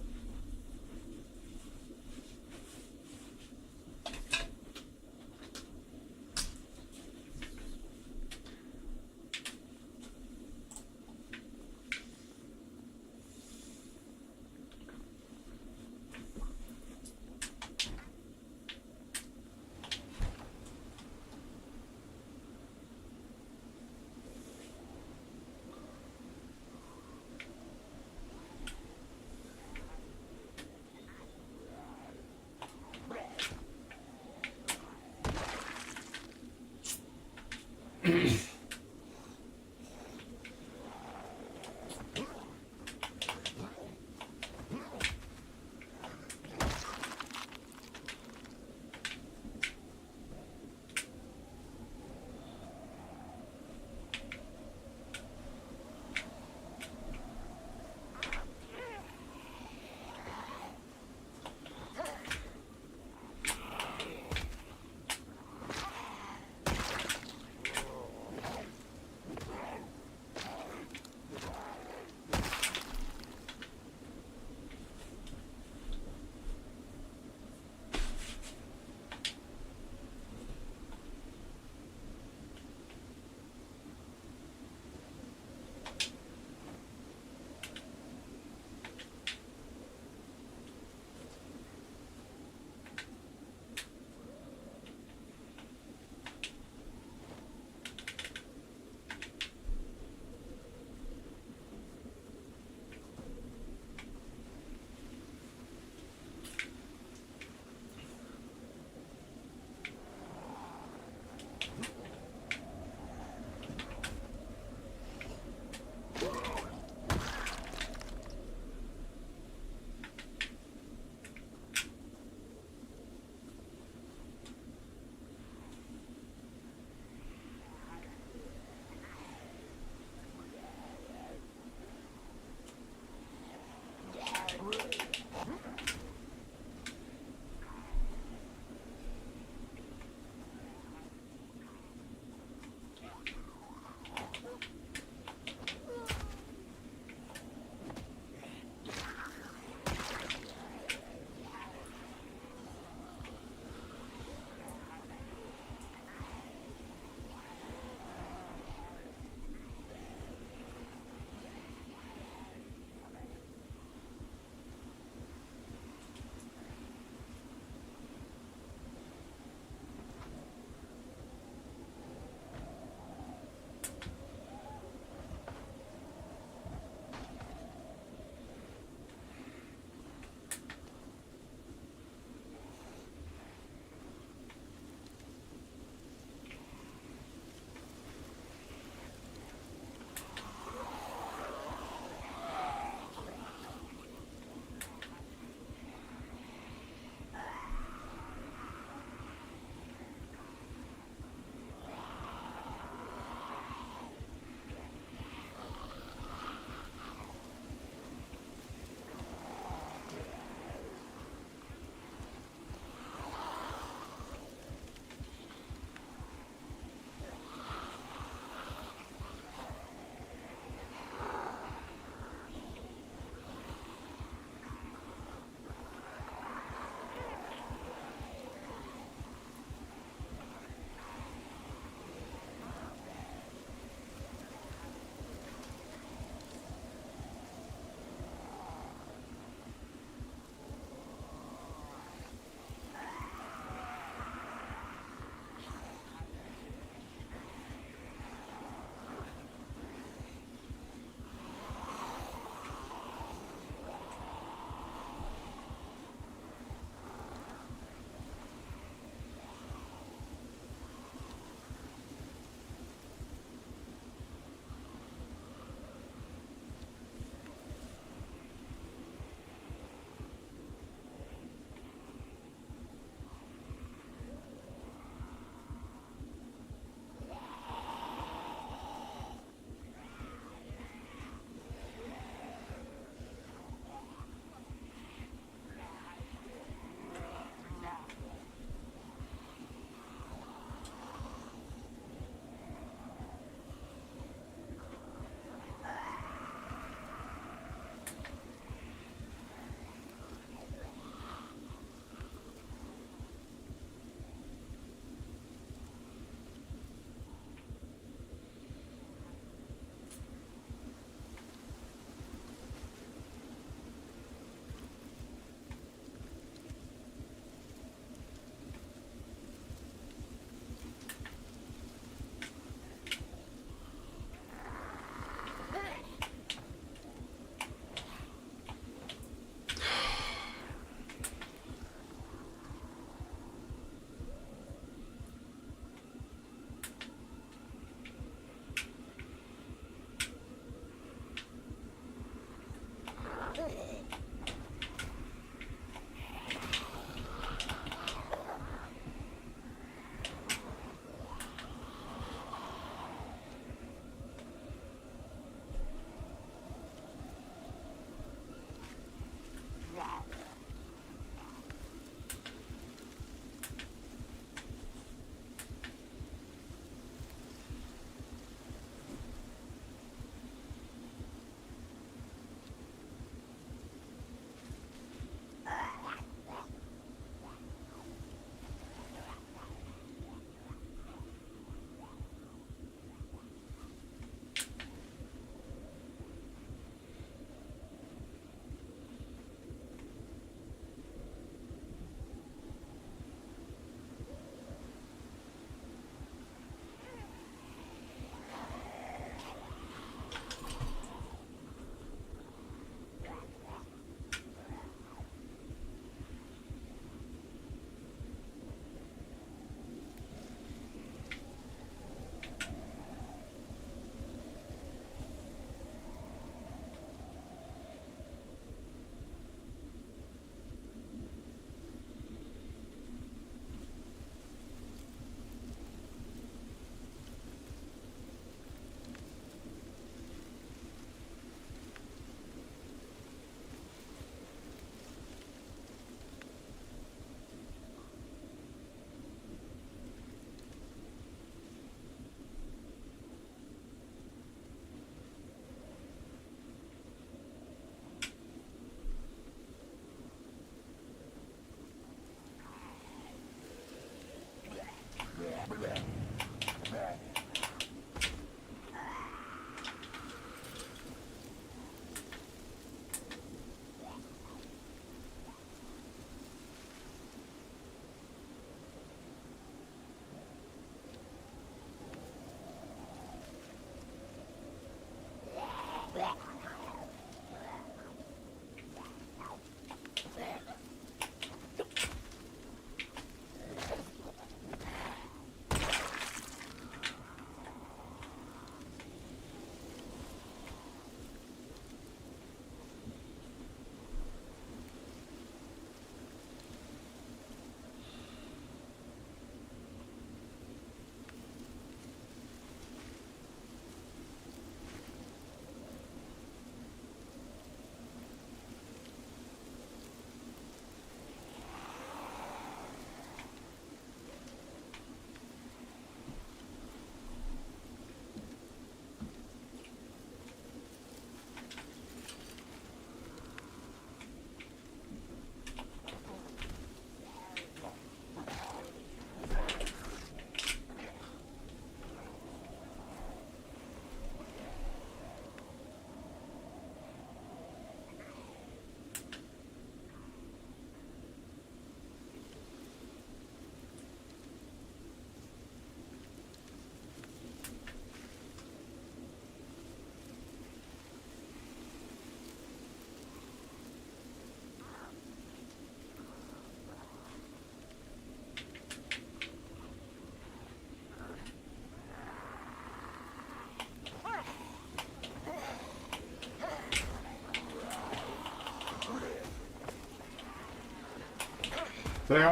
They're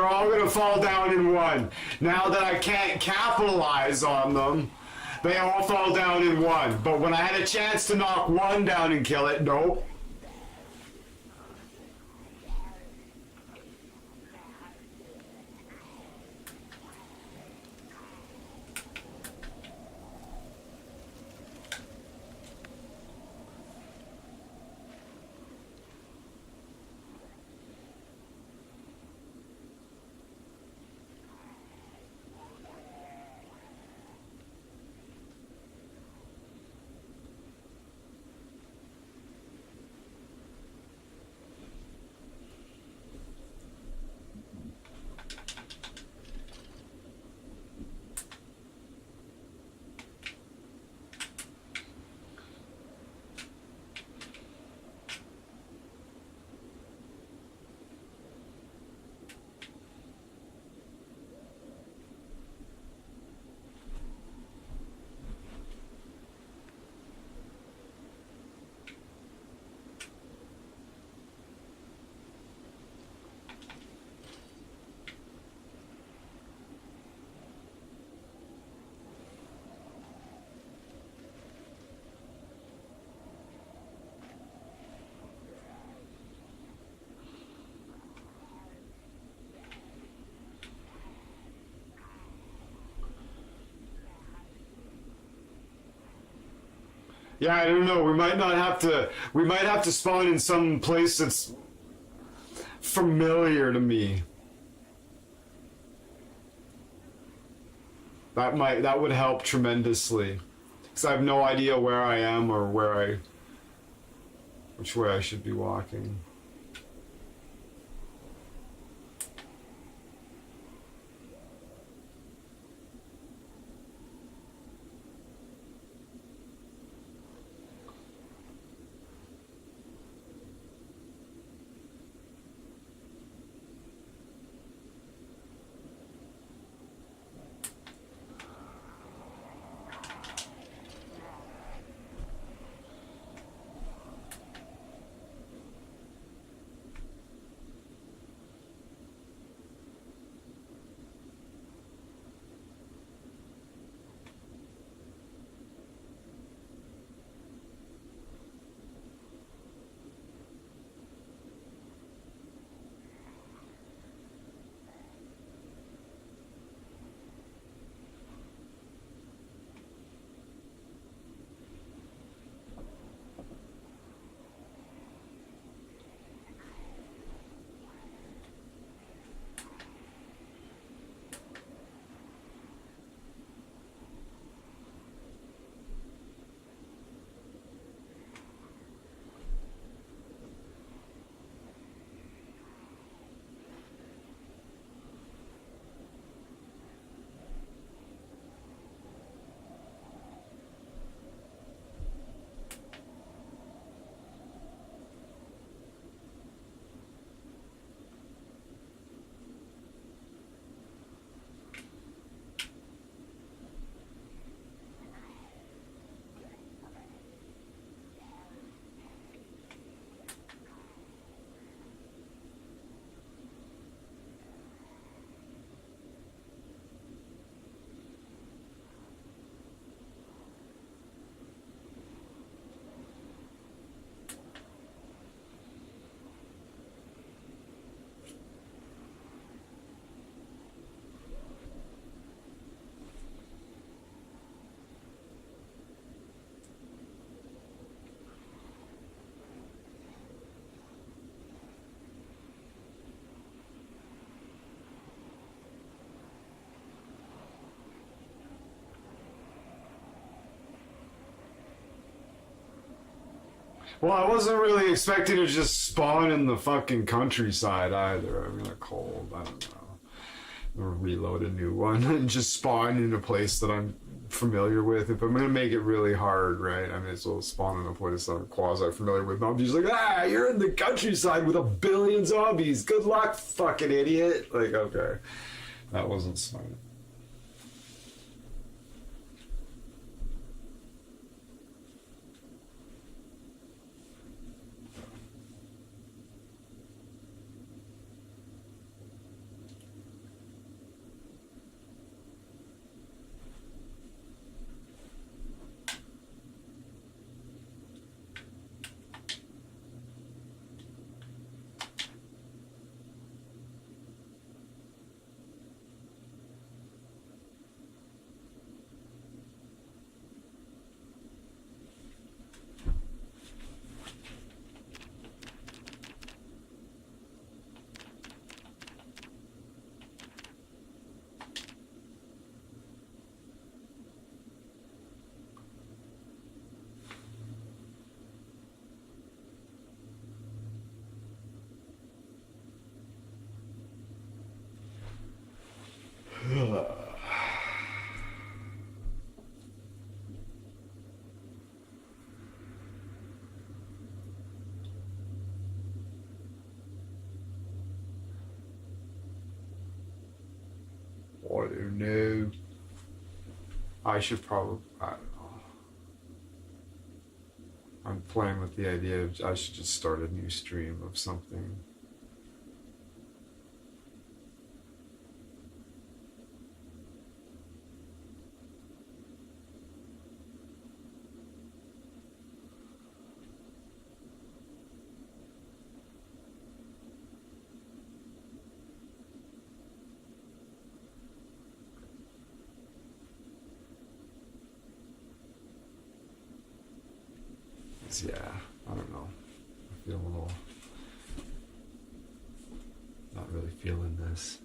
all gonna fall down in one. Now that I can't capitalize on them, they all fall down in one. But when I had a chance to knock one down and kill it, nope. Yeah, I don't know. We might not have to. We might have to spawn in some place that's familiar to me. That would help tremendously. Because I have no idea where I am or which way I should be walking. Well, I wasn't really expecting to just spawn in the fucking countryside either. I'm gonna cold. I don't know. Or reload a new one and just spawn in a place that I'm familiar with. If I'm gonna make it really hard, right, I may as well spawn in a place that I'm quasi-familiar with. Not just like, you're in the countryside with a billion zombies. Good luck, fucking idiot. Like, okay. That wasn't smart. I don't know. I should probably, I don't know. I'm playing with the idea of I should just start a new stream of something. Yeah, I don't know. I feel a little not really feeling this.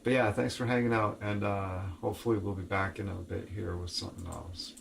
But yeah, thanks for hanging out, and hopefully we'll be back in a bit here with something else.